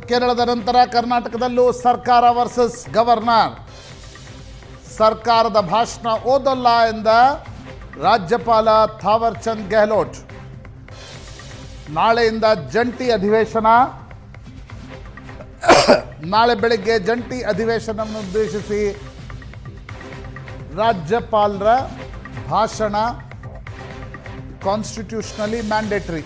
ಕೇರಳದ ನಂತರ ಕರ್ನಾಟಕದಲ್ಲೂ ಸರ್ಕಾರ ವರ್ಸಸ್ ಗವರ್ನರ್. ಸರ್ಕಾರದ ಭಾಷಣ ಓದಲ್ಲ ಎಂದ ರಾಜ್ಯಪಾಲ ಥಾವರ್ ಚಂದ್ ಗೆಹ್ಲೋಟ್. ನಾಳೆಯಿಂದ ಜಂಟಿ ಅಧಿವೇಶನ. ನಾಳೆ ಬೆಳಗ್ಗೆ ಜಂಟಿ ಅಧಿವೇಶನವನ್ನು ಉದ್ದೇಶಿಸಿ ರಾಜ್ಯಪಾಲರ ಭಾಷಣ ಕಾನ್ಸ್ಟಿಟ್ಯೂಷನಲಿ ಮ್ಯಾಂಡೇಟರಿ.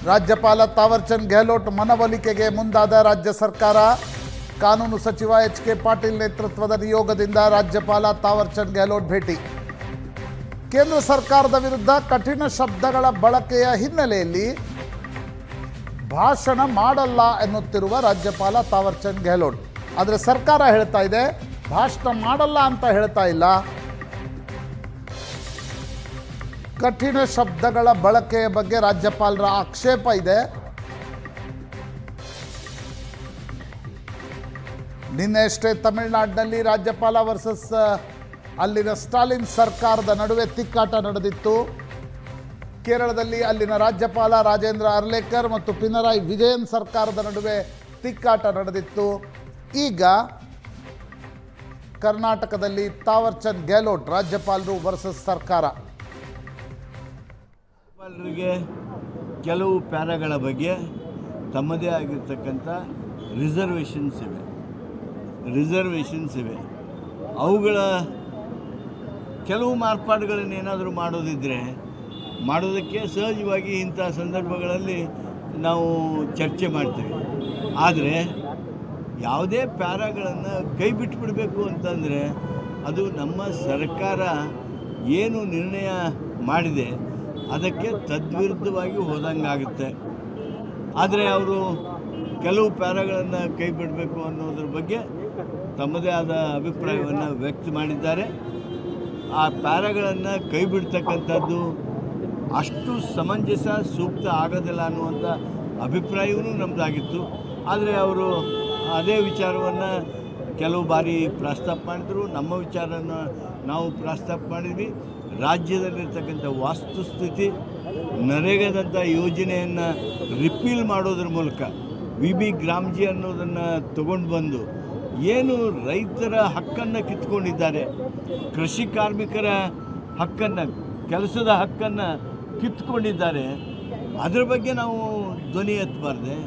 ರಾಜ್ಯಪಾಲ ಥಾವರ್ ಚಂದ್ ಗೆಹ್ಲೋಟ್ ಮನವೊಲಿಕೆಗೆ ಮುಂದಾದ ರಾಜ್ಯ ಸರ್ಕಾರ. ಕಾನೂನು ಸಚಿವ ಎಚ್.ಕೆ. ಪಾಟೀಲ್ ನೇತೃತ್ವದ ನಿಯೋಗದಿಂದ ರಾಜ್ಯಪಾಲ ಥಾವರ್ ಚಂದ್ ಗೆಹ್ಲೋಟ್ ಭೇಟಿ. ಕೇಂದ್ರ ಸರ್ಕಾರದ ವಿರುದ್ಧ ಕಠಿಣ ಶಬ್ದಗಳ ಬಳಕೆಯ ಹಿನ್ನೆಲೆಯಲ್ಲಿ ಭಾಷಣ ಮಾಡಲ್ಲ ಎನ್ನುತ್ತಿರುವ ರಾಜ್ಯಪಾಲ ಥಾವರ್ ಚಂದ್ ಗೆಹ್ಲೋಟ್. ಆದರೆ ಸರ್ಕಾರ ಹೇಳ್ತಾ ಇದೆ ಭಾಷಣ ಮಾಡಲ್ಲ ಅಂತ ಹೇಳ್ತಾ ಇಲ್ಲ. ಕಠಿಣ ಶಬ್ದಗಳ ಬಳಕೆಯ ಬಗ್ಗೆ ರಾಜ್ಯಪಾಲರ ಆಕ್ಷೇಪ ಇದೆ. ನಿನ್ನೆಯಷ್ಟೇ ತಮಿಳುನಾಡಿನಲ್ಲಿ ರಾಜ್ಯಪಾಲ ವರ್ಸಸ್ ಅಲ್ಲಿನ ಸ್ಟಾಲಿನ್ ಸರ್ಕಾರದ ನಡುವೆ ತಿಕ್ಕಾಟ ನಡೆದಿತ್ತು. ಕೇರಳದಲ್ಲಿ ಅಲ್ಲಿನ ರಾಜ್ಯಪಾಲ ರಾಜೇಂದ್ರ ಅರ್ಲೇಕರ್ ಮತ್ತು ಪಿನರಾಯಿ ವಿಜಯನ್ ಸರ್ಕಾರದ ನಡುವೆ ತಿಕ್ಕಾಟ ನಡೆದಿತ್ತು. ಈಗ ಕರ್ನಾಟಕದಲ್ಲಿ ಥಾವರ್ ಚಂದ್ ಗೆಹ್ಲೋಟ್ ರಾಜ್ಯಪಾಲರು ವರ್ಸಸ್ ಸರ್ಕಾರ. ರಾಜ್ಯಪಾಲರಿಗೆ ಕೆಲವು ಪ್ಯಾರಾಗಳ ಬಗ್ಗೆ ತಮ್ಮದೇ ಆಗಿರ್ತಕ್ಕಂಥ ರಿಸರ್ವೇಷನ್ಸ್ ಇವೆ. ಅವುಗಳ ಕೆಲವು ಮಾರ್ಪಾಡುಗಳನ್ನು ಏನಾದರೂ ಮಾಡೋದಿದ್ದರೆ ಮಾಡೋದಕ್ಕೆ ಸಹಜವಾಗಿ ಇಂಥ ಸಂದರ್ಭಗಳಲ್ಲಿ ನಾವು ಚರ್ಚೆ ಮಾಡ್ತೀವಿ. ಆದರೆ ಯಾವುದೇ ಪ್ಯಾರಾಗಳನ್ನು ಕೈ ಬಿಟ್ಟುಬಿಡಬೇಕು ಅಂತಂದರೆ ಅದು ನಮ್ಮ ಸರ್ಕಾರ ಏನು ನಿರ್ಣಯ ಮಾಡಿದೆ ಅದಕ್ಕೆ ತದ್ವಿರುದ್ಧವಾಗಿ ಹೋದಂಗಾಗುತ್ತೆ. ಆದರೆ ಅವರು ಕೆಲವು ಪ್ಯಾರಾಗಳನ್ನು ಕೈ ಬಿಡಬೇಕು ಅನ್ನೋದ್ರ ಬಗ್ಗೆ ತಮ್ಮದೇ ಆದ ಅಭಿಪ್ರಾಯವನ್ನು ವ್ಯಕ್ತ ಮಾಡಿದ್ದಾರೆ. ಆ ಪ್ಯಾರಾಗಳನ್ನು ಕೈ ಬಿಡ್ತಕ್ಕಂಥದ್ದು ಅಷ್ಟು ಸಮಂಜಸ ಸೂಕ್ತ ಆಗೋದಿಲ್ಲ ಅನ್ನುವಂಥ ಅಭಿಪ್ರಾಯವೂ ನಮ್ಮದಾಗಿತ್ತು. ಆದರೆ ಅವರು ಅದೇ ವಿಚಾರವನ್ನು ಕೆಲವು ಬಾರಿ ಪ್ರಸ್ತಾಪ ಮಾಡಿದರು. ನಮ್ಮ ವಿಚಾರನ ನಾವು ಪ್ರಸ್ತಾಪ ಮಾಡಿದ್ವಿ. ರಾಜ್ಯದಲ್ಲಿರ್ತಕ್ಕಂಥ ವಾಸ್ತುಸ್ಥಿತಿ, ನರೇಗಾದಂಥ ಯೋಜನೆಯನ್ನು ರಿಪೀಲ್ ಮಾಡೋದ್ರ ಮೂಲಕ ವಿ.ಬಿ. ಗ್ರಾಮ್ಜಿ ಅನ್ನೋದನ್ನು ತಗೊಂಡು ಬಂದು ಏನು ರೈತರ ಹಕ್ಕನ್ನು ಕಿತ್ಕೊಂಡಿದ್ದಾರೆ, ಕೃಷಿ ಕಾರ್ಮಿಕರ ಹಕ್ಕನ್ನು, ಕೆಲಸದ ಹಕ್ಕನ್ನು ಕಿತ್ಕೊಂಡಿದ್ದಾರೆ, ಅದರ ಬಗ್ಗೆ ನಾವು ಧ್ವನಿ ಎತ್ತಬಾರ್ದೆ.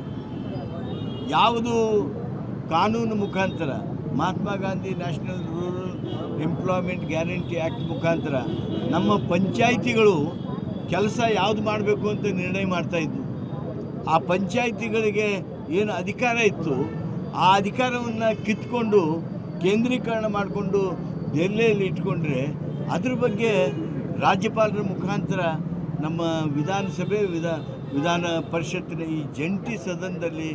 ಯಾವುದು ಕಾನೂನು ಮುಖಾಂತರ Mahatma Gandhi national rural employment guarantee act ಮುಖಾಂತರ ನಮ್ಮ ಪಂಚಾಯಿತಿಗಳು ಕೆಲಸ ಯಾವುದು ಮಾಡಬೇಕು ಅಂತ ನಿರ್ಣಯ ಮಾಡ್ತಾಯಿದ್ವು. ಆ ಪಂಚಾಯಿತಿಗಳಿಗೆ ಏನು ಅಧಿಕಾರ ಇತ್ತು ಆ ಅಧಿಕಾರವನ್ನು ಕಿತ್ಕೊಂಡು ಕೇಂದ್ರೀಕರಣ ಮಾಡಿಕೊಂಡು ದೆಹಲಿಯಲ್ಲಿ ಇಟ್ಕೊಂಡ್ರೆ ಅದ್ರ ಬಗ್ಗೆ ರಾಜ್ಯಪಾಲರ ಮುಖಾಂತರ ನಮ್ಮ ವಿಧಾನಸಭೆ ವಿಧಾನ ಪರಿಷತ್ತಿನ ಈ ಜಂಟಿ ಸದನದಲ್ಲಿ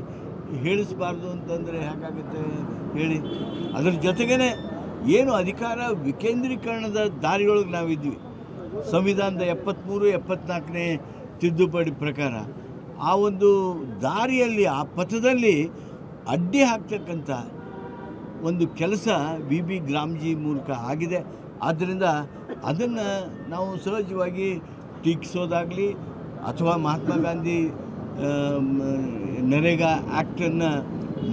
ಹೇಳಿಸಬಾರ್ದು ಅಂತಂದರೆ ಹೇಗಾಗುತ್ತೆ ಹೇಳಿ. ಅದರ ಜೊತೆಗೇ ಏನು ಅಧಿಕಾರ ವಿಕೇಂದ್ರೀಕರಣದ ದಾರಿಯೊಳಗೆ ನಾವಿದ್ವಿ. ಸಂವಿಧಾನದ 73-74ನೇ ತಿದ್ದುಪಡಿ ಪ್ರಕಾರ ಆ ಒಂದು ದಾರಿಯಲ್ಲಿ, ಆ ಪಥದಲ್ಲಿ ಅಡ್ಡಿ ಹಾಕ್ತಕ್ಕಂಥ ಒಂದು ಕೆಲಸ ವಿ.ಬಿ. ಗ್ರಾಮ್ಜಿ ಮೂಲಕ ಆಗಿದೆ. ಆದ್ದರಿಂದ ಅದನ್ನು ನಾವು ಸಹಜವಾಗಿ ಟೀಕಿಸೋದಾಗಲಿ ಅಥವಾ ಮಹಾತ್ಮ ಗಾಂಧಿ ನರೇಗಾ ಆ್ಯಕ್ಟನ್ನು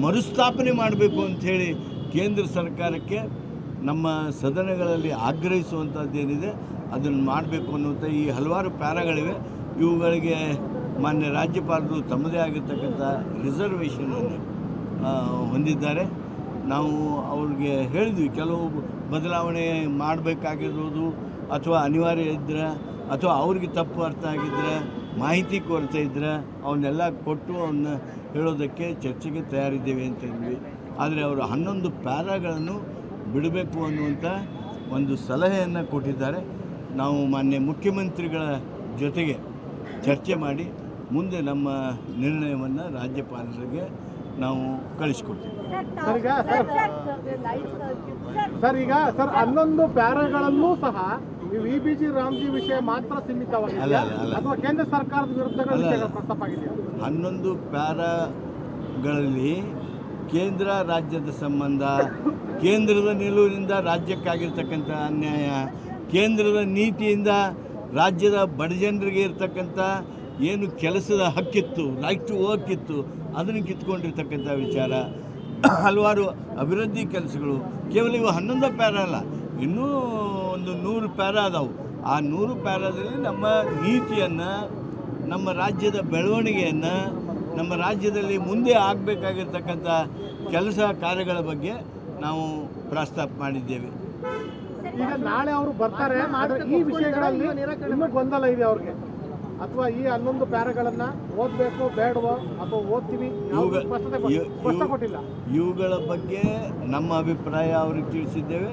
ಮರುಸ್ಥಾಪನೆ ಮಾಡಬೇಕು ಅಂಥೇಳಿ ಕೇಂದ್ರ ಸರ್ಕಾರಕ್ಕೆ ನಮ್ಮ ಸದನಗಳಲ್ಲಿ ಆಗ್ರಹಿಸುವಂಥದ್ದೇನಿದೆ ಅದನ್ನು ಮಾಡಬೇಕು ಅನ್ನುವಂಥ ಈ ಹಲವಾರು ಪ್ಯಾರಾಗಳಿವೆ. ಇವುಗಳಿಗೆ ಮಾನ್ಯ ರಾಜ್ಯಪಾಲರು ತಮ್ಮದೇ ಆಗಿರ್ತಕ್ಕಂಥ ರಿಸರ್ವೇಷನನ್ನು ಹೊಂದಿದ್ದಾರೆ. ನಾವು ಅವ್ರಿಗೆ ಹೇಳಿದ್ವಿ ಕೆಲವು ಬದಲಾವಣೆ ಮಾಡಬೇಕಾಗಿರೋದು ಅಥವಾ ಅನಿವಾರ್ಯ ಇದ್ದರೆ ಅಥವಾ ಅವ್ರಿಗೆ ತಪ್ಪು ಅರ್ಥ ಆಗಿದ್ದರೆ, ಮಾಹಿತಿ ಕೊರತೆ ಇದ್ದರೆ ಅವನ್ನೆಲ್ಲ ಕೊಟ್ಟು ಅವನ್ನ ಹೇಳೋದಕ್ಕೆ ಚರ್ಚೆಗೆ ತಯಾರಿದ್ದೇವೆ ಅಂತ ಹೇಳಿದ್ವಿ. ಆದರೆ ಅವರು 11 ಪ್ಯಾರಾಗಳನ್ನು ಬಿಡಬೇಕು ಅನ್ನುವಂಥ ಒಂದು ಸಲಹೆಯನ್ನು ಕೊಟ್ಟಿದ್ದಾರೆ. ನಾವು ಮಾನ್ಯ ಮುಖ್ಯಮಂತ್ರಿಗಳ ಜೊತೆಗೆ ಚರ್ಚೆ ಮಾಡಿ ಮುಂದೆ ನಮ್ಮ ನಿರ್ಣಯವನ್ನು ರಾಜ್ಯಪಾಲರಿಗೆ ನಾವು ಕಳಿಸ್ಕೊಡ್ತೀವಿ. ಈಗ 11 ಪ್ಯಾರಾಗಳಲ್ಲೂ ಸಹ ವಿ.ಬಿ. ರಾಮ್ಜಿ ವಿಷಯ ಮಾತ್ರ ಸೀಮಿತವಾಗಿದೆ ಅಥವಾ ಕೇಂದ್ರ ಸರ್ಕಾರದ ವಿರುದ್ಧಗಳ ವಿಷಯಗಳು ಪ್ರಸ್ತಾಪ ಆಗಿದೆ? 11 ಪ್ಯಾರಾಗಳಲ್ಲಿ ಕೇಂದ್ರ ರಾಜ್ಯದ ಸಂಬಂಧ, ಕೇಂದ್ರದ ನಿಲುವಿನಿಂದ ರಾಜ್ಯಕ್ಕಾಗಿರ್ತಕ್ಕಂಥ ಅನ್ಯಾಯ, ಕೇಂದ್ರದ ನೀತಿಯಿಂದ ರಾಜ್ಯದ ಬಡಜನರಿಗೆ ಇರ್ತಕ್ಕಂಥ ಏನು ಕೆಲಸದ ಹಕ್ಕಿತ್ತು, ರೈಟ್ ಟು ವರ್ಕ್ ಇತ್ತು, ಅದನ್ನು ಕಿತ್ಕೊಂಡಿರ್ತಕ್ಕಂಥ ವಿಚಾರ. ಹಲವಾರು ಅಭಿವೃದ್ಧಿ ಕೆಲಸಗಳು, ಕೇವಲ ಇವು 11 ಪ್ಯಾರಾ ಅಲ್ಲ, ಇನ್ನೂ ಒಂದು 100 ಪ್ಯಾರಾ ಅದಾವೆ. ಆ 100 ಪ್ಯಾರಾದಲ್ಲಿ ನಮ್ಮ ನೀತಿಯನ್ನು, ನಮ್ಮ ರಾಜ್ಯದ ಬೆಳವಣಿಗೆಯನ್ನು, ನಮ್ಮ ರಾಜ್ಯದಲ್ಲಿ ಮುಂದೆ ಆಗಬೇಕಾಗಿರ್ತಕ್ಕಂಥ ಕೆಲಸ ಕಾರ್ಯಗಳ ಬಗ್ಗೆ ನಾವು ಪ್ರಸ್ತಾಪ ಮಾಡಿದ್ದೇವೆ. ಈಗ ನಾಳೆ ಅವರು ಬರ್ತಾರೆ, ಆದರೆ ಈ ವಿಷಯಗಳಲ್ಲಿ ಇನ್ನೂ ಗೊಂದಲ ಇದೆ ಅವ್ರಿಗೆ, ಅಥವಾ ಈ 11 ಪ್ಯಾರಾಗಳನ್ನ ಓದಬೇಕು ಬೇಡವೋ ಅಥವಾ ಓದ್ತೀವಿ, ಸ್ಪಷ್ಟ ಕೊಟ್ಟಿಲ್ಲ. ಇವುಗಳ ಬಗ್ಗೆ ನಮ್ಮ ಅಭಿಪ್ರಾಯ ಅವ್ರಿಗೆ ತಿಳಿಸಿದ್ದೇವೆ,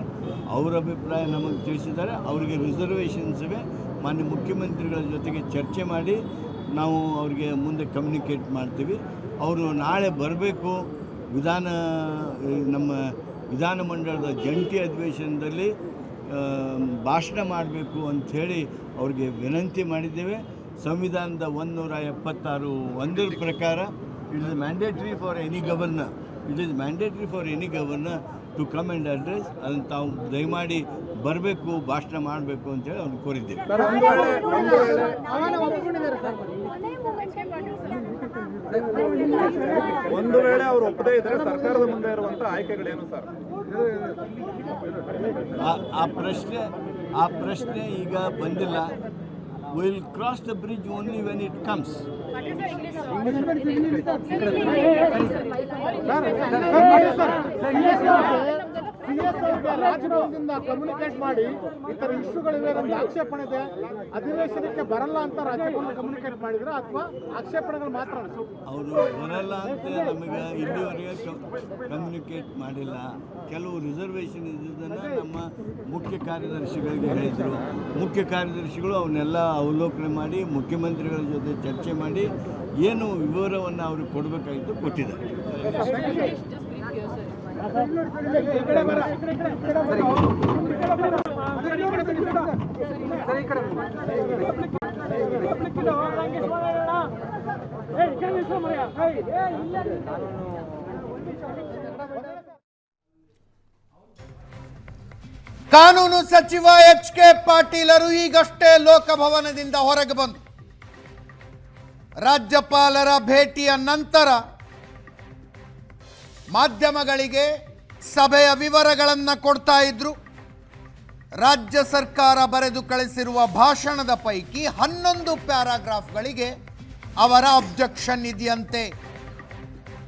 ಅವರ ಅಭಿಪ್ರಾಯ ನಮಗೆ ತಿಳಿಸಿದ್ದಾರೆ. ಅವರಿಗೆ ರಿಸರ್ವೇಷನ್ಸ್ ಇವೆ. ಮಾನ್ಯ ಮುಖ್ಯಮಂತ್ರಿಗಳ ಜೊತೆಗೆ ಚರ್ಚೆ ಮಾಡಿ ನಾವು ಅವ್ರಿಗೆ ಮುಂದೆ ಕಮ್ಯುನಿಕೇಟ್ ಮಾಡ್ತೀವಿ. ಅವರು ನಾಳೆ ಬರಬೇಕು, ನಮ್ಮ ವಿಧಾನಮಂಡಲದ ಜಂಟಿ ಅಧಿವೇಶನದಲ್ಲಿ ಭಾಷಣ ಮಾಡಬೇಕು ಅಂಥೇಳಿ ಅವ್ರಿಗೆ ವಿನಂತಿ ಮಾಡಿದ್ದೇವೆ. ಸಂವಿಧಾನದ 176 ಪ್ರಕಾರ it is mandatory for any governor to come and address. ಅದನ್ನು ತಾವು ದಯಮಾಡಿ ಬರಬೇಕು, ಭಾಷಣ ಮಾಡಬೇಕು ಅಂತೇಳಿ ಅವ್ನು ಕೋರಿದ್ದೇವೆ. ಒಂದು ವೇಳೆ ಅವರು ಒಪ್ಪದೇ ಇದ್ರೆ ಸರ್ಕಾರದ ಮುಂದೆ ಇರುವಂತ ಆಯ್ಕೆಗಳೇನು ಸರ್? ಆ ಪ್ರಶ್ನೆ ಈಗ ಬಂದಿಲ್ಲ. Will cross the bridge only when it comes. ರಾಜಭವನದಿಂದ ಕಮ್ಯುನಿಕೇಟ್ ಮಾಡಿ ಈ ತರ ಇಶ್ಯೂಗಳಿವೆ, ನಮ್ಗೆ ಆಕ್ಷೇಪಣೆ ಇದೆ, ಅಧಿವೇಶನಕ್ಕೆ ಬರಲ್ಲ ಅಂತ ರಾಜ್ಯಪಾಲ ಕಮ್ಯುನಿಕೇಟ್ ಮಾಡಿದ್ರೆ ಅಥವಾ ಆಕ್ಷೇಪಣೆಗಳು ಮಾತ್ರ? ಅವರು ಬರಲ್ಲ ಅಂತ ನಮಗೆ ಇಲ್ಲಿವರೆಗೆ ಕಮ್ಯುನಿಕೇಟ್ ಮಾಡಿಲ್ಲ. ಕೆಲವು ರಿಸರ್ವೇಷನ್ ಇದ್ದುದನ್ನು ನಮ್ಮ ಮುಖ್ಯ ಕಾರ್ಯದರ್ಶಿಗಳಿಗೆ ಹೇಳಿದರು. ಮುಖ್ಯ ಕಾರ್ಯದರ್ಶಿಗಳು ಅವನ್ನೆಲ್ಲ ಅವಲೋಕನೆ ಮಾಡಿ ಮುಖ್ಯಮಂತ್ರಿಗಳ ಜೊತೆ ಚರ್ಚೆ ಮಾಡಿ ಏನು ವಿವರವನ್ನು ಅವ್ರಿಗೆ ಕೊಡಬೇಕಾಗಿತ್ತು ಕೊಟ್ಟಿದ್ದಾರೆ. ಕಾನೂನು ಸಚಿವ ಎಚ್.ಕೆ. ಪಾಟೀಲರು ಈಗಷ್ಟೇ ಲೋಕಭವನದಿಂದ ಹೊರಗೆ ಬಂದು ರಾಜ್ಯಪಾಲರ ಭೇಟಿಯ ನಂತರ ಮಾಧ್ಯಮಗಳಿಗೆ ಸಭೆಯ ವಿವರಗಳನ್ನು ಕೊಡ್ತಾ ಇದ್ರು. ರಾಜ್ಯ ಸರ್ಕಾರ ಬರೆದು ಕಳಿಸಿರುವ ಭಾಷಣದ ಪೈಕಿ 11 ಪ್ಯಾರಾಗ್ರಾಫ್ಗಳಿಗೆ ಅವರ ಅಬ್ಜೆಕ್ಷನ್ ಇದೆಯಂತೆ.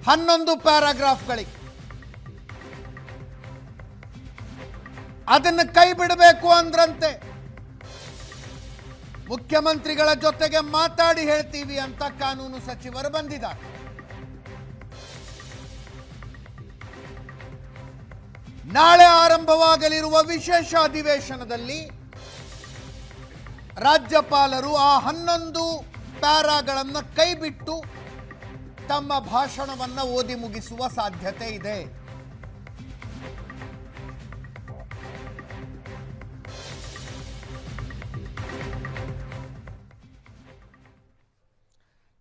11 ಪ್ಯಾರಾಗ್ರಾಫ್ಗಳಿಗೆ ಅದನ್ನು ಕೈ ಬಿಡಬೇಕು ಅಂದ್ರಂತೆ. ಮುಖ್ಯಮಂತ್ರಿಗಳ ಜೊತೆಗೆ ಮಾತಾಡಿ ಹೇಳ್ತೀವಿ ಅಂತ ಕಾನೂನು ಸಚಿವರು ಬಂದಿದ್ದಾರೆ. ನಾಳೆ ಆರಂಭವಾಗಲಿರುವ ವಿಶೇಷ ಅಧಿವೇಶನದಲ್ಲಿ ರಾಜ್ಯಪಾಲರು ಆ 11 ಪ್ಯಾರಾಗಳನ್ನು ಕೈಬಿಟ್ಟು ತಮ್ಮ ಭಾಷಣವನ್ನು ಓದಿ ಮುಗಿಸುವ ಸಾಧ್ಯತೆ ಇದೆ.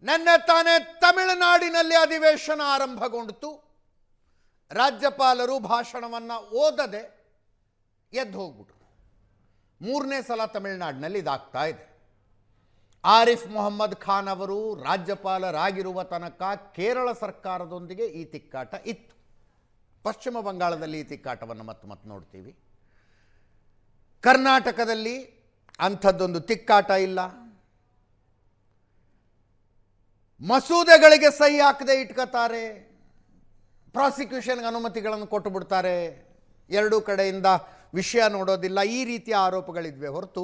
ನಿನ್ನೆ ತಾನೇ ತಮಿಳುನಾಡಿನಲ್ಲಿ ಅಧಿವೇಶನ ಆರಂಭಗೊಂಡಿತು. ರಾಜ್ಯಪಾಲರು ಭಾಷಣವನ್ನು ಓದದೆ ಎದ್ದು ಹೋಗ್ಬಿಟ್ರು. 3ನೇ ಸಲ ತಮಿಳುನಾಡಿನಲ್ಲಿ ಇದಾಗ್ತಾ ಇದೆ. ಆರಿಫ್ ಮೊಹಮ್ಮದ್ ಖಾನ್ ಅವರು ರಾಜ್ಯಪಾಲರಾಗಿರುವ ತನಕ ಕೇರಳ ಸರ್ಕಾರದೊಂದಿಗೆ ಈ ತಿಕ್ಕಾಟ ಇತ್ತು. ಪಶ್ಚಿಮ ಬಂಗಾಳದಲ್ಲಿ ಈ ತಿಕ್ಕಾಟವನ್ನು ಮತ್ತೆ ನೋಡ್ತೀವಿ. ಕರ್ನಾಟಕದಲ್ಲಿ ಅಂಥದ್ದೊಂದು ತಿಕ್ಕಾಟ ಇಲ್ಲ. ಮಸೂದೆಗಳಿಗೆ ಸಹಿ ಹಾಕದೆ ಇಟ್ಕೋತಾರೆ, ಪ್ರಾಸಿಕ್ಯೂಷನ್ಗೆ ಅನುಮತಿಗಳನ್ನು ಕೊಟ್ಟು ಬಿಡ್ತಾರೆ, ಎರಡೂ ಕಡೆಯಿಂದ ವಿಷಯ ನೋಡೋದಿಲ್ಲ. ಈ ರೀತಿಯ ಆರೋಪಗಳಿದ್ವೆ ಹೊರತು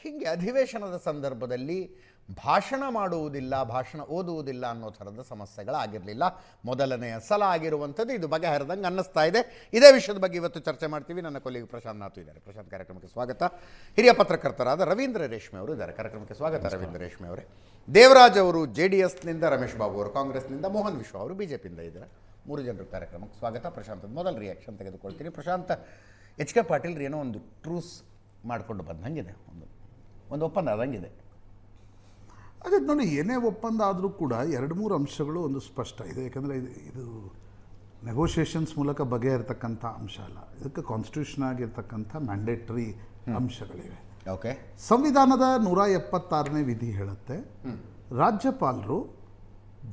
ಹೀಗೆ ಅಧಿವೇಶನದ ಸಂದರ್ಭದಲ್ಲಿ ಭಾಷಣ ಮಾಡುವುದಿಲ್ಲ, ಭಾಷಣ ಓದುವುದಿಲ್ಲ ಅನ್ನೋ ಥರದ ಸಮಸ್ಯೆಗಳಾಗಿರಲಿಲ್ಲ. ಮೊದಲನೆಯ ಸಲ ಆಗಿರುವಂಥದ್ದು. ಇದು ಬಗೆಹರಿದಂಗೆ ಅನ್ನಿಸ್ತಾ ಇದೆ. ಇದೇ ವಿಷಯದ ಬಗ್ಗೆ ಇವತ್ತು ಚರ್ಚೆ ಮಾಡ್ತೀವಿ. ನನ್ನ ಕೊಲ್ಲಿಗೆ ಪ್ರಶಾಂತ್ ನಾಥು ಇದ್ದಾರೆ. ಪ್ರಶಾಂತ್, ಕಾರ್ಯಕ್ರಮಕ್ಕೆ ಸ್ವಾಗತ. ಹಿರಿಯ ಪತ್ರಕರ್ತರಾದ ರವೀಂದ್ರ ರೇಷ್ಮೆ ಅವರು ಇದ್ದಾರೆ. ಕಾರ್ಯಕ್ರಮಕ್ಕೆ ಸ್ವಾಗತ ರವೀಂದ್ರ ರೇಷ್ಮೆ ಅವರೇ. ದೇವರಾಜ್ ಅವರು JDSನಿಂದ, ರಮೇಶ್ ಬಾಬು ಅವರು ಕಾಂಗ್ರೆಸ್ನಿಂದ, ಮೋಹನ್ ವಿಶ್ವ ಅವರು BJPಯಿಂದ ಇದ್ದಾರೆ. 3 ಜನರು ಕಾರ್ಯಕ್ರಮಕ್ಕೆ ಸ್ವಾಗತ. ಪ್ರಶಾಂತ್ ಮೊದಲ ರಿಯಾಕ್ಷನ್ ತೆಗೆದುಕೊಳ್ತೀನಿ. ಪ್ರಶಾಂತ್, ಎಚ್.ಕೆ. ಪಾಟೀಲ್ ಏನೋ ಒಂದು ಟ್ರೂಸ್ ಮಾಡಿಕೊಂಡು ಬಂದಂಗಿದೆ, ಒಂದು ಒಪ್ಪಂದ ಆದಂಗಿದೆ. ಅದೇ ನೋಡಿ, ಏನೇ ಒಪ್ಪಂದ ಆದರೂ ಕೂಡ 2-3 ಅಂಶಗಳು ಒಂದು ಸ್ಪಷ್ಟ ಇದೆ. ಯಾಕಂದರೆ ಇದು ನೆಗೋಷಿಯೇಷನ್ಸ್ ಮೂಲಕ ಬಗೆಹರ್ತಕ್ಕಂಥ ಅಂಶ ಅಲ್ಲ. ಇದಕ್ಕೆ ಕಾನ್ಸ್ಟಿಟ್ಯೂಷನ್ ಆಗಿರ್ತಕ್ಕಂಥ ಮ್ಯಾಂಡೇಟರಿ ಅಂಶಗಳಿವೆ. ಓಕೆ. ಸಂವಿಧಾನದ 176ನೇ ವಿಧಿ ಹೇಳುತ್ತೆ, ರಾಜ್ಯಪಾಲರು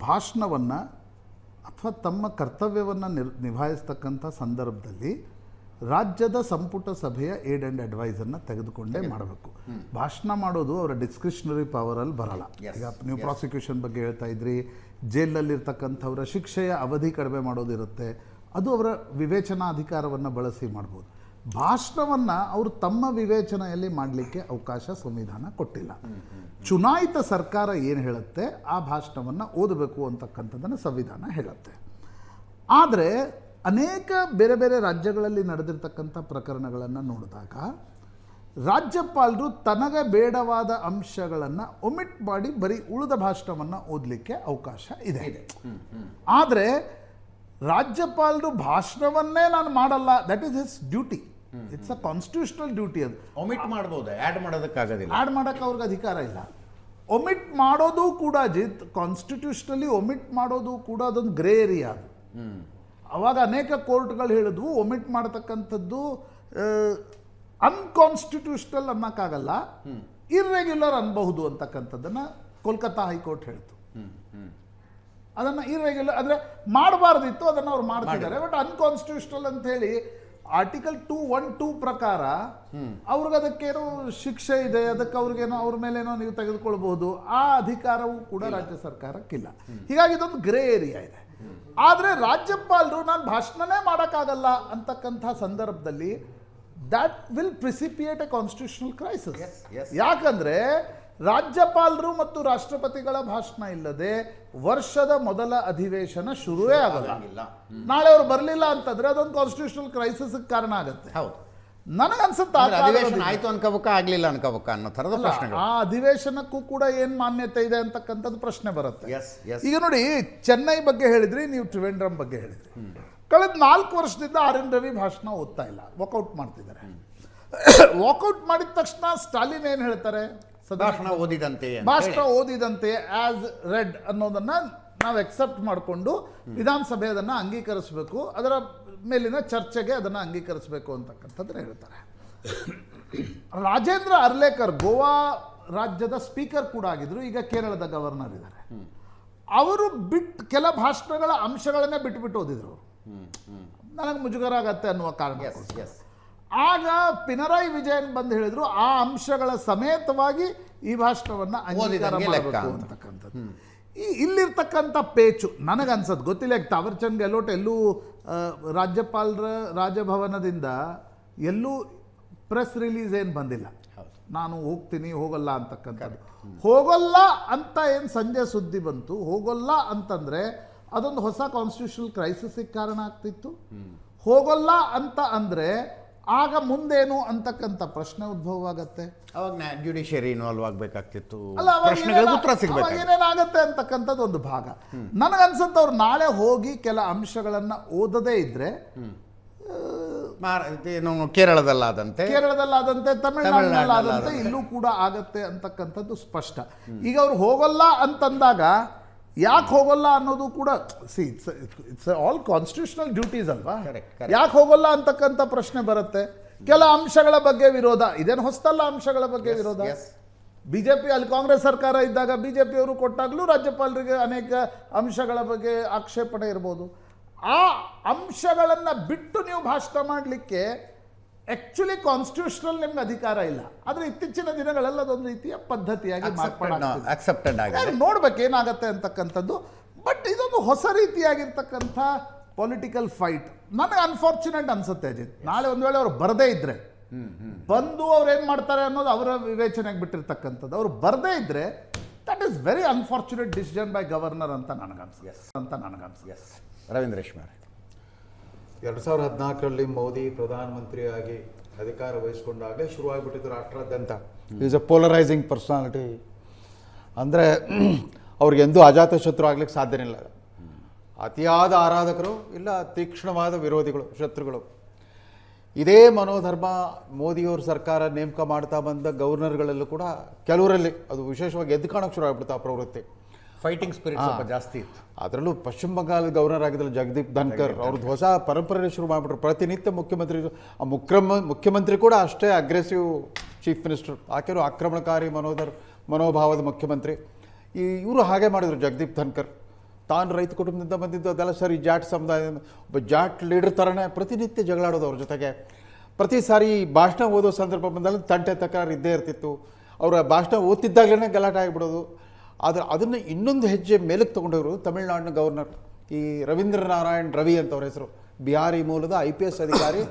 ಭಾಷಣವನ್ನು ಅಥವಾ ತಮ್ಮ ಕರ್ತವ್ಯವನ್ನು ನಿಭಾಯಿಸ್ತಕ್ಕಂಥ ಸಂದರ್ಭದಲ್ಲಿ ರಾಜ್ಯದ ಸಂಪುಟ ಸಭೆಯ ಏಡ್ ಆ್ಯಂಡ್ ಅಡ್ವೈಸನ್ನು ತೆಗೆದುಕೊಂಡೇ ಮಾಡಬೇಕು. ಭಾಷಣ ಮಾಡೋದು ಅವರ ಡಿಸ್ಕ್ರಿಷನರಿ ಪವರಲ್ಲಿ ಬರಲ್ಲ. ಈಗ ನೀವು ಪ್ರಾಸಿಕ್ಯೂಷನ್ ಬಗ್ಗೆ ಹೇಳ್ತಾ ಇದ್ರಿ, ಜೈಲಲ್ಲಿರ್ತಕ್ಕಂಥವರ ಶಿಕ್ಷೆಯ ಅವಧಿ ಕಡಿಮೆ ಮಾಡೋದಿರುತ್ತೆ, ಅದು ಅವರ ವಿವೇಚನಾ ಅಧಿಕಾರವನ್ನು ಬಳಸಿ ಮಾಡ್ಬೋದು. ಭಾಷಣವನ್ನು ಅವರು ತಮ್ಮ ವಿವೇಚನೆಯಲ್ಲಿ ಮಾಡಲಿಕ್ಕೆ ಅವಕಾಶ ಸಂವಿಧಾನ ಕೊಟ್ಟಿಲ್ಲ. ಚುನಾಯಿತ ಸರ್ಕಾರ ಏನು ಹೇಳುತ್ತೆ ಆ ಭಾಷಣವನ್ನು ಓದಬೇಕು ಅಂತಕ್ಕಂಥದ್ದನ್ನು ಸಂವಿಧಾನ ಹೇಳುತ್ತೆ. ಆದರೆ ಅನೇಕ ಬೇರೆ ಬೇರೆ ರಾಜ್ಯಗಳಲ್ಲಿ ನಡೆದಿರ್ತಕ್ಕಂಥ ಪ್ರಕರಣಗಳನ್ನು ನೋಡಿದಾಗ ರಾಜ್ಯಪಾಲರು ತನಗೆ ಬೇಡವಾದ ಅಂಶಗಳನ್ನು ಒಮಿಟ್ ಮಾಡಿ ಬರೀ ಉಳಿದ ಭಾಷಣವನ್ನು ಓದಲಿಕ್ಕೆ ಅವಕಾಶ ಇದೆ. ಆದರೆ ರಾಜ್ಯಪಾಲರು ಭಾಷಣವನ್ನೇ ನಾನು ಮಾಡಲ್ಲ, that is his duty, it's a constitutional duty. ಅದು ಒಮಿಟ್ ಮಾಡ್ಬೋದು, ಆ್ಯಡ್ ಮಾಡೋದಕ್ಕಾಗೋದಿಲ್ಲ, ಆ್ಯಡ್ ಮಾಡೋಕ್ಕೆ ಅವ್ರಿಗೆ ಅಧಿಕಾರ ಇಲ್ಲ. ಒಮಿಟ್ ಮಾಡೋದು ಕೂಡ ಕಾನ್ಸ್ಟಿಟ್ಯೂಷನಲಿ ಒಮಿಟ್ ಮಾಡೋದು ಕೂಡ ಅದೊಂದು ಗ್ರೇ ಏರಿಯಾ. ಅದು ಅವಾಗ ಅನೇಕ ಕೋರ್ಟ್ಗಳು ಹೇಳಿದ್ವು ಒಮಿಟ್ ಮಾಡತಕ್ಕಂಥದ್ದು ಅನ್ಕಾನ್ಸ್ಟಿಟ್ಯೂಷನಲ್ ಅನ್ನೋಕ್ಕಾಗಲ್ಲ, ಇರ್ರೆಗ್ಯುಲರ್ ಅನ್ಬಹುದು ಅಂತಕ್ಕಂಥದ್ದನ್ನು ಕೋಲ್ಕತ್ತಾ ಹೈಕೋರ್ಟ್ ಹೇಳ್ತು. ಅದನ್ನು ಇರ್ರೆಗ್ಯುಲರ್ ಅಂದರೆ ಮಾಡಬಾರ್ದಿತ್ತು, ಅದನ್ನು ಅವ್ರು ಮಾಡ್ತಿದ್ದಾರೆ. ಬಟ್ ಅನ್ಕಾನ್ಸ್ಟಿಟ್ಯೂಷನಲ್ ಅಂತ ಹೇಳಿ ಆರ್ಟಿಕಲ್ 212 ಪ್ರಕಾರ ಅವ್ರಿಗೆ ಅದಕ್ಕೇನೋ ಶಿಕ್ಷೆ ಇದೆ, ಅದಕ್ಕೆ ಅವ್ರಿಗೇನೋ ಅವ್ರ ಮೇಲೇನೋ ನೀವು ತೆಗೆದುಕೊಳ್ಬಹುದು. ಆ ಅಧಿಕಾರವೂ ಕೂಡ ರಾಜ್ಯ ಸರ್ಕಾರಕ್ಕಿಲ್ಲ. ಹೀಗಾಗಿ ಇದೊಂದು ಗ್ರೇ ಏರಿಯಾ ಇದೆ. ಆದರೆ ರಾಜ್ಯಪಾಲರು ನಾನು ಭಾಷಣನೇ ಮಾಡೋಕ್ಕಾಗಲ್ಲ ಅಂತಕ್ಕಂಥ ಸಂದರ್ಭದಲ್ಲಿ that will precipitate a constitutional crisis. ಯಾಕಂದರೆ ರಾಜ್ಯಪಾಲರು ಮತ್ತು ರಾಷ್ಟ್ರಪತಿಗಳ ಭಾಷಣ ಇಲ್ಲದೆ ವರ್ಷದ ಮೊದಲ ಅಧಿವೇಶನ ಶುರುವೇ ಆಗಲ್ಲ. ನಾಳೆ ಅವರು ಬರಲಿಲ್ಲ ಅಂತಂದ್ರೆ ಅದೊಂದು ಕಾನ್ಸ್ಟಿಟ್ಯೂಷನಲ್ ಕ್ರೈಸಿಸ್ ಕಾರಣ ಆಗುತ್ತೆ. ಹೌದು, ನನಗನ್ಸುತ್ತೆ ಅಧಿವೇಶನ ಆಯ್ತು ಅನ್ಕೋಬೇಕ, ಆಗ್ಲಿಲ್ಲ ಅನ್ಕೋಬೇಕ ಅನ್ನೋ ಥರದ ಪ್ರಶ್ನೆಗಳು. ಆ ಅಧಿವೇಶನಕ್ಕೂ ಕೂಡ ಏನು ಮಾನ್ಯತೆ ಇದೆ ಅಂತಕ್ಕಂಥದ್ದು ಪ್ರಶ್ನೆ ಬರುತ್ತೆ. ಈಗ ನೋಡಿ, ಚೆನ್ನೈ ಬಗ್ಗೆ ಹೇಳಿದ್ರಿ, ನೀವು ತ್ರಿವೇಂದ್ರಂ ಬಗ್ಗೆ ಹೇಳಿದ್ರಿ. ಕಳೆದ 4 ವರ್ಷದಿಂದ RN ರವಿ ಭಾಷಣ ಓದ್ತಾ ಇಲ್ಲ, ವಾಕೌಟ್ ಮಾಡ್ತಿದ್ದಾರೆ. ವಾಕೌಟ್ ಮಾಡಿದ ತಕ್ಷಣ ಸ್ಟಾಲಿನ್ ಏನು ಹೇಳ್ತಾರೆ? ಭಾಷಣ ಓದಿದಂತೆ, ಭಾಷಣ ಓದಿದಂತೆ ಆಸ್ ರೆಡ್ ಅನ್ನೋದನ್ನ ನಾವು ಎಕ್ಸೆಪ್ಟ್ ಮಾಡಿಕೊಂಡು ವಿಧಾನಸಭೆ ಅದನ್ನು ಅಂಗೀಕರಿಸಬೇಕು, ಅದರ ಮೇಲಿನ ಚರ್ಚೆಗೆ ಅದನ್ನು ಅಂಗೀಕರಿಸಬೇಕು ಅಂತಕ್ಕಂಥದ್ದನ್ನ ಹೇಳ್ತಾರೆ. ರಾಜೇಂದ್ರ ಅರ್ಲೇಕರ್ ಗೋವಾ ರಾಜ್ಯದ ಸ್ಪೀಕರ್ ಕೂಡ ಆಗಿದ್ರು, ಈಗ ಕೇರಳದ ಗವರ್ನರ್ ಇದ್ದಾರೆ. ಅವರು ಕೆಲ ಭಾಷಣಗಳ ಅಂಶಗಳನ್ನೇ ಬಿಟ್ಟು ಓದಿದ್ರು. ನನಗೆ ಮುಜುಗರ ಆಗತ್ತೆ ಅನ್ನುವ ಕಾರಣ. ಆಗ ಪಿನರಾಯಿ ವಿಜಯನ್ ಬಂದು ಹೇಳಿದ್ರು ಆ ಅಂಶಗಳ ಸಮೇತವಾಗಿ ಈ ಭಾಷಣವನ್ನು ಅಂಗೀಕಾರ ಮಾಡಬೇಕು ಅಂತಕ್ಕಂಥದ್ದು. ಇಲ್ಲಿರ್ತಕ್ಕಂಥ ಪೇಚು ನನಗನ್ಸದ್ದು ಗೊತ್ತಿಲ್ಲ. ತಾವರ್ಚಂದ್ ಗೆಹ್ಲೋಟ್ ಎಲ್ಲೂ ರಾಜ್ಯಪಾಲರ ರಾಜಭವನದಿಂದ ಎಲ್ಲೂ ಪ್ರೆಸ್ ರಿಲೀಸ್ ಏನು ಬಂದಿಲ್ಲ, ನಾನು ಹೋಗ್ತೀನಿ ಹೋಗಲ್ಲ ಅಂತಕ್ಕಂಥದ್ದು. ಹೋಗಲ್ಲ ಅಂತ ಏನು ಸಂಜೆ ಸುದ್ದಿ ಬಂತು, ಹೋಗಲ್ಲ ಅಂತಂದರೆ ಅದೊಂದು ಹೊಸ ಕಾನ್ಸ್ಟಿಟ್ಯೂಷನಲ್ ಕ್ರೈಸಿಸ್ಗೆ ಕಾರಣ ಆಗ್ತಿತ್ತು. ಹೋಗಲ್ಲ ಅಂತ ಅಂದರೆ ಆಗ ಮುಂದೇನು ಅಂತಕ್ಕಂಥ ಪ್ರಶ್ನೆ ಉದ್ಭವವಾಗತ್ತೆ. ಅವಾಗ ಜುಡಿಷಿಯರಿ ಇನ್ವಾಲ್ವ್ ಆಗಬೇಕಾಗ್ತಿತ್ತು, ಅಲ್ಲ ಪ್ರಶ್ನೆಗಳಿಗೆ ಉತ್ತರ ಸಿಗಬೇಕು. ಏನೇನಾಗತ್ತೆ ಅಂತಕ್ಕಂಥದ್ದು ಒಂದು ಭಾಗ. ನನಗನ್ಸುತ್ತೆ ಅವ್ರು ನಾಳೆ ಹೋಗಿ ಕೆಲ ಅಂಶಗಳನ್ನು ಓದದೇ ಇದ್ರೆ ಕೇರಳದಲ್ಲಾದಂತೆ ತಮಿಳುನಾಡಿನಲ್ಲಾದಂತೆ ಇಲ್ಲೂ ಕೂಡ ಆಗತ್ತೆ ಅಂತಕ್ಕಂಥದ್ದು ಸ್ಪಷ್ಟ. ಈಗ ಅವ್ರು ಹೋಗಲ್ಲ ಅಂತಂದಾಗ ಯಾಕೆ ಹೋಗಲ್ಲ ಅನ್ನೋದು ಕೂಡ ಇಟ್ಸ್ ಆಲ್ ಕಾನ್ಸ್ಟಿಟ್ಯೂಷನಲ್ ಡ್ಯೂಟೀಸ್ ಅಲ್ವಾ. ಯಾಕೆ ಹೋಗಲ್ಲ ಅಂತಕ್ಕಂಥ ಪ್ರಶ್ನೆ ಬರುತ್ತೆ. ಕೆಲ ಅಂಶಗಳ ಬಗ್ಗೆ ವಿರೋಧ, ಇದೇನು ಹೊಸತಲ್ಲ ಅಂಶಗಳ ಬಗ್ಗೆ ವಿರೋಧ. ಬಿಜೆಪಿ ಅಲ್ಲಿ ಕಾಂಗ್ರೆಸ್ ಸರ್ಕಾರ ಇದ್ದಾಗ ಬಿಜೆಪಿಯವರು ಕೊಟ್ಟಾಗಲೂ ರಾಜ್ಯಪಾಲರಿಗೆ ಅನೇಕ ಅಂಶಗಳ ಬಗ್ಗೆ ಆಕ್ಷೇಪಣೆ ಇರ್ಬೋದು. ಆ ಅಂಶಗಳನ್ನು ಬಿಟ್ಟು ನೀವು ಭಾಷಣ ಮಾಡಲಿಕ್ಕೆ ಆಕ್ಚುಲಿ ಕಾನ್ಸ್ಟಿಟ್ಯೂಷನಲ್ ನಿಮ್ಗೆ ಅಧಿಕಾರ ಇಲ್ಲ. ಆದರೆ ಇತ್ತೀಚಿನ ದಿನಗಳೆಲ್ಲ ಅದೊಂದು ರೀತಿಯ ಪದ್ಧತಿಯಾಗಿ ನೋಡ್ಬೇಕು ಏನಾಗತ್ತೆ ಅಂತಕ್ಕಂಥದ್ದು. ಬಟ್ ಇದೊಂದು ಹೊಸ ರೀತಿಯಾಗಿರ್ತಕ್ಕಂಥ ಪೊಲಿಟಿಕಲ್ ಫೈಟ್ ನನಗೆ ಅನ್ಫಾರ್ಚುನೇಟ್ ಅನ್ಸುತ್ತೆ ಅಜಿತ್. ನಾಳೆ ಒಂದು ವೇಳೆ ಅವ್ರು ಬರದೇ ಇದ್ರೆ, ಬಂದು ಅವ್ರು ಏನು ಮಾಡ್ತಾರೆ ಅನ್ನೋದು ಅವರ ವಿವೇಚನೆಗೆ ಬಿಟ್ಟಿರ್ತಕ್ಕಂಥದ್ದು. ಅವ್ರು ಬರದೇ ಇದ್ರೆ that is very unfortunate decision by governor ಅಂತ ನನಗನ್ಸುತ್ತೆ. ರವೀಂದ್ರ ರೇಷ್ಮೆ 2014ರಲ್ಲಿ ಮೋದಿ ಪ್ರಧಾನಮಂತ್ರಿಯಾಗಿ ಅಧಿಕಾರ ವಹಿಸಿಕೊಂಡಾಗಲೇ ಶುರುವಾಗಿಬಿಟ್ಟಿದ್ದು ರಾಷ್ಟ್ರಾದ್ಯಂತ. Is a polarising personality. ಅಂದರೆ ಅವ್ರಿಗೆಂದೂ ಅಜಾತಶತ್ರು ಆಗ್ಲಿಕ್ಕೆ ಸಾಧ್ಯನೇ ಇಲ್ಲ. ಅತಿಯಾದ ಆರಾಧಕರು, ಇಲ್ಲ ತೀಕ್ಷ್ಣವಾದ ವಿರೋಧಿಗಳು, ಶತ್ರುಗಳು. ಇದೇ ಮನೋಧರ್ಮ ಮೋದಿಯವ್ರ ಸರ್ಕಾರ ನೇಮಕ ಮಾಡ್ತಾ ಬಂದ ಗವರ್ನರ್ಗಳಲ್ಲೂ ಕೂಡ ಕೆಲವರಲ್ಲಿ ಅದು ವಿಶೇಷವಾಗಿ ಎದ್ದು ಕಾಣೋಕ್ಕೆ ಶುರು ಆಗ್ಬಿಡ್ತು ಆ ಪ್ರವೃತ್ತಿ. ಫೈಟಿಂಗ್ ಸ್ಪಿರಿಟ್ ಸ್ವಲ್ಪ ಜಾಸ್ತಿ ಇತ್ತು. ಅದರಲ್ಲೂ ಪಶ್ಚಿಮ ಬಂಗಾಳದ ಗವರ್ನರ್ ಆಗಿದ್ದರು ಜಗದೀಪ್ ಧನ್ಕರ್, ಅವ್ರದ್ದು ಹೊಸ ಪರಂಪರೆ ಶುರು ಮಾಡಿಬಿಟ್ರು. ಪ್ರತಿನಿತ್ಯ ಮುಖ್ಯಮಂತ್ರಿ ಕೂಡ ಅಷ್ಟೇ ಅಗ್ರೆಸಿವ್ ಚೀಫ್ ಮಿನಿಸ್ಟರ್, ಆಕೆಯವರು ಆಕ್ರಮಣಕಾರಿ ಮನೋಭಾವದ ಮುಖ್ಯಮಂತ್ರಿ. ಇವರು ಹಾಗೆ ಮಾಡಿದರು. ಜಗದೀಪ್ ಧನ್ಕರ್ ತಾನು ರೈತ ಕುಟುಂಬದಿಂದ ಬಂದಿದ್ದು, ಅದೆಲ್ಲ ಸರಿ ಜಾಟ್ ಸಮುದಾಯದಿಂದ ಒಬ್ಬ ಜಾಟ್ ಲೀಡರ್ ಥರನೇ ಪ್ರತಿನಿತ್ಯ ಜಗಳಾಡೋದು ಅವ್ರ ಜೊತೆಗೆ. ಪ್ರತಿ ಸಾರಿ ಭಾಷಣ ಓದೋ ಸಂದರ್ಭ ಬಂದಾಗ ತಂಟೆ ತಕರಾರು ಇದ್ದೇ ಇರ್ತಿತ್ತು. ಅವರ ಭಾಷಣ ಓದ್ತಿದ್ದಾಗಲೇ ಗಲಾಟೆ ಆಗಿಬಿಡೋದು. ಆದರೆ ಅದನ್ನು ಇನ್ನೊಂದು ಹೆಜ್ಜೆ ಮೇಲಕ್ಕೆ ತೊಗೊಂಡವರು ತಮಿಳುನಾಡಿನ ಗವರ್ನರ್ ಈ ರವೀಂದ್ರ ನಾರಾಯಣ್ ರವಿ ಅಂತ ಅವ್ರ ಹೆಸರು. ಬಿಹಾರಿ ಮೂಲದ IPS ಅಧಿಕಾರಿ.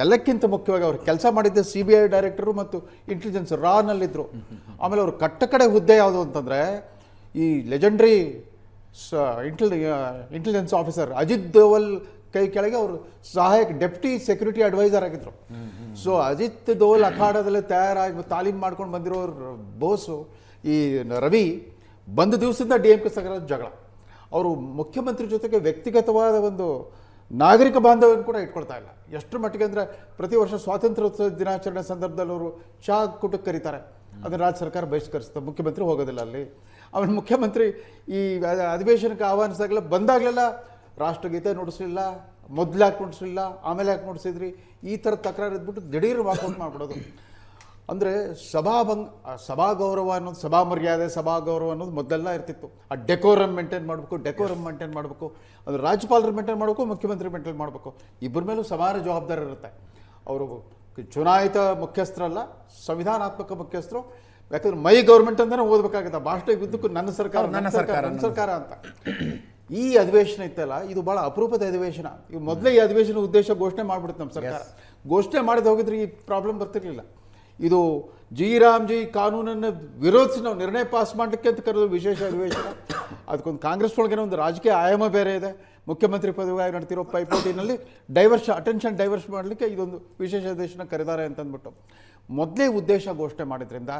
ಎಲ್ಲಕ್ಕಿಂತ ಮುಖ್ಯವಾಗಿ ಅವ್ರು ಕೆಲಸ ಮಾಡಿದ್ದೆ CBI ಡೈರೆಕ್ಟರು ಮತ್ತು ಇಂಟೆಲಿಜೆನ್ಸ್ ರಾನಲ್ಲಿದ್ದರು. ಆಮೇಲೆ ಅವರು ಕಟ್ಟಕಡೆ ಹುದ್ದೆ ಯಾವುದು ಅಂತಂದರೆ ಈ legendary intelligence officer Ajit Doval ಕೈ ಕೆಳಗೆ ಅವರು ಸಹಾಯಕ ಡೆಪ್ಟಿ ಸೆಕ್ಯೂರಿಟಿ ಅಡ್ವೈಸರ್ ಆಗಿದ್ದರು. ಸೊ ಅಜಿತ್ ದೋವಲ್ ಅಖಾಡದಲ್ಲಿ ತಯಾರಾಗಿ ತಾಲೀಮ್ ಮಾಡ್ಕೊಂಡು ಬಂದಿರೋ ಬೋಸು ಈ ರವಿ ಬಂದ ದಿವಸದಿಂದ DMK ಸರ್ಕಾರದ ಜಗಳ. ಅವರು ಮುಖ್ಯಮಂತ್ರಿ ಜೊತೆಗೆ ವ್ಯಕ್ತಿಗತವಾದ ಒಂದು ನಾಗರಿಕ ಬಾಂಧವ್ಯವನ್ನು ಕೂಡ ಇಟ್ಕೊಳ್ತಾ ಇಲ್ಲ. ಎಷ್ಟರ ಮಟ್ಟಿಗೆ ಅಂದರೆ ಪ್ರತಿ ವರ್ಷ ಸ್ವಾತಂತ್ರ್ಯೋತ್ಸವ ದಿನಾಚರಣೆ ಸಂದರ್ಭದಲ್ಲಿ ಅವರು ಚಹಾ ಕೂಟಕ್ಕೆ ಕರೀತಾರೆ. ಅದನ್ನು ರಾಜ್ಯ ಸರ್ಕಾರ ಬಹಿಷ್ಕರಿಸುತ್ತೆ, ಮುಖ್ಯಮಂತ್ರಿ ಹೋಗೋದಿಲ್ಲ ಅಲ್ಲಿ. ಆಮೇಲೆ ಮುಖ್ಯಮಂತ್ರಿ ಈ ಅಧಿವೇಶನಕ್ಕೆ ಆಹ್ವಾನಿಸಿದಾಗಲೆಲ್ಲ ಬಂದಾಗಲೆಲ್ಲ ರಾಷ್ಟ್ರಗೀತೆ ನುಡಿಸಲಿಲ್ಲ, ಮೊದಲು ಯಾಕೆ ನುಡಿಸಲಿಲ್ಲ, ಆಮೇಲೆ ಯಾಕೆ ನುಡಿಸಿದ್ರಿ, ಈ ಥರ ತಕರಾರು ಇದ್ಬಿಟ್ಟು ದಿಢೀರ್ ವಾಕೌಟ್ ಮಾಡಿಬಿಡೋದು. ಅಂದರೆ ಸಭಾ ಗೌರವ ಅನ್ನೋದು, ಸಭಾ ಮರ್ಯಾದೆ, ಸಭಾ ಗೌರವ ಅನ್ನೋದು ಮೊದಲೆಲ್ಲ ಇರ್ತಿತ್ತು. ಆ ಡೆಕೋರಮ್ ಮೇಂಟೈನ್ ಮಾಡಬೇಕು, ಅದು ರಾಜ್ಯಪಾಲರು ಮೇಂಟೈನ್ ಮಾಡಬೇಕು, ಮುಖ್ಯಮಂತ್ರಿ ಮೇಂಟೈನ್ ಮಾಡಬೇಕು. ಇಬ್ಬರ ಮೇಲೂ ಸಮಾನ ಜವಾಬ್ದಾರಿ ಇರುತ್ತೆ. ಅವರು ಚುನಾಯಿತ ಮುಖ್ಯಸ್ಥರಲ್ಲ, ಸಂವಿಧಾನಾತ್ಮಕ ಮುಖ್ಯಸ್ಥರು. ಯಾಕಂದ್ರೆ ಮೈ ಗೌರ್ಮೆಂಟ್ ಅಂತಲೇ ಓದಬೇಕಾಗುತ್ತೆ. ಭಾಷಣ ಇದ್ದಕ್ಕೂ ನನ್ನ ಸರ್ಕಾರ ಅಂತ. ಈ ಅಧಿವೇಶನ ಇತ್ತಲ್ಲ, ಇದು ಭಾಳ ಅಪರೂಪದ ಅಧಿವೇಶನ. ಈಗ ಮೊದಲೇ ಈ ಅಧಿವೇಶನ ಉದ್ದೇಶ ಘೋಷಣೆ ಮಾಡಿಬಿಡುತ್ತೆ ನಮ್ಮ ಸರ್ಕಾರ. ಘೋಷಣೆ ಮಾಡಿದ ಹೋಗಿದ್ರೆ ಈ ಪ್ರಾಬ್ಲಮ್ ಬರ್ತಿರ್ಲಿಲ್ಲ. ಇದು ಜಿ ರಾಮ್ಜಿ ಕಾನೂನನ್ನು ವಿರೋಧಿಸಿ ನಾವು ನಿರ್ಣಯ ಪಾಸ್ ಮಾಡಲಿಕ್ಕೆ ಅಂತ ಕರೆದು ವಿಶೇಷ ಅಧಿವೇಶನ. ಅದಕ್ಕೊಂದು ಕಾಂಗ್ರೆಸ್ ಒಳಗೇನೆ ಒಂದು ರಾಜಕೀಯ ಆಯಾಮ ಬೇರೆ ಇದೆ. ಮುಖ್ಯಮಂತ್ರಿ ಪದವಿಗಾಗಿ ನಡೆತಿರೋ ಪೈಪೋಟಿನಲ್ಲಿ ಅಟೆನ್ಷನ್ ಡೈವರ್ಸ್ ಮಾಡಲಿಕ್ಕೆ ಇದೊಂದು ವಿಶೇಷ ಅಧಿವೇಶನ ಕರೆದಾರೆ ಅಂತಂದ್ಬಿಟ್ಟು ಮೊದಲೇ ಉದ್ದೇಶ ಘೋಷಣೆ ಮಾಡಿದ್ರಿಂದ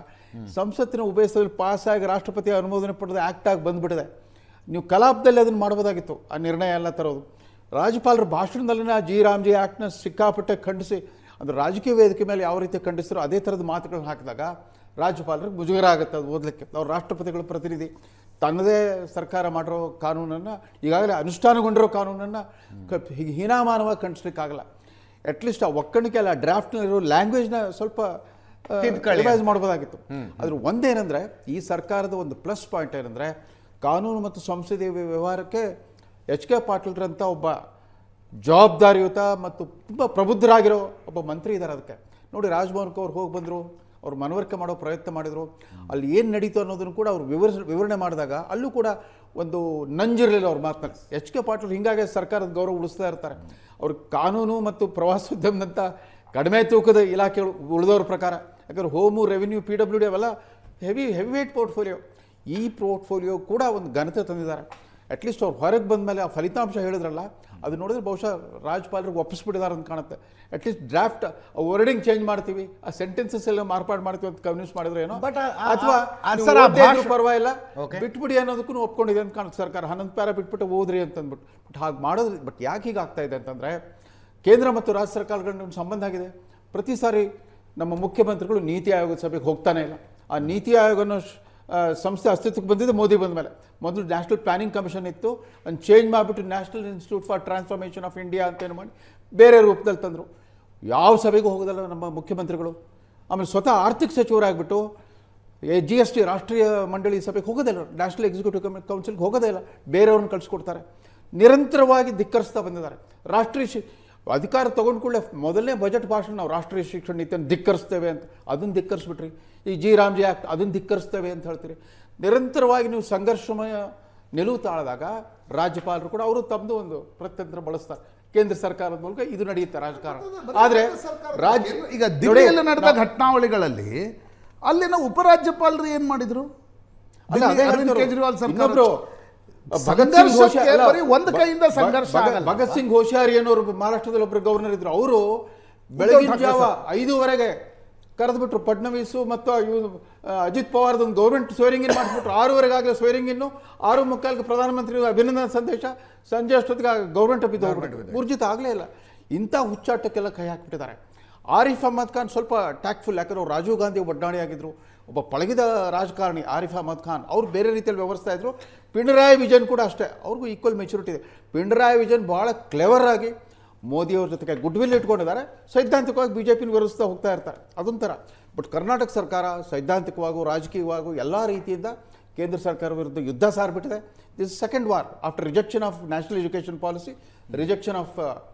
ಸಂಸತ್ತಿನ ಉಭಯ ಸದನದಲ್ಲಿ ಪಾಸಾಗಿ ರಾಷ್ಟ್ರಪತಿ ಅನುಮೋದನೆ ಪಡೆದ ಆ್ಯಕ್ಟ್ ಆಗಿ ಬಂದುಬಿಟ್ಟಿದೆ. ನೀವು ಕಲಾಪದಲ್ಲಿ ಅದನ್ನು ಮಾಡ್ಬೋದಾಗಿತ್ತು, ಆ ನಿರ್ಣಯ ಎಲ್ಲ ತರೋದು. ರಾಜ್ಯಪಾಲರ ಭಾಷಣದಲ್ಲಿನ ಜಿ ರಾಮ್ಜಿ ಆ್ಯಕ್ಟ್ನ ಸಿಕ್ಕಾಪಟ್ಟೆ ಖಂಡಿಸಿ, ಅಂದರೆ ರಾಜಕೀಯ ವೇದಿಕೆ ಮೇಲೆ ಯಾವ ರೀತಿ ಖಂಡಿಸಿರೋ ಅದೇ ಥರದ ಮಾತುಗಳನ್ನ ಹಾಕಿದಾಗ ರಾಜ್ಯಪಾಲರಿಗೆ ಮುಜುಗರ ಆಗುತ್ತೆ ಅದು ಓದಲಿಕ್ಕೆ. ಅವ್ರು ರಾಷ್ಟ್ರಪತಿಗಳ ಪ್ರತಿನಿಧಿ, ತನ್ನದೇ ಸರ್ಕಾರ ಮಾಡಿರೋ ಕಾನೂನನ್ನು, ಈಗಾಗಲೇ ಅನುಷ್ಠಾನಗೊಂಡಿರೋ ಕಾನೂನನ್ನು ಹೀಗೆ ಹೀನಾಮಾನವಾಗಿ ಖಂಡಿಸ್ಲಿಕ್ಕಾಗಲ್ಲ. ಅಟ್ಲೀಸ್ಟ್ ಆ ಒಕ್ಕಣಿಕೆ ಅಲ್ಲ, ಡ್ರಾಫ್ಟ್ನಲ್ಲಿರೋ ಲ್ಯಾಂಗ್ವೇಜ್ನ ಸ್ವಲ್ಪ ರಿವೈಸ್ ಮಾಡ್ಬೋದಾಗಿತ್ತು. ಅದ್ರ ಒಂದೇನೆಂದರೆ, ಈ ಸರ್ಕಾರದ ಒಂದು ಪ್ಲಸ್ ಪಾಯಿಂಟ್ ಏನಂದರೆ, ಕಾನೂನು ಮತ್ತು ಸಂಸದೀಯ ವ್ಯವಹಾರಕ್ಕೆ HK ಪಾಟೀಲ್ರಂಥ ಒಬ್ಬ ಜವಾಬ್ದಾರಿಯುತ ಮತ್ತು ತುಂಬ ಪ್ರಬುದ್ಧರಾಗಿರೋ ಒಬ್ಬ ಮಂತ್ರಿ ಇದ್ದಾರೆ. ಅದಕ್ಕೆ ನೋಡಿ, ರಾಜಭವನಕ್ಕೆ ಅವ್ರು ಹೋಗಿ ಬಂದರು, ಅವ್ರು ಮನವರಿಕೆ ಮಾಡೋ ಪ್ರಯತ್ನ ಮಾಡಿದರು. ಅಲ್ಲಿ ಏನು ನಡೀತು ಅನ್ನೋದನ್ನು ಕೂಡ ಅವ್ರು ವಿವರಣೆ ಮಾಡಿದಾಗ ಅಲ್ಲೂ ಕೂಡ ಒಂದು ನಂಜಿರಲಿಲ್ಲ ಅವ್ರ ಮಾತನಾಡಿ. HK ಪಾಟೀಲ್ ಹಿಂಗಾಗಿ ಸರ್ಕಾರದ ಗೌರವ ಉಳಿಸ್ತಾ ಇರ್ತಾರೆ. ಅವ್ರ ಕಾನೂನು ಮತ್ತು ಪ್ರವಾಸೋದ್ಯಮದಂಥ ಕಡಿಮೆ ತೂಕದ ಇಲಾಖೆಗಳು ಉಳಿದವ್ರ ಪ್ರಕಾರ. ಯಾಕಂದರೆ ಹೋಮು, ರೆವಿನ್ಯೂ, PWD ಅವೆಲ್ಲ ಹೆವಿ ವೇಟ್ ಪೋರ್ಟ್ಫೋಲಿಯೋ. ಈ ಪೋರ್ಟ್ಫೋಲಿಯೋ ಕೂಡ ಒಂದು ಘನತೆ ತಂದಿದ್ದಾರೆ. ಅಟ್ಲೀಸ್ಟ್ ಅವ್ರು ಹೊರಗೆ ಬಂದ ಮೇಲೆ ಆ ಫಲಿತಾಂಶ ಹೇಳಿದ್ರಲ್ಲ, ಅದು ನೋಡಿದ್ರೆ ಬಹುಶಃ ರಾಜ್ಯಪಾಲರಿಗೆ ಒಪ್ಪಿಸ್ಬಿಟ್ಟಿದ್ದಾರೆ ಅಂತ ಕಾಣುತ್ತೆ. ಅಟ್ಲೀಸ್ಟ್ ಡ್ರಾಫ್ಟ್ ವರ್ಡಿಂಗ್ ಚೇಂಜ್ ಮಾಡ್ತೀವಿ, ಆ ಸೆಂಟೆನ್ಸಸ್ ಎಲ್ಲ ಮಾರ್ಪಾಡು ಮಾಡ್ತೀವಿ ಅಂತ ಕನ್ವಿನ್ಸ್ ಮಾಡಿದ್ರೆ ಏನೋ, ಅಥವಾ ಪರವಾಗಿಲ್ಲ ಬಿಟ್ಬಿಡಿ ಅನ್ನೋದಕ್ಕೂ ಒಪ್ಕೊಂಡಿದೆ ಅಂತ ಕಾಣುತ್ತೆ ಸರ್ಕಾರ. 11 ಪ್ಯಾರ ಬಿಟ್ಬಿಟ್ಟು ಓದ್ರಿ ಅಂತಂದ್ಬಿಟ್ಟು. ಬಟ್ ಹಾಗೆ ಮಾಡೋದು, ಬಟ್ ಯಾಕೆ ಹೀಗೆ ಆಗ್ತಾ ಇದೆ ಅಂತಂದರೆ, ಕೇಂದ್ರ ಮತ್ತು ರಾಜ್ಯ ಸರ್ಕಾರಗಳ ಸಂಬಂಧ ಆಗಿದೆ. ಪ್ರತಿ ಸಾರಿ ನಮ್ಮ ಮುಖ್ಯಮಂತ್ರಿಗಳು ನೀತಿ ಆಯೋಗದ ಸಭೆಗೆ ಹೋಗ್ತಾನೆ ಇಲ್ಲ. ಆ ನೀತಿ ಆಯೋಗನ ಸಂಸ್ಥೆ ಅಸ್ತಿತ್ವಕ್ಕೆ ಬಂದಿದ್ದು ಮೋದಿ ಬಂದ ಮೇಲೆ. ಮೊದಲು ನ್ಯಾಷನಲ್ ಪ್ಲಾನಿಂಗ್ ಕಮಿಷನ್ ಇತ್ತು, ಅದನ್ನು ಚೇಂಜ್ ಮಾಡಿಬಿಟ್ಟು national institute for transformation of India ಅಂತೇನು ಮಾಡಿ ಬೇರೆ ರೂಪದಲ್ಲಿ ತಂದರು. ಯಾವ ಸಭೆಗೂ ಹೋಗೋದಲ್ಲ ನಮ್ಮ ಮುಖ್ಯಮಂತ್ರಿಗಳು. ಆಮೇಲೆ ಸ್ವತಃ ಆರ್ಥಿಕ ಸಚಿವರಾಗಿಬಿಟ್ಟು GST ರಾಷ್ಟ್ರೀಯ ಮಂಡಳಿ ಸಭೆಗೆ ಹೋಗೋದಿಲ್ಲ, ನ್ಯಾಷನಲ್ ಎಕ್ಸಿಕ್ಯೂಟಿವ್ ಕೌನ್ಸಿಲ್ಗೆ ಹೋಗೋದೇ ಇಲ್ಲ, ಬೇರೆಯವ್ರನ್ನ ಕಳಿಸ್ಕೊಡ್ತಾರೆ. ನಿರಂತರವಾಗಿ ಧಿಕ್ಕರಿಸ್ತಾ ಬಂದಿದ್ದಾರೆ. ರಾಷ್ಟ್ರೀಯ ಅಧಿಕಾರ ತೊಗೊಂಡು ಕೂಡಲೇ ಮೊದಲನೇ ಬಜೆಟ್ ಭಾಷಣ ನಾವು ರಾಷ್ಟ್ರೀಯ ಶಿಕ್ಷಣ ನೀತಿಯನ್ನು ಧಿಕ್ಕರಿಸ್ತೇವೆ ಅಂತ, ಅದನ್ನು ಧಿಕ್ಕರಿಸ್ಬಿಟ್ರಿ. ಈ ಜಿ ರಾಮ್ಜಿ ಆ್ಯಕ್ಟ್ ಅದನ್ನು ಧಿಕ್ಕರಿಸ್ತೇವೆ ಅಂತ ಹೇಳ್ತೀರಿ. ನಿರಂತರವಾಗಿ ನೀವು ಸಂಘರ್ಷಮಯ ನಿಲುವು ತಾಳಿದಾಗ ರಾಜ್ಯಪಾಲರು ಕೂಡ ಅವರು ತಮ್ಮದು ಒಂದು ಪ್ರತ್ಯಂತರ ಬಳಸ್ತಾರೆ. ಕೇಂದ್ರ ಸರ್ಕಾರದ ಮೂಲಕ ಇದು ನಡೆಯುತ್ತೆ ರಾಜಕಾರಣ. ಆದರೆ ಈಗ ದಿಲ್ಲಿಯಲ್ಲಿ ನಡೆದ ಘಟನಾವಳಿಗಳಲ್ಲಿ ಅಲ್ಲಿನ ಉಪರಾಜ್ಯಪಾಲರು ಏನು ಮಾಡಿದ್ರು? ಕೇಜ್ರಿವಾಲ್ ಸರ್ಕಾರ ಭಗತ್ ಸಿಂಗ್ ಘೋಷಾರಿ ಅನ್ನೋರು ಮಹಾರಾಷ್ಟ್ರದಲ್ಲಿ ಒಬ್ಬರು ಗವರ್ನರ್ ಇದ್ರು. ಅವರು ಬೆಳಗಿನ ಜಾವ 5:15 ಕರೆದ್ಬಿಟ್ರು ಫಡ್ನವೀಸು ಮತ್ತು ಅಜಿತ್ ಪವಾರ್ದೊಂದು ಗೌರ್ಮೆಂಟ್ ಸ್ವೇರಿಂಗ್ ಇನ್ ಮಾಡಿಬಿಟ್ರು. 6:15 ಸ್ವೇರಿಂಗ್ ಇನ್ನು, 6:45 ಪ್ರಧಾನಮಂತ್ರಿ ಅಭಿನಂದನಾ ಸಂದೇಶ, ಸಂಜೆ ಅಷ್ಟೊತ್ತಿಗೆ ಗೌರ್ಮೆಂಟ್ ಬಿದ್ದು ಹೋಗ್ಬಿಟ್ಟು ಊರ್ಜಿತ ಆಗಲೇ ಇಲ್ಲ. ಇಂಥ ಹುಚ್ಚಾಟಕ್ಕೆಲ್ಲ ಕೈ ಹಾಕಿಬಿಟ್ಟಿದ್ದಾರೆ. ಆರಿಫ್ ಅಹಮದ್ ಖಾನ್ ಸ್ವಲ್ಪ ಟ್ಯಾಕ್ಟ್ಫುಲ್, ಯಾಕಂದ್ರೆ ಅವ್ರು ರಾಜೀವ್ ಗಾಂಧಿ ಒಡ್ಡಾಣಿಯಾಗಿದ್ದರು, ಒಬ್ಬ ಪಳಗಿದ ರಾಜಕಾರಣಿ ಆರಿಫ್ ಅಹಮದ್ ಖಾನ್. ಅವ್ರು ಬೇರೆ ರೀತಿಯಲ್ಲಿ ವ್ಯವಸ್ಥೆ ಇದ್ರು. ಪಿಣರಾಯಿ ವಿಜಯನ್ ಕೂಡ ಅಷ್ಟೇ, ಅವ್ರಿಗೂ ಈಕ್ವಲ್ ಮೆಚುರಿಟಿ ಇದೆ. ಪಿಣರಾಯಿ ವಿಜಯನ್ ಭಾಳ ಕ್ಲೆವರ್ ಆಗಿ ಮೋದಿಯವ್ರ ಜೊತೆಗೆ ಗುಡ್ ವಿಲ್ ಇಟ್ಕೊಂಡಿದ್ದಾರೆ. ಸೈದ್ಧಾಂತಿಕವಾಗಿ BJPನ ವಿರೋಧಿಸ್ತಾ ಹೋಗ್ತಾ ಇರ್ತಾರೆ, ಅದೊಂಥರ. ಬಟ್ ಕರ್ನಾಟಕ ಸರ್ಕಾರ ಸೈದ್ಧಾಂತಿಕವಾಗೂ ರಾಜಕೀಯವಾಗೂ ಎಲ್ಲ ರೀತಿಯಿಂದ ಕೇಂದ್ರ ಸರ್ಕಾರ ವಿರುದ್ಧ ಯುದ್ಧ ಸಾರ್ಬಿಟ್ಟಿದೆ. This second war after rejection of national education policy, rejection of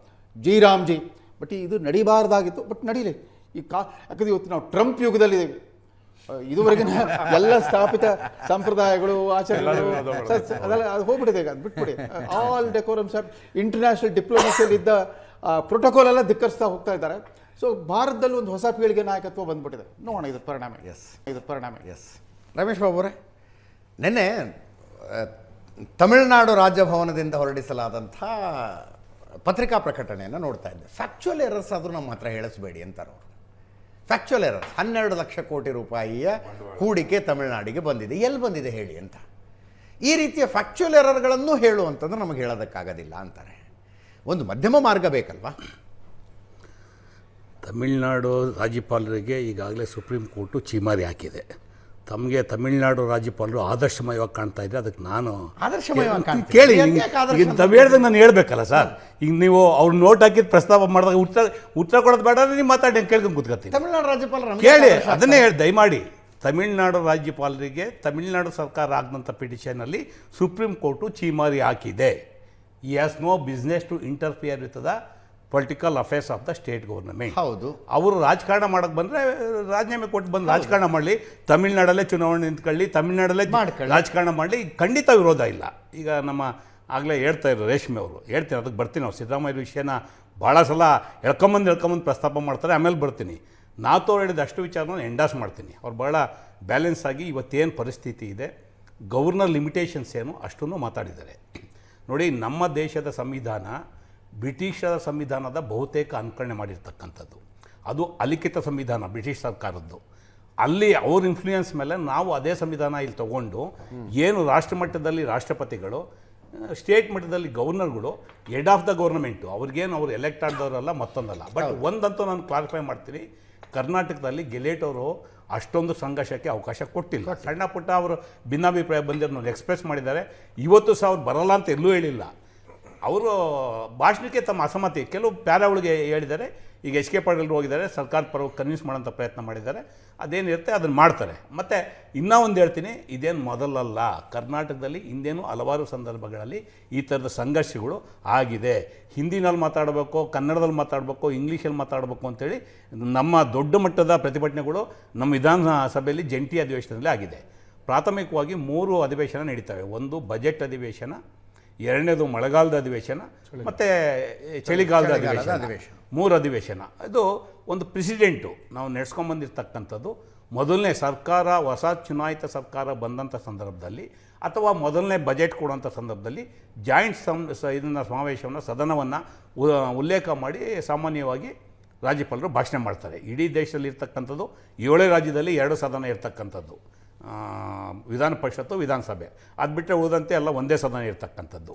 G Ramji. But ಇದು ನಡಿಬಾರ್ದಾಗಿತ್ತು, ಬಟ್ ನಡೀಲಿ. ಯಾಕಂದ್ರೆ ಇವತ್ತು ನಾವು ಟ್ರಂಪ್ ಯುಗದಲ್ಲಿದ್ದೀವಿ. ಇದುವರೆಗಿನ ಎಲ್ಲ ಸ್ಥಾಪಿತ ಸಂಪ್ರದಾಯಗಳು, ಆಚರಣೆಗಳು ಅದೆಲ್ಲ ಅದು ಹೋಗ್ಬಿಟ್ಟಿದೆ. ಈಗ ಅದು ಬಿಟ್ಬಿಡಿ. ಆಲ್ ಡೆಕೋರಮ್ಸ್ ಆಫ್ ಇಂಟರ್ನ್ಯಾಷನಲ್ ಡಿಪ್ಲೊಮಸಿಯಲ್ಲಿ ಇದ್ದ ಪ್ರೋಟೋಕಾಲ್ ಎಲ್ಲ ಧಿಕ್ಕರಿಸ್ತಾ ಹೋಗ್ತಾ ಇದ್ದಾರೆ. ಸೊ ಭಾರತದಲ್ಲಿ ಒಂದು ಹೊಸ ಪೀಳಿಗೆ ನಾಯಕತ್ವ ಬಂದ್ಬಿಟ್ಟಿದೆ. ನೋಡೋಣ ಇದ್ರ ಪರಿಣಾಮ. ಎಸ್ ರಮೇಶ್ ಬಾಬು ಅವರೇ, ನಿನ್ನೆ ತಮಿಳುನಾಡು ರಾಜಭವನದಿಂದ ಹೊರಡಿಸಲಾದಂಥ ಪತ್ರಿಕಾ ಪ್ರಕಟಣೆಯನ್ನು ನೋಡ್ತಾ ಇದ್ದೆ. ಫ್ಯಾಕ್ಚುಯಲ್ ಎರರ್ಸ್ ಆದರೂ ನಮ್ಮ ಹತ್ರ ಹೇಳಿಸ್ಬೇಡಿ ಅಂತಾರೆ ಅವರು. ಫ್ಯಾಕ್ಚುಯಲ್ ಎರರ್ಸ್ 12 ಲಕ್ಷ ಕೋಟಿ ರೂಪಾಯಿಯ ಹೂಡಿಕೆ ತಮಿಳುನಾಡಿಗೆ ಬಂದಿದೆ, ಎಲ್ಲಿ ಬಂದಿದೆ ಹೇಳಿ ಅಂತ. ಈ ರೀತಿಯ ಫ್ಯಾಕ್ಚುಯಲ್ ಎರರ್ಗಳನ್ನು ಹೇಳು ಅಂತಂದ್ರೆ ನಮಗೆ ಹೇಳೋದಕ್ಕಾಗೋದಿಲ್ಲ ಅಂತಾರೆ. ಒಂದು ಮಧ್ಯಮ ಮಾರ್ಗ ಬೇಕಲ್ವಾ? ತಮಿಳುನಾಡು ರಾಜ್ಯಪಾಲರಿಗೆ ಈಗಾಗಲೇ ಸುಪ್ರೀಂ ಕೋರ್ಟು ಚೀಮಾರಿ ಹಾಕಿದೆ. ತಮಗೆ ತಮಿಳುನಾಡು ರಾಜ್ಯಪಾಲರು ಆದರ್ಶಮಯವಾಗಿ ಕಾಣ್ತಾ ಇದ್ದರೆ ಅದಕ್ಕೆ ನಾನು ಕೇಳಿ ಈಗ ತಾವು ಹೇಳ್ದಾಗ ನಾನು ಹೇಳ್ಬೇಕಲ್ಲ ಸರ್. ಈಗ ನೀವು ಅವ್ರು ನೋಟ್ ಹಾಕಿದ ಪ್ರಸ್ತಾವ ಮಾಡಿದಾಗ ಉತ್ತರ ಕೊಡೋದು ಬೇಡ, ನೀವು ಮಾತಾಡಿ ಕೇಳ್ಕೊಂಡು ಕೂತ್ಕೊತೀನಿ. ತಮಿಳುನಾಡು ರಾಜ್ಯಪಾಲರು ಕೇಳಿ, ಅದನ್ನೇ ಹೇಳಿ ದಯಮಾಡಿ. ತಮಿಳುನಾಡು ರಾಜ್ಯಪಾಲರಿಗೆ ತಮಿಳುನಾಡು ಸರ್ಕಾರ ಆಗಿದಂಥ ಪಿಟಿಷನಲ್ಲಿ ಸುಪ್ರೀಂ ಕೋರ್ಟು ಚೀಮಾರಿ ಹಾಕಿದೆ. He has no business to interfere with the political affairs of the state government. ಹೌದು, ಅವರು ರಾಜಕಾರಣ ಮಾಡೋಕ್ಕೆ ಬಂದರೆ ರಾಜೀನಾಮೆ ಕೊಟ್ಟು ಬಂದು ರಾಜಕಾರಣ ಮಾಡಲಿ, ತಮಿಳ್ನಾಡಲ್ಲೇ ಚುನಾವಣೆ ನಿಂತ್ಕೊಳ್ಳಿ, ತಮಿಳ್ನಾಡಲ್ಲೇ ರಾಜಕಾರಣ ಮಾಡಲಿ, ಖಂಡಿತ ವಿರೋಧ ಇಲ್ಲ. ಈಗ ನಮ್ಮ ಆಗಲೇ ಹೇಳ್ತಾ ಇದ್ರು ರೇಷ್ಮೆ ಅವರು, ಹೇಳ್ತೀನಿ ಅದಕ್ಕೆ ಬರ್ತೀನಿ. ಅವ್ರು ಸಿದ್ದರಾಮಯ್ಯ ವಿಷಯನ ಭಾಳ ಸಲ ಎಳ್ಕೊಂಬಂದು ಪ್ರಸ್ತಾಪ ಮಾಡ್ತಾರೆ, ಆಮೇಲೆ ಬರ್ತೀನಿ. ನಾತೋ ಹೇಳಿದ ಅಷ್ಟು ವಿಚಾರನ ಎಂಡಾಸ್ ಮಾಡ್ತೀನಿ. ಅವ್ರು ಭಾಳ ಬ್ಯಾಲೆನ್ಸ್ ಆಗಿ ಇವತ್ತೇನು ಪರಿಸ್ಥಿತಿ ಇದೆ, ಗವರ್ನರ್ ಲಿಮಿಟೇಷನ್ಸ್ ಏನು ಅಷ್ಟನ್ನು ಮಾತಾಡಿದ್ದಾರೆ. ನೋಡಿ, ನಮ್ಮ ದೇಶದ ಸಂವಿಧಾನ ಬ್ರಿಟಿಷರ ಸಂವಿಧಾನದ ಬಹುತೇಕ ಅನುಕರಣೆ ಮಾಡಿರ್ತಕ್ಕಂಥದ್ದು. ಅದು ಅಲಿಖಿತ ಸಂವಿಧಾನ ಬ್ರಿಟಿಷ್ ಸರ್ಕಾರದ್ದು. ಅಲ್ಲಿ ಅವ್ರ ಇನ್ಫ್ಲೂಯೆನ್ಸ್ ಮೇಲೆ ನಾವು ಅದೇ ಸಂವಿಧಾನ ಇಲ್ಲಿ ತಗೊಂಡು ಏನು ರಾಷ್ಟ್ರ ಮಟ್ಟದಲ್ಲಿ ರಾಷ್ಟ್ರಪತಿಗಳು, ಸ್ಟೇಟ್ ಮಟ್ಟದಲ್ಲಿ ಗವರ್ನರ್ಗಳು ಹೆಡ್ ಆಫ್ ದ ಗೌರ್ನಮೆಂಟು, ಅವ್ರಿಗೇನು ಅವ್ರು ಎಲೆಕ್ಟ್ ಆದವರಲ್ಲ ಮತ್ತೊಂದಲ್ಲ. ಬಟ್ ಒಂದಂತೂ ನಾನು ಕ್ಲಾರಿಫೈ ಮಾಡ್ತೀನಿ, ಕರ್ನಾಟಕದಲ್ಲಿ ಗೆಲೇಟ್ ಅವರು ಅಷ್ಟೊಂದು ಸಂಘರ್ಷಕ್ಕೆ ಅವಕಾಶ ಕೊಟ್ಟಿಲ್ಲ. ಸಣ್ಣ ಪುಟ್ಟ ಅವರು ಭಿನ್ನಾಭಿಪ್ರಾಯ ಬಂದಿರೋ ಎಕ್ಸ್ಪ್ರೆಸ್ ಮಾಡಿದ್ದಾರೆ. ಇವತ್ತು ಸಹ ಅವ್ರು ಬರಲ್ಲ ಅಂತ ಎಲ್ಲೂ ಹೇಳಿಲ್ಲ. ಅವರು ಭಾಷಣಕ್ಕೆ ತಮ್ಮ ಅಸಮ್ಮತಿ ಕೆಲವು ಪ್ಯಾರಾಗಳಿಗೆ ಹೇಳಿದ್ದಾರೆ. ಈಗ ಎಚ್ ಕೆ ಪಾಟೀಲ್ ಹೋಗಿದ್ದಾರೆ, ಸರ್ಕಾರ ಪರವಾಗಿ ಕನ್ವಿನ್ಸ್ ಮಾಡೋಂಥ ಪ್ರಯತ್ನ ಮಾಡಿದ್ದಾರೆ. ಅದೇನಿರುತ್ತೆ ಅದನ್ನು ಮಾಡ್ತಾರೆ. ಮತ್ತು ಇನ್ನೂ ಒಂದು ಹೇಳ್ತೀನಿ, ಇದೇನು ಮೊದಲಲ್ಲ. ಕರ್ನಾಟಕದಲ್ಲಿ ಹಿಂದೇನು ಹಲವಾರು ಸಂದರ್ಭಗಳಲ್ಲಿ ಈ ಥರದ ಸಂಘರ್ಷಗಳು ಆಗಿದೆ. ಹಿಂದಿನಲ್ಲಿ ಮಾತಾಡಬೇಕು, ಕನ್ನಡದಲ್ಲಿ ಮಾತಾಡಬೇಕು, ಇಂಗ್ಲೀಷಲ್ಲಿ ಮಾತಾಡಬೇಕು ಅಂತೇಳಿ ನಮ್ಮ ದೊಡ್ಡ ಮಟ್ಟದ ಪ್ರತಿಭಟನೆಗಳು ನಮ್ಮ ವಿಧಾನಸಭೆಯಲ್ಲಿ ಜಂಟಿ ಅಧಿವೇಶನದಲ್ಲಿ ಆಗಿದೆ. ಪ್ರಾಥಮಿಕವಾಗಿ 3 ಅಧಿವೇಶನ ನಡೀತವೆ. ಒಂದು ಬಜೆಟ್ ಅಧಿವೇಶನ, ಎರಡನೇದು ಮಳೆಗಾಲದ ಅಧಿವೇಶನ, ಮತ್ತು ಚಳಿಗಾಲದ ಅಧಿವೇಶನ. 3 ಅಧಿವೇಶನ. ಇದು ಒಂದು ಪ್ರೆಸಿಡೆಂಟು ನಾವು ನಡೆಸ್ಕೊಂಬಂದಿರ್ತಕ್ಕಂಥದ್ದು. ಮೊದಲನೇ ಸರ್ಕಾರ, ಹೊಸ ಚುನಾಯಿತ ಸರ್ಕಾರ ಬಂದಂಥ ಸಂದರ್ಭದಲ್ಲಿ ಅಥವಾ ಮೊದಲನೇ ಬಜೆಟ್ ಕೊಡುವಂಥ ಸಂದರ್ಭದಲ್ಲಿ ಜಾಯಿಂಟ್ ಇದನ್ನು ಸಮಾವೇಶವನ್ನು, ಸದನವನ್ನು ಉಲ್ಲೇಖ ಮಾಡಿ ಸಾಮಾನ್ಯವಾಗಿ ರಾಜ್ಯಪಾಲರು ಭಾಷಣ ಮಾಡ್ತಾರೆ. ಇಡೀ ದೇಶದಲ್ಲಿ ಇರ್ತಕ್ಕಂಥದ್ದು 7 ರಾಜ್ಯದಲ್ಲಿ 2 ಸದನ ಇರ್ತಕ್ಕಂಥದ್ದು, ವಿಧಾನ ಪರಿಷತ್ತು, ವಿಧಾನಸಭೆ. ಅದು ಬಿಟ್ಟರೆ ಉಳಿದಂತೆ ಎಲ್ಲ ಒಂದೇ ಸದನ ಇರ್ತಕ್ಕಂಥದ್ದು.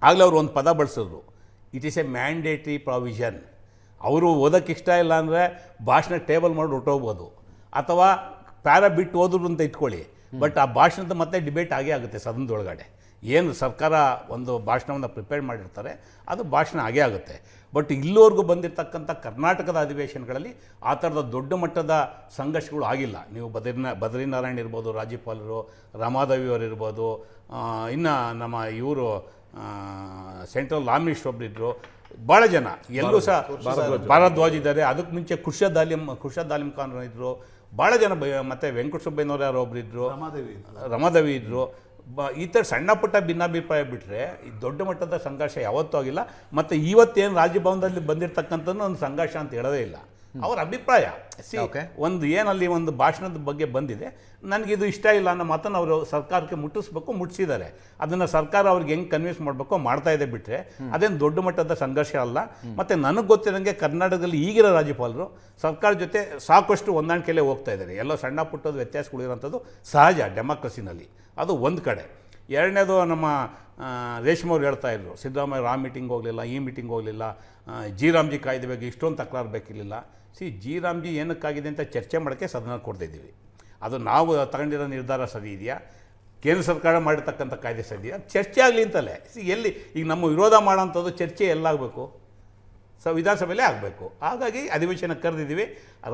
ಆಗಲೇ ಅವರು ಒಂದು ಪದ ಬಳಸಿದ್ರು, it is A mandatory provision. ಅವರು ಓದೋಕ್ಕೆ ಇಷ್ಟ ಇಲ್ಲ ಅಂದರೆ ಭಾಷಣ ಟೇಬಲ್ ಮಾಡಿ ಹೊರಟೋಗ್ಬೋದು, ಅಥವಾ ಪ್ಯಾರ ಬಿಟ್ಟು ಓದ್ರು ಅಂತ ಇಟ್ಕೊಳ್ಳಿ. ಬಟ್ ಆ ಭಾಷಣದ ಮತ್ತೆ ಡಿಬೇಟ್ ಆಗೇ ಆಗುತ್ತೆ ಸದನದೊಳಗಡೆ. ಏನು ಸರ್ಕಾರ ಒಂದು ಭಾಷಣವನ್ನು ಪ್ರಿಪೇರ್ ಮಾಡಿರ್ತಾರೆ ಅದು ಭಾಷಣ ಆಗೇ ಆಗುತ್ತೆ. ಬಟ್ ಇಲ್ಲಿವರೆಗೂ ಬಂದಿರತಕ್ಕಂಥ ಕರ್ನಾಟಕದ ಅಧಿವೇಶನಗಳಲ್ಲಿ ಆ ಥರದ ದೊಡ್ಡ ಮಟ್ಟದ ಸಂಘರ್ಷಗಳು ಆಗಿಲ್ಲ. ನೀವು ಬದ್ರಿನಾರಾಯಣ್ ಇರ್ಬೋದು, ರಾಜ್ಯಪಾಲರು, ರಮಾದೇವಿಯವರು ಇರ್ಬೋದು, ಇನ್ನು ನಮ್ಮ ಇವರು ಸೆಂಟ್ರಲ್ ಲಾ ಮಿನಿಸ್ಟರ್ ಒಬ್ಬರಿದ್ದರು, ಭಾಳ ಜನ ಎಲ್ಲೂ ಸಹ ಭಾರದ್ವಾಜ್ ಇದ್ದಾರೆ. ಅದಕ್ಕೆ ಮುಂಚೆ ಖುರ್ಷದ್ ಆಲಿಮ್ ಖಾನ್ ಇದ್ದರು, ಭಾಳ ಜನ. ಮತ್ತು ವೆಂಕಟ ಸುಬ್ಬಯ್ಯನವರು ಯಾರೋ ಒಬ್ಬರಿದ್ದರು, ರಮಾದೇವಿ ಇದ್ದರು. ಈ ಥರ ಸಣ್ಣ ಪುಟ್ಟ ಭಿನ್ನಾಭಿಪ್ರಾಯ ಬಿಟ್ಟರೆ ಈ ದೊಡ್ಡ ಮಟ್ಟದ ಸಂಘರ್ಷ ಯಾವತ್ತೂ ಆಗಿಲ್ಲ. ಮತ್ತು ಇವತ್ತೇನು ರಾಜಭವನದಲ್ಲಿ ಬಂದಿರತಕ್ಕಂಥದ್ದು ಒಂದು ಸಂಘರ್ಷ ಅಂತ ಹೇಳೋದೇ ಇಲ್ಲ. ಅವರ ಅಭಿಪ್ರಾಯ ಒಂದು ಏನಲ್ಲಿ ಒಂದು ಭಾಷಣದ ಬಗ್ಗೆ ಬಂದಿದೆ, ನನಗಿದು ಇಷ್ಟ ಇಲ್ಲ ಅನ್ನೋ ಮಾತನ್ನು ಅವರು ಸರ್ಕಾರಕ್ಕೆ ಮುಟ್ಟಿಸಿದ್ದಾರೆ. ಅದನ್ನು ಸರ್ಕಾರ ಅವ್ರಿಗೆ ಹೆಂಗೆ ಕನ್ವಿನ್ಸ್ ಮಾಡಬೇಕೋ ಮಾಡ್ತಾ ಇದೆ. ಬಿಟ್ಟರೆ ಅದೇನು ದೊಡ್ಡ ಮಟ್ಟದ ಸಂಘರ್ಷ ಅಲ್ಲ. ಮತ್ತು ನನಗೆ ಗೊತ್ತಿರೋಂಗೆ ಕರ್ನಾಟಕದಲ್ಲಿ ಈಗಿರೋ ರಾಜ್ಯಪಾಲರು ಸರ್ಕಾರ ಜೊತೆ ಸಾಕಷ್ಟು ಹೊಂದಾಣಿಕೆಯಲ್ಲೇ ಹೋಗ್ತಾ ಇದ್ದಾರೆ. ಎಲ್ಲೋ ಸಣ್ಣ ಪುಟ್ಟದ ವ್ಯತ್ಯಾಸಗಳಿರೋಂಥದ್ದು ಸಹಜ ಡೆಮಾಕ್ರಸಿನಲ್ಲಿ. ಅದು ಒಂದು ಕಡೆ. ಎರಡನೇದು ನಮ್ಮ ರೇಷ್ಮೆ ಅವ್ರು ಹೇಳ್ತಾ ಇದ್ರು, ಸಿದ್ದರಾಮಯ್ಯ ಆ ಮೀಟಿಂಗ್ ಹೋಗಲಿಲ್ಲ, ಈ ಮೀಟಿಂಗ್ ಹೋಗಲಿಲ್ಲ, ಜಿ ರಾಮ್ಜಿ ಕಾಯ್ದೆ ಬಗ್ಗೆ ಇಷ್ಟೊಂದು ತಕರಾರು ಬೇಕಿರಲಿಲ್ಲ. ಜಿ ರಾಮ್ಜಿ ಏನಕ್ಕಾಗಿದೆ ಅಂತ ಚರ್ಚೆ ಮಾಡೋಕ್ಕೆ ಸದನ ಕೊಡ್ತಾಯಿದ್ದೀವಿ. ಅದು ನಾವು ತಗೊಂಡಿರೋ ನಿರ್ಧಾರ ಸರಿ ಇದೆಯಾ, ಕೇಂದ್ರ ಸರ್ಕಾರ ಮಾಡಿರ್ತಕ್ಕಂಥ ಕಾಯ್ದೆ ಸರಿ ಇದೆಯಾ, ಚರ್ಚೆ ಆಗಲಿ ಅಂತಲೇ. ಎಲ್ಲಿ ಈಗ ನಮ್ಮ ವಿರೋಧ ಮಾಡೋಂಥದ್ದು ಚರ್ಚೆ ಎಲ್ಲಾಗಬೇಕು, ವಿಧಾನಸಭೆಯಲ್ಲೇ ಆಗಬೇಕು. ಹಾಗಾಗಿ ಅಧಿವೇಶನ ಕರೆದಿದ್ದೀವಿ.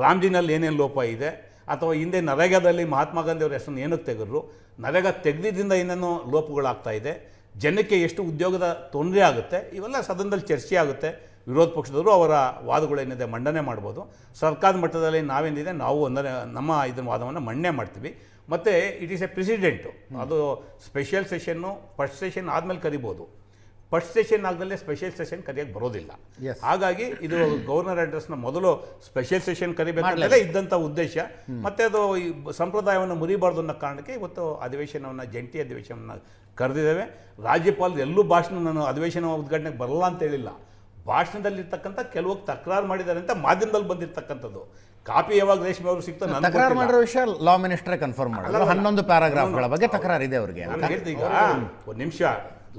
ರಾಮ್ಜಿನಲ್ಲಿ ಏನೇನು ಲೋಪ ಇದೆ ಅಥವಾ ಹಿಂದೆ ನರೇಗಾದಲ್ಲಿ ಮಹಾತ್ಮ ಗಾಂಧಿ ಅವರ ಹೆಸರನ್ನು ಏನಕ್ಕೆ ತೆಗೆದ್ರು, ನರೇಗಾ ತೆಗೆದಿದ್ದರಿಂದ ಏನೇನೋ ಲೋಪಗಳಾಗ್ತಾ ಇದೆ, ಜನಕ್ಕೆ ಎಷ್ಟು ಉದ್ಯೋಗದ ತೊಂದರೆ ಆಗುತ್ತೆ, ಇವೆಲ್ಲ ಸದನದಲ್ಲಿ ಚರ್ಚೆ ಆಗುತ್ತೆ. ವಿರೋಧ ಪಕ್ಷದವರು ಅವರ ವಾದಗಳೇನಿದೆ ಮಂಡನೆ ಮಾಡ್ಬೋದು. ಸರ್ಕಾರದ ಮಟ್ಟದಲ್ಲಿ ನಾವೇನಿದೆ ನಾವು ನಮ್ಮ ಇದನ್ನ ವಾದವನ್ನು ಮಂಡನೆ ಮಾಡ್ತೀವಿ. ಮತ್ತು ಇಟ್ ಈಸ್ ಎ ಪ್ರೆಸಿಡೆಂಟು, ಅದು ಸ್ಪೆಷಲ್ ಸೆಷನ್ನು ಫಸ್ಟ್ ಸೆಷನ್ ಆದಮೇಲೆ ಕರಿಬೋದು, ಫಸ್ಟ್ ಸೆಷನ್ ಆಗದಲ್ಲೇ ಸ್ಪೆಷಲ್ ಸೆಷನ್ ಕರೆಯೋಕ್ಕೆ ಬರೋದಿಲ್ಲ. ಹಾಗಾಗಿ ಇದು ಗವರ್ನರ್ ಅಡ್ರೆಸ್ನ ಮೊದಲು ಸ್ಪೆಷಲ್ ಸೆಷನ್ ಕರಿಬೇಕಂತಲೇ ಇದ್ದಂಥ ಉದ್ದೇಶ. ಮತ್ತು ಅದು ಈ ಸಂಪ್ರದಾಯವನ್ನು ಮುರಿಬಾರ್ದು ಅನ್ನೋ ಕಾರಣಕ್ಕೆ ಇವತ್ತು ಅಧಿವೇಶನವನ್ನು, ಜಂಟಿ ಅಧಿವೇಶನವನ್ನು ಕರೆದಿದ್ದೇವೆ. ರಾಜ್ಯಪಾಲರು ಎಲ್ಲೂ ನಾನು ಅಧಿವೇಶನ ಉದ್ಘಾಟನೆಗೆ ಬರಲ್ಲ ಅಂತ ಹೇಳಿಲ್ಲ. ಭಾಷಣದಲ್ಲಿರ್ತಕ್ಕಂಥ ಕೆಲವು ತಕರಾರು ಮಾಡಿದ್ದಾರೆ ಅಂತ ಮಾಧ್ಯಮದಲ್ಲಿ ಬಂದಿರತಕ್ಕಂಥದ್ದು. ಕಾಪಿ ಯಾವಾಗ ರೇಷ್ಮೆ ಅವರು ಸಿಗ್ತಾರೆ ತಕರಾರು ಮಾಡಿರೋ ವಿಷಯ ಲಾ ಮಿನಿಸ್ಟ್ರೇ ಕನ್ಫರ್ಮ್ ಮಾಡಿದ್ರು. 11 ಪ್ಯಾರಾಗ್ರಾಫ್ಗಳ ಬಗ್ಗೆ ತಕರಾರು ಇದೆ ಅವ್ರಿಗೆ. ಈಗ ಒಂದು ನಿಮಿಷ,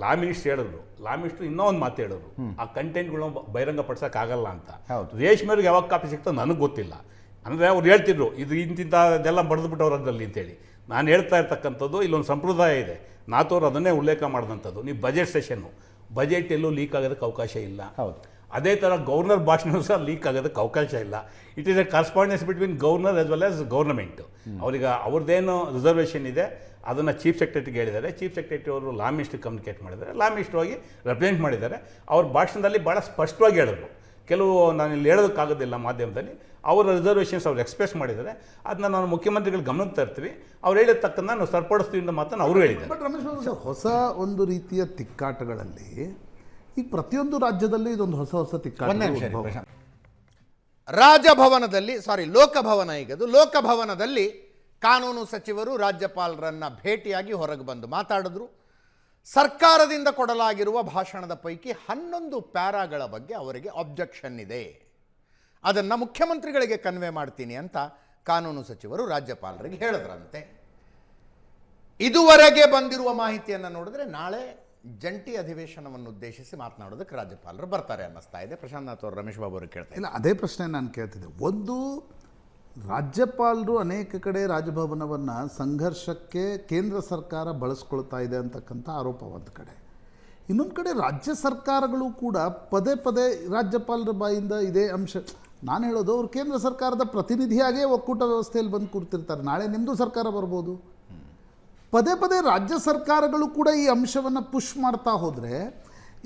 ಲಾ ಮಿನಿಸ್ಟರ್ ಹೇಳಿದ್ರು, ಲಾ ಮಿನಿಸ್ಟರ್ ಇನ್ನೂ ಒಂದು ಮಾತು ಹೇಳಿದ್ರು, ಆ ಕಂಟೆಂಟ್ಗಳನ್ನ ಬಹಿರಂಗ ಪಡಿಸೋಕ್ಕಾಗಲ್ಲ ಅಂತ. ರೇಷ್ಮೆಯವ್ರಿಗೆ ಯಾವಾಗ ಕಾಪಿ ಸಿಗ್ತೋ ನನಗೆ ಗೊತ್ತಿಲ್ಲ. ಅಂದರೆ ಅವ್ರು ಹೇಳ್ತಿದ್ರು ಇದು ಇಂತಿಂಥದ್ದೆಲ್ಲ ಬರೆದ್ಬಿಟ್ಟು ಅವ್ರು ಅದರಲ್ಲಿ ಅಂತೇಳಿ. ನಾನು ಹೇಳ್ತಾ ಇರ್ತಕ್ಕಂಥದ್ದು ಇಲ್ಲೊಂದು ಸಂಪ್ರದಾಯ ಇದೆ, ನಾತೋರು ಅದನ್ನೇ ಉಲ್ಲೇಖ ಮಾಡಿದಂಥದ್ದು. ನೀವು ಬಜೆಟ್ ಸೆಷನ್ನು, ಬಜೆಟ್ ಎಲ್ಲೂ ಲೀಕ್ ಆಗೋದಕ್ಕೆ ಅವಕಾಶ ಇಲ್ಲ. ಅದೇ ಥರ ಗವರ್ನರ್ ಭಾಷಣ ಸಹ ಲೀಕ್ ಆಗೋದಕ್ಕೆ ಅವಕಾಶ ಇಲ್ಲ. It is A correspondence between governor as well as government. ಅವ್ರಿಗೆ ಅವ್ರದ್ದೇನು ರಿಸರ್ವೇಷನ್ ಇದೆ ಅದನ್ನು ಚೀಫ್ ಸೆಕ್ರೆಟರಿಗೆ ಹೇಳಿದ್ದಾರೆ. ಚೀಫ್ ಸೆಕ್ರೆಟರಿ ಅವರು ಲಾ ಮಿನಿಸ್ಟ್ರಿಗೆ ಕಮ್ಯುನಿಕೇಟ್ ಮಾಡಿದ್ದಾರೆ, ಲಾ ಮಿನಿಸ್ಟ್ರ್ ಹೋಗಿ ರೆಪ್ರೆಸೆಂಟ್ ಮಾಡಿದ್ದಾರೆ. ಅವ್ರ ಭಾಷಣದಲ್ಲಿ ಭಾಳ ಸ್ಪಷ್ಟವಾಗಿ ಹೇಳಿದ್ರು. ಕೆಲವು ನಾನು ಇಲ್ಲಿ ಹೇಳೋದಕ್ಕಾಗೋದಿಲ್ಲ ಮಾಧ್ಯಮದಲ್ಲಿ, ಅವರ ರಿಸರ್ವೇಷನ್ಸ್ ಅವ್ರು ಎಕ್ಸ್ಪ್ರೆಸ್ ಮಾಡಿದ್ದಾರೆ. ಅದನ್ನ ನಾವು ಮುಖ್ಯಮಂತ್ರಿಗಳು ಗಮನಕ್ಕೆ ತರ್ತೀವಿ. ಅವ್ರು ಹೇಳಿರ್ತಕ್ಕಂಥ ನಾವು ಸರಿಪಡಿಸ್ತೀವಿ ಅನ್ನೋ ಮಾತನ್ನು ಅವರು ಹೇಳಿದ್ದಾರೆ. ಬಟ್ ರಮೇಶ್ ಬಾಬು, ಹೊಸ ಒಂದು ರೀತಿಯ ತಿಕ್ಕಾಟಗಳಲ್ಲಿ ಈಗ ಪ್ರತಿಯೊಂದು ರಾಜ್ಯದಲ್ಲಿ ಇದೊಂದು ಹೊಸ ಹೊಸ ತಿಕ್ಕಾಟ. ರಾಜಭವನದಲ್ಲಿ ಲೋಕಭವನ, ಈಗದು ಲೋಕಭವನದಲ್ಲಿ ಕಾನೂನು ಸಚಿವರು ರಾಜ್ಯಪಾಲರನ್ನ ಭೇಟಿಯಾಗಿ ಹೊರಗೆ ಬಂದು ಮಾತಾಡಿದ್ರು. ಸರ್ಕಾರದಿಂದ ಕೊಡಲಾಗಿರುವ ಭಾಷಣದ ಪೈಕಿ 11 ಪ್ಯಾರಾಗಳ ಬಗ್ಗೆ ಅವರಿಗೆ ಅಬ್ಜೆಕ್ಷನ್ ಇದೆ, ಅದನ್ನು ಮುಖ್ಯಮಂತ್ರಿಗಳಿಗೆ ಕನ್ವೆ ಮಾಡ್ತೀನಿ ಅಂತ ಕಾನೂನು ಸಚಿವರು ರಾಜ್ಯಪಾಲರಿಗೆ ಹೇಳಿದ್ರಂತೆ. ಇದುವರೆಗೆ ಬಂದಿರುವ ಮಾಹಿತಿಯನ್ನು ನೋಡಿದ್ರೆ ನಾಳೆ ಜಂಟಿ ಅಧಿವೇಶನವನ್ನು ಉದ್ದೇಶಿಸಿ ಮಾತನಾಡೋದಕ್ಕೆ ರಾಜ್ಯಪಾಲರು ಬರ್ತಾರೆ ಅನ್ನಿಸ್ತಾ ಇದೆ. ಪ್ರಶಾಂತ್ ಅವರು ರಮೇಶ್ ಬಾಬು ಅವರು ಕೇಳ್ತಾ ಇಲ್ಲ, ಅದೇ ಪ್ರಶ್ನೆ ನಾನು ಕೇಳ್ತಿದ್ದೆ. ಒಂದು, ರಾಜ್ಯಪಾಲರು ಅನೇಕ ಕಡೆ ರಾಜಭವನವನ್ನು ಸಂಘರ್ಷಕ್ಕೆ ಕೇಂದ್ರ ಸರ್ಕಾರ ಬಳಸ್ಕೊಳ್ತಾ ಇದೆ ಅಂತಕ್ಕಂಥ ಆರೋಪ ಒಂದು ಕಡೆ. ಇನ್ನೊಂದು ಕಡೆ ರಾಜ್ಯ ಸರ್ಕಾರಗಳು ಕೂಡ ಪದೇ ಪದೇ ರಾಜ್ಯಪಾಲರ ಬಾಯಿಂದ ಇದೇ ಅಂಶ. ನಾನು ಹೇಳೋದು, ಅವ್ರು ಕೇಂದ್ರ ಸರ್ಕಾರದ ಪ್ರತಿನಿಧಿಯಾಗೇ ಒಕ್ಕೂಟ ವ್ಯವಸ್ಥೆಯಲ್ಲಿ ಬಂದು ಕೂರ್ತಿರ್ತಾರೆ. ನಾಳೆ ನಿಮ್ಮದು ಸರ್ಕಾರ ಬರ್ಬೋದು. ಪದೇ ಪದೇ ರಾಜ್ಯ ಸರ್ಕಾರಗಳು ಕೂಡ ಈ ಅಂಶವನ್ನು ಪುಷ್ ಮಾಡ್ತಾ ಹೋದರೆ,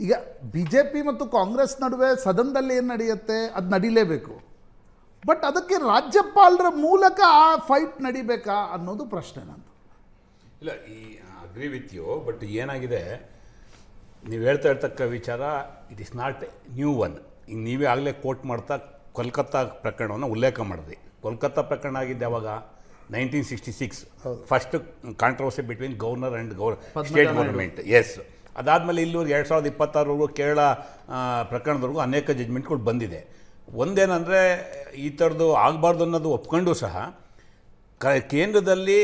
ಈಗ BJP ಮತ್ತು ಕಾಂಗ್ರೆಸ್ ನಡುವೆ ಸದನದಲ್ಲಿ ಏನು ನಡೆಯುತ್ತೆ ಅದು ನಡೀಲೇಬೇಕು. ಬಟ್ ಅದಕ್ಕೆ ರಾಜ್ಯಪಾಲರ ಮೂಲಕ ಆ ಫೈಟ್ ನಡಿಬೇಕಾ ಅನ್ನೋದು ಪ್ರಶ್ನೆ ನಂದು. ಇಲ್ಲ, ಈ ಅಗ್ರಿ ವಿತ್ ಯು. ಬಟ್ ಏನಾಗಿದೆ, ನೀವು ಹೇಳ್ತಾ ಇರ್ತಕ್ಕ ವಿಚಾರ it is not new one. ಈಗ ನೀವೇ ಆಗಲೇ ಕೋಟ್ ಮಾಡ್ತಾ ಕೋಲ್ಕತ್ತಾ ಪ್ರಕರಣವನ್ನು ಉಲ್ಲೇಖ ಮಾಡಿದ್ರಿ. ಕೋಲ್ಕತ್ತಾ ಪ್ರಕರಣ ಆಗಿದ್ದು ಯಾವಾಗ? 1966, first controversy between governor and state government. Yes, ಅದಾದಮೇಲೆ ಇಲ್ಲಿವರೆಗೆ 2026 ಕೇರಳ ಪ್ರಕರಣದವರೆಗೂ ಅನೇಕ ಜಡ್ಜ್ಮೆಂಟ್ಗಳು ಬಂದಿದೆ. ಒಂದೇನೆಂದರೆ, ಈ ಥರದ್ದು ಆಗಬಾರ್ದು ಅನ್ನೋದು ಒಪ್ಕೊಂಡು ಸಹ ಕೇಂದ್ರದಲ್ಲಿ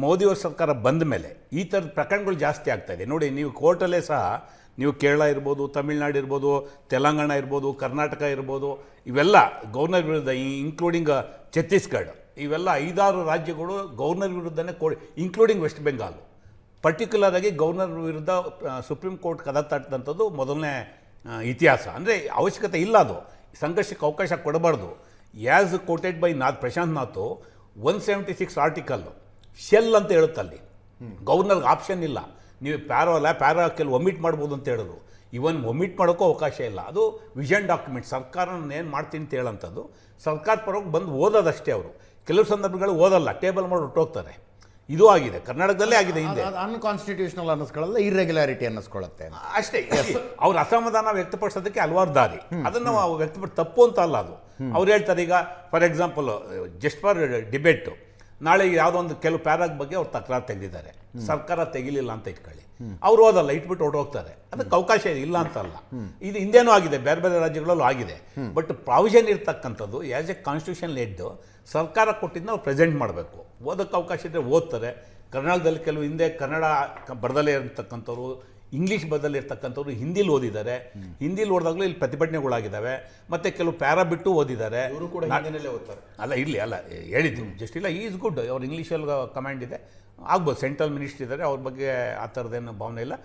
ಮೋದಿಯವ್ರ ಸರ್ಕಾರ ಬಂದ ಮೇಲೆ ಈ ಥರದ ಪ್ರಕರಣಗಳು ಜಾಸ್ತಿ ಆಗ್ತಾಯಿದೆ. ನೋಡಿ, ನೀವು ಕೋರ್ಟಲ್ಲೇ ಸಹ ನೀವು ಕೇರಳ ಇರ್ಬೋದು, ತಮಿಳ್ನಾಡು ಇರ್ಬೋದು, ತೆಲಂಗಾಣ ಇರ್ಬೋದು, ಕರ್ನಾಟಕ ಇರ್ಬೋದು, ಇವೆಲ್ಲ ಗವರ್ನರ್ ವಿರುದ್ಧ, ಇನ್ಕ್ಲೂಡಿಂಗ್ ಛತ್ತೀಸ್ಗಢ, ಇವೆಲ್ಲ 5-6 ರಾಜ್ಯಗಳು ಗವರ್ನರ್ ವಿರುದ್ಧನೇ ಇನ್ಕ್ಲೂಡಿಂಗ್ ವೆಸ್ಟ್ ಬೆಂಗಾಲ್ ಪರ್ಟಿಕ್ಯುಲರ್ ಆಗಿ ಗವರ್ನರ್ ವಿರುದ್ಧ ಸುಪ್ರೀಂ ಕೋರ್ಟ್ ಕದ ತಟ್ಟದಂಥದ್ದು ಮೊದಲನೇ ಇತಿಹಾಸ. ಅಂದರೆ ಅವಶ್ಯಕತೆ ಇಲ್ಲ, ಅದು ಸಂಘರ್ಷಕ್ಕೆ ಅವಕಾಶ ಕೊಡಬಾರ್ದು. As quoted by Prashant Nath, 176 article shall ಅಂತ ಹೇಳುತ್ತಲ್ಲಿ. ಗವರ್ನರ್ಗೆ ಆಪ್ಷನ್ ಇಲ್ಲ, ನೀವು ಪ್ಯಾರಾ ಕೆಲವು ಒಮಿಟ್ ಮಾಡ್ಬೋದು ಅಂತ ಹೇಳಿದ್ರು. ಇವನ್ ಒಮಿಟ್ ಮಾಡೋಕ್ಕೂ ಅವಕಾಶ ಇಲ್ಲ. ಅದು ವಿಷನ್ ಡಾಕ್ಯುಮೆಂಟ್, ಸರ್ಕಾರ ಏನು ಮಾಡ್ತೀನಿ ಅಂತ ಹೇಳೋಂಥದ್ದು. ಸರ್ಕಾರ ಪರವಾಗಿ ಬಂದು ಓದೋದಷ್ಟೇ. ಅವರು ಕೆಲವು ಸಂದರ್ಭಗಳು ಓದಲ್ಲ, ಟೇಬಲ್ ಮಾಡಿ ಹೊಟ್ಟೋಗ್ತಾರೆ. ಇದು ಆಗಿದೆ, ಕರ್ನಾಟಕದಲ್ಲೇ ಆಗಿದೆ. ಹಿಂದೆ ಅನ್ಕಾನ್ಸ್ಟಿಟ್ಯೂಷನಲ್ ಅನ್ನಿಸ್ಕೊಳ್ಳಲ್ಲ, ಇರ್ರೆಗ್ಯುಲಾರಿಟಿ ಅನ್ನಿಸ್ಕೊಳ್ಳುತ್ತೆ ಅಷ್ಟೇ. ಅವ್ರ ಅಸಮಾಧಾನ ವ್ಯಕ್ತಪಡಿಸೋದಕ್ಕೆ ಹಲವಾರು ದಾರಿ, ಅದನ್ನು ವ್ಯಕ್ತಪಡಿಸಿ ತಪ್ಪು ಅಂತ ಅಲ್ಲ ಅದು. ಅವ್ರು ಹೇಳ್ತಾರೆ, ಈಗ for example just for debate, ನಾಳೆ ಯಾವುದೋ ಒಂದು ಕೆಲವು ಪ್ಯಾರಾಗ್ ಬಗ್ಗೆ ಅವ್ರು ತಕರಾರು ತೆಗೆದಿದ್ದಾರೆ, ಸರ್ಕಾರ ತೆಗಿಲಿಲ್ಲ ಅಂತ ಇಟ್ಕೊಳ್ಳಿ, ಅವ್ರು ಓದಲ್ಲ, ಇಟ್ಬಿಟ್ಟು ಹೊರಟೋಗ್ತಾರೆ. ಅದಕ್ಕೆ ಅವಕಾಶ ಇಲ್ಲ ಅಂತಲ್ಲ. ಇದು ಹಿಂದೇನೂ ಆಗಿದೆ, ಬೇರೆ ಬೇರೆ ರಾಜ್ಯಗಳಲ್ಲೂ ಆಗಿದೆ. ಬಟ್ ಪ್ರಾವಿಷನ್ ಇರ್ತಕ್ಕಂಥದ್ದು ಆ್ಯಸ್ ಎ ಕಾನ್ಸ್ಟಿಟ್ಯೂಷನ್ ಲೆಡ್ ಸರ್ಕಾರ ಕೊಟ್ಟಿದ್ದು ನಾವು ಪ್ರೆಸೆಂಟ್ ಮಾಡಬೇಕು. ಓದೋಕ್ಕೆ ಅವಕಾಶ ಇದ್ದರೆ ಓದ್ತಾರೆ. ಕರ್ನಾಟಕದಲ್ಲಿ ಕೆಲವು ಹಿಂದೆ ಕನ್ನಡ ಬರದಲ್ಲೇ ಇರತಕ್ಕಂಥವ್ರು, ಇಂಗ್ಲೀಷ್ ಬರದಲ್ಲೇ ಇರ್ತಕ್ಕಂಥವ್ರು ಹಿಂದಿಲಿ ಓದಿದ್ದಾರೆ. ಹಿಂದಿಲಿ ಓದಿದಾಗಲೂ ಇಲ್ಲಿ ಪ್ರತಿಭಟನೆಗಳಾಗಿದ್ದಾವೆ. ಮತ್ತು ಕೆಲವು ಪ್ಯಾರಾ ಬಿಟ್ಟು ಓದಿದ್ದಾರೆ. ಇವರು ಕೂಡ ಹಿಂದಿನಲ್ಲೇ ಓದ್ತಾರೆ. ಅಲ್ಲ, ಇರಲಿ, ಅಲ್ಲ ಹೇಳಿದ್ದು ಜಸ್ಟ್ ಇಲ್ಲ, ಈಸ್ ಗುಡ್. ಅವ್ರು ಇಂಗ್ಲೀಷಲ್ಲಿ ಕಮಾಂಡ್ ಇದೆ, ಆಗ್ಬೋದು. ಸೆಂಟ್ರಲ್ ಮಿನಿಸ್ಟ್ರಿ ಇದ್ದಾರೆ, ಅವ್ರ ಬಗ್ಗೆ ಆ ಥರದ್ದೇನು ಭಾವನೆ ಇಲ್ಲ.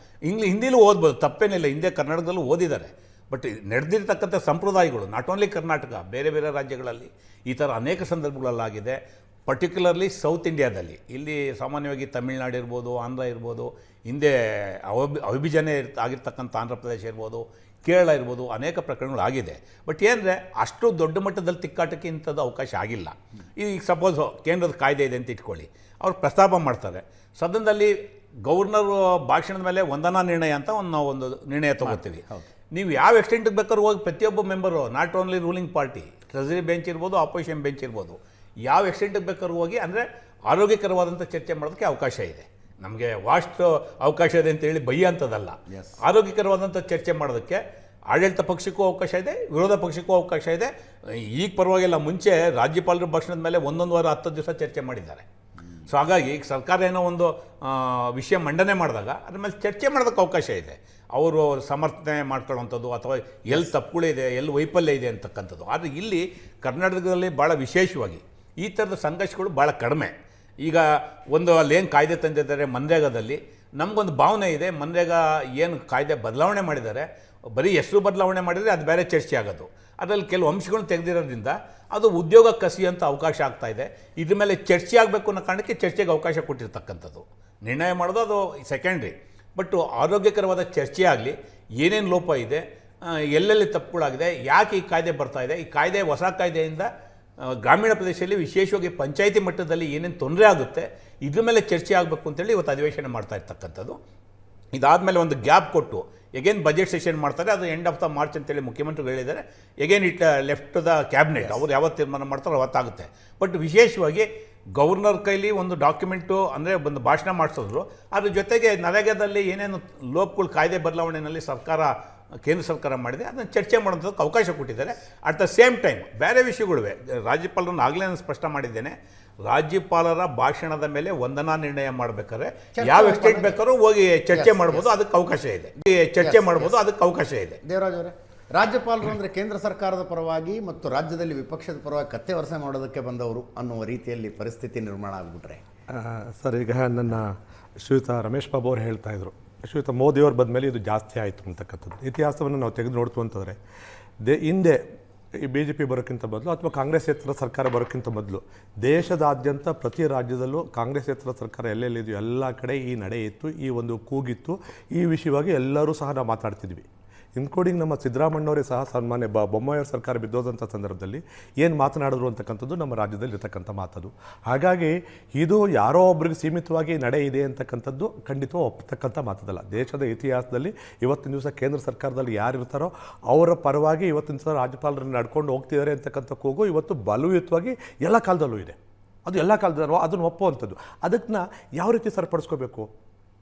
ಹಿಂದಿಲೂ ಓದ್ಬೋದು, ತಪ್ಪೇನಿಲ್ಲ. ಹಿಂದೆ ಕರ್ನಾಟಕದಲ್ಲೂ ಓದಿದ್ದಾರೆ. ಬಟ್ ನಡೆದಿರ್ತಕ್ಕಂಥ ಸಂಪ್ರದಾಯಗಳು ನಾಟ್ ಓನ್ಲಿ ಕರ್ನಾಟಕ, ಬೇರೆ ಬೇರೆ ರಾಜ್ಯಗಳಲ್ಲಿ ಈ ಥರ ಅನೇಕ ಸಂದರ್ಭಗಳಲ್ಲಾಗಿದೆ. ಪರ್ಟಿಕ್ಯುಲರ್ಲಿ ಸೌತ್ ಇಂಡಿಯಾದಲ್ಲಿ. ಇಲ್ಲಿ ಸಾಮಾನ್ಯವಾಗಿ ತಮಿಳ್ನಾಡು ಇರ್ಬೋದು, ಆಂಧ್ರ ಇರ್ಬೋದು, ಹಿಂದೆ ಅವಿಭಜನೆ ಆಗಿರ್ತಕ್ಕಂಥ ಆಂಧ್ರ ಪ್ರದೇಶ ಇರ್ಬೋದು, ಕೇರಳ ಇರ್ಬೋದು, ಅನೇಕ ಪ್ರಕರಣಗಳು ಆಗಿದೆ. ಬಟ್ ಏನಂದರೆ ಅಷ್ಟು ದೊಡ್ಡ ಮಟ್ಟದಲ್ಲಿ ತಿಕ್ಕಾಟಕ್ಕೆ ಇಂಥದ್ದು ಅವಕಾಶ ಆಗಿಲ್ಲ. ಈಗ ಸಪೋಸು ಕೇಂದ್ರದ ಕಾಯ್ದೆ ಇದೆ ಅಂತ ಇಟ್ಕೊಳ್ಳಿ, ಅವ್ರು ಪ್ರಸ್ತಾಪ ಮಾಡ್ತಾರೆ ಸದನದಲ್ಲಿ, ಗವರ್ನರ್ ಭಾಷಣದ ಮೇಲೆ ವಂದನಾ ನಿರ್ಣಯ ಅಂತ ನಾವು ಒಂದು ನಿರ್ಣಯ ತೊಗೋತೀವಿ. ನೀವು ಯಾವ ಎಕ್ಸ್ಟೆಂಟಿಗೆ ಬೇಕಾದ್ರೂ ಹೋಗಿ ಪ್ರತಿಯೊಬ್ಬ member, not only ruling party, treasury bench ಇರ್ಬೋದು, ಆಪೋಸಿಷನ್ ಬೆಂಚ್ ಇರ್ಬೋದು, ಯಾವ ಎಕ್ಸ್ಟೆಂಟಿಗೆ ಬೇಕಾದ್ರೂ ಹೋಗಿ ಅಂದರೆ ಆರೋಗ್ಯಕರವಾದಂಥ ಚರ್ಚೆ ಮಾಡೋದಕ್ಕೆ ಅವಕಾಶ ಇದೆ. ನಮಗೆ ವಾಸ್ಟ್ ಅವಕಾಶ ಇದೆ ಅಂತೇಳಿ ಬಯ್ಯ ಅಂಥದ್ದಲ್ಲ. ಆರೋಗ್ಯಕರವಾದಂಥ ಚರ್ಚೆ ಮಾಡೋದಕ್ಕೆ ಆಡಳಿತ ಪಕ್ಷಕ್ಕೂ ಅವಕಾಶ ಇದೆ, ವಿರೋಧ ಪಕ್ಷಕ್ಕೂ ಅವಕಾಶ ಇದೆ. ಈಗ ಪರವಾಗಿಲ್ಲ, ಮುಂಚೆ ರಾಜ್ಯಪಾಲರ ಭಾಷಣದ ಮೇಲೆ 1 ವಾರ 10 ದಿವಸ ಚರ್ಚೆ ಮಾಡಿದ್ದಾರೆ. ಸೊ ಹಾಗಾಗಿ ಈಗ ಸರ್ಕಾರ ಏನೋ ಒಂದು ವಿಷಯ ಮಂಡನೆ ಮಾಡಿದಾಗ ಅದ್ರ ಮೇಲೆ ಚರ್ಚೆ ಮಾಡೋದಕ್ಕೆ ಅವಕಾಶ ಇದೆ. ಅವರು ಸಮರ್ಥನೆ ಮಾಡ್ಕೊಳ್ಳೋವಂಥದ್ದು ಅಥವಾ ಎಲ್ಲಿ ತಪ್ಪುಗಳಿದೆ, ಎಲ್ಲಿ ವೈಫಲ್ಯ ಇದೆ ಅಂತಕ್ಕಂಥದ್ದು. ಆದರೆ ಇಲ್ಲಿ ಕರ್ನಾಟಕದಲ್ಲಿ ಭಾಳ ವಿಶೇಷವಾಗಿ ಈ ಥರದ ಸಂಘರ್ಷಗಳು ಭಾಳ ಕಡಿಮೆ. ಈಗ ಒಂದು ಅಲ್ಲೇನು ಕಾಯ್ದೆ ತಂದಿದ್ದಾರೆ ಮನ್ರೇಗಾದಲ್ಲಿ, ನಮಗೊಂದು ಭಾವನೆ ಇದೆ, ಮನ್ರೇಗಾ ಏನು ಕಾಯ್ದೆ ಬದಲಾವಣೆ ಮಾಡಿದ್ದಾರೆ, ಬರೀ ಹೆಸರು ಬದಲಾವಣೆ ಮಾಡಿದರೆ ಅದು ಬೇರೆ ಚರ್ಚೆ ಆಗೋದು. ಅದರಲ್ಲಿ ಕೆಲವು ಅಂಶಗಳನ್ನು ತೆಗೆದಿರೋದ್ರಿಂದ ಅದು ಉದ್ಯೋಗ ಕಸಿಯುವಂಥ ಅವಕಾಶ ಆಗ್ತಾ ಇದೆ. ಇದ್ರ ಮೇಲೆ ಚರ್ಚೆ ಆಗಬೇಕು ಅನ್ನೋ ಕಾರಣಕ್ಕೆ ಚರ್ಚೆಗೆ ಅವಕಾಶ ಕೊಟ್ಟಿರ್ತಕ್ಕಂಥದ್ದು. ನಿರ್ಣಯ ಮಾಡೋದು ಅದು ಸೆಕೆಂಡ್ರಿ. ಬಟ್ ಆರೋಗ್ಯಕರವಾದ ಚರ್ಚೆ ಆಗಲಿ, ಏನೇನು ಲೋಪ ಇದೆ, ಎಲ್ಲೆಲ್ಲಿ ತಪ್ಪುಗಳಾಗಿದೆ, ಯಾಕೆ ಈ ಕಾಯ್ದೆ ಬರ್ತಾ ಇದೆ, ಈ ಕಾಯ್ದೆ ಹೊಸ ಕಾಯ್ದೆಯಿಂದ ಗ್ರಾಮೀಣ ಪ್ರದೇಶದಲ್ಲಿ ವಿಶೇಷವಾಗಿ ಪಂಚಾಯಿತಿ ಮಟ್ಟದಲ್ಲಿ ಏನೇನು ತೊಂದರೆ ಆಗುತ್ತೆ, ಇದ್ರ ಮೇಲೆ ಚರ್ಚೆ ಆಗಬೇಕು ಅಂತೇಳಿ ಇವತ್ತು ಅಧಿವೇಶನ ಮಾಡ್ತಾ ಇರ್ತಕ್ಕಂಥದ್ದು. ಇದಾದಮೇಲೆ ಒಂದು ಗ್ಯಾಪ್ ಕೊಟ್ಟು ಎಗೇನ್ ಬಜೆಟ್ ಸೆಷನ್ ಮಾಡ್ತಾರೆ, ಅದು ಎಂಡ್ ಆಫ್ ದ ಮಾರ್ಚ್ ಅಂತೇಳಿ ಮುಖ್ಯಮಂತ್ರಿಗಳು ಹೇಳಿದ್ದಾರೆ. Again it left the cabinet, ಅವ್ರು ಯಾವತ್ತು ತೀರ್ಮಾನ ಮಾಡ್ತಾರೋ ಅವತ್ತಾಗುತ್ತೆ. ಬಟ್ ವಿಶೇಷವಾಗಿ ಗವರ್ನರ್ ಕೈಲಿ ಒಂದು ಡಾಕ್ಯುಮೆಂಟು ಅಂದರೆ ಒಂದು ಭಾಷಣ ಮಾಡಿಸಿದ್ರು, ಅದ್ರ ಜೊತೆಗೆ ನರೇಗಾದಲ್ಲಿ ಏನೇನು ಲೋಪಗಳು ಕಾಯ್ದೆ ಬದಲಾವಣೆಯಲ್ಲಿ ಕೇಂದ್ರ ಸರ್ಕಾರ ಮಾಡಿದೆ ಅದನ್ನು ಚರ್ಚೆ ಮಾಡೋಂಥದ್ದಕ್ಕೆ ಅವಕಾಶ ಕೊಟ್ಟಿದ್ದಾರೆ. ಅಟ್ ದ ಸೇಮ್ ಟೈಮ್ ಬೇರೆ ವಿಷಯಗಳಿವೆ. ರಾಜ್ಯಪಾಲರನ್ನು ಆಗಲೇ ನಾನು ಸ್ಪಷ್ಟ ಮಾಡಿದ್ದೇನೆ, ರಾಜ್ಯಪಾಲರ ಭಾಷಣದ ಮೇಲೆ ವಂದನಾ ನಿರ್ಣಯ ಮಾಡಬೇಕಾದ್ರೆ ಯಾವ ಎಕ್ಸ್ಟೆಂಟ್ ಬೇಕಾದ್ರೂ ಹೋಗಿ ಚರ್ಚೆ ಮಾಡ್ಬೋದು, ಅದಕ್ಕೆ ಅವಕಾಶ ಇದೆ. ದೇವರಾಜ್ ಅವರೇ, ರಾಜ್ಯಪಾಲರು ಅಂದರೆ ಕೇಂದ್ರ ಸರ್ಕಾರದ ಪರವಾಗಿ ಮತ್ತು ರಾಜ್ಯದಲ್ಲಿ ವಿಪಕ್ಷದ ಪರವಾಗಿ ಕತ್ತೆ ವರ್ಷ ಮಾಡೋದಕ್ಕೆ ಬಂದವರು ಅನ್ನುವ ರೀತಿಯಲ್ಲಿ ಪರಿಸ್ಥಿತಿ ನಿರ್ಮಾಣ ಆಗಿಬಿಟ್ರೆ ಸರ್, ಈಗ ನನ್ನ ಶ್ರೀಯುತ ರಮೇಶ್ ಬಾಬು ಅವರು ಹೇಳ್ತಾ ಇದ್ರು, ಶ್ರೀಯುತ ಮೋದಿಯವರು ಬಂದ ಮೇಲೆ ಇದು ಜಾಸ್ತಿ ಆಯಿತು ಅಂತಕ್ಕಂಥದ್ದು. ಇತಿಹಾಸವನ್ನು ನಾವು ತೆಗೆದು ನೋಡ್ತು ಅಂತಂದರೆ ಹಿಂದೆ ಈ BJP ಬರೋಕ್ಕಿಂತ ಮೊದಲು ಅಥವಾ ಕಾಂಗ್ರೆಸ್ಸೇತರ ಸರ್ಕಾರ ಬರೋಕ್ಕಿಂತ ಮೊದಲು ದೇಶದಾದ್ಯಂತ ಪ್ರತಿ ರಾಜ್ಯದಲ್ಲೂ ಕಾಂಗ್ರೆಸ್ಸೇತರ ಸರ್ಕಾರ ಎಲ್ಲೆಲ್ಲಿದೆಯೋ ಎಲ್ಲ ಕಡೆ ಈ ನಡೆ ಇತ್ತು, ಈ ಒಂದು ಕೂಗಿತ್ತು. ಈ ವಿಷಯವಾಗಿ ಎಲ್ಲರೂ ಸಹ ನಾವು ಮಾತಾಡ್ತಿದ್ವಿ, ಇನ್ಕ್ಲೂಡಿಂಗ್ ನಮ್ಮ ಸಿದ್ದರಾಮಣ್ಣವರೇ ಸಹ ಸಾಮಾನ್ಯ ಬೊಮ್ಮಾಯಿಯವ್ರ ಸರ್ಕಾರ ಬಿದ್ದೋದಂಥ ಸಂದರ್ಭದಲ್ಲಿ ಏನು ಮಾತನಾಡಿದ್ರು ಅಂತಕ್ಕಂಥದ್ದು ನಮ್ಮ ರಾಜ್ಯದಲ್ಲಿ ಇರತಕ್ಕಂಥ ಮಾತದು. ಹಾಗಾಗಿ ಇದು ಯಾರೋ ಒಬ್ರಿಗೆ ಸೀಮಿತವಾಗಿ ನಡೆ ಇದೆ ಅಂತಕ್ಕಂಥದ್ದು ಖಂಡಿತವಾಗಿ ಒಪ್ಪತಕ್ಕಂಥ ಮಾತದಲ್ಲ. ದೇಶದ ಇತಿಹಾಸದಲ್ಲಿ ಇವತ್ತಿನ ದಿವಸ ಕೇಂದ್ರ ಸರ್ಕಾರದಲ್ಲಿ ಯಾರು ಇರ್ತಾರೋ ಅವರ ಪರವಾಗಿ ಇವತ್ತಿನ ದಿವಸ ರಾಜ್ಯಪಾಲರನ್ನು ನಡ್ಕೊಂಡು ಹೋಗ್ತಿದ್ದಾರೆ ಅಂತಕ್ಕಂಥ ಕೂಗು ಇವತ್ತು ಬಲಯುತವಾಗಿ ಎಲ್ಲ ಕಾಲದಲ್ಲೂ ಇದೆ. ಅದು ಎಲ್ಲ ಕಾಲದಲ್ಲೂ ಅದನ್ನು ಒಪ್ಪುವಂಥದ್ದು. ಅದನ್ನ ಯಾವ ರೀತಿ ಸರಿಪಡಿಸ್ಕೋಬೇಕು,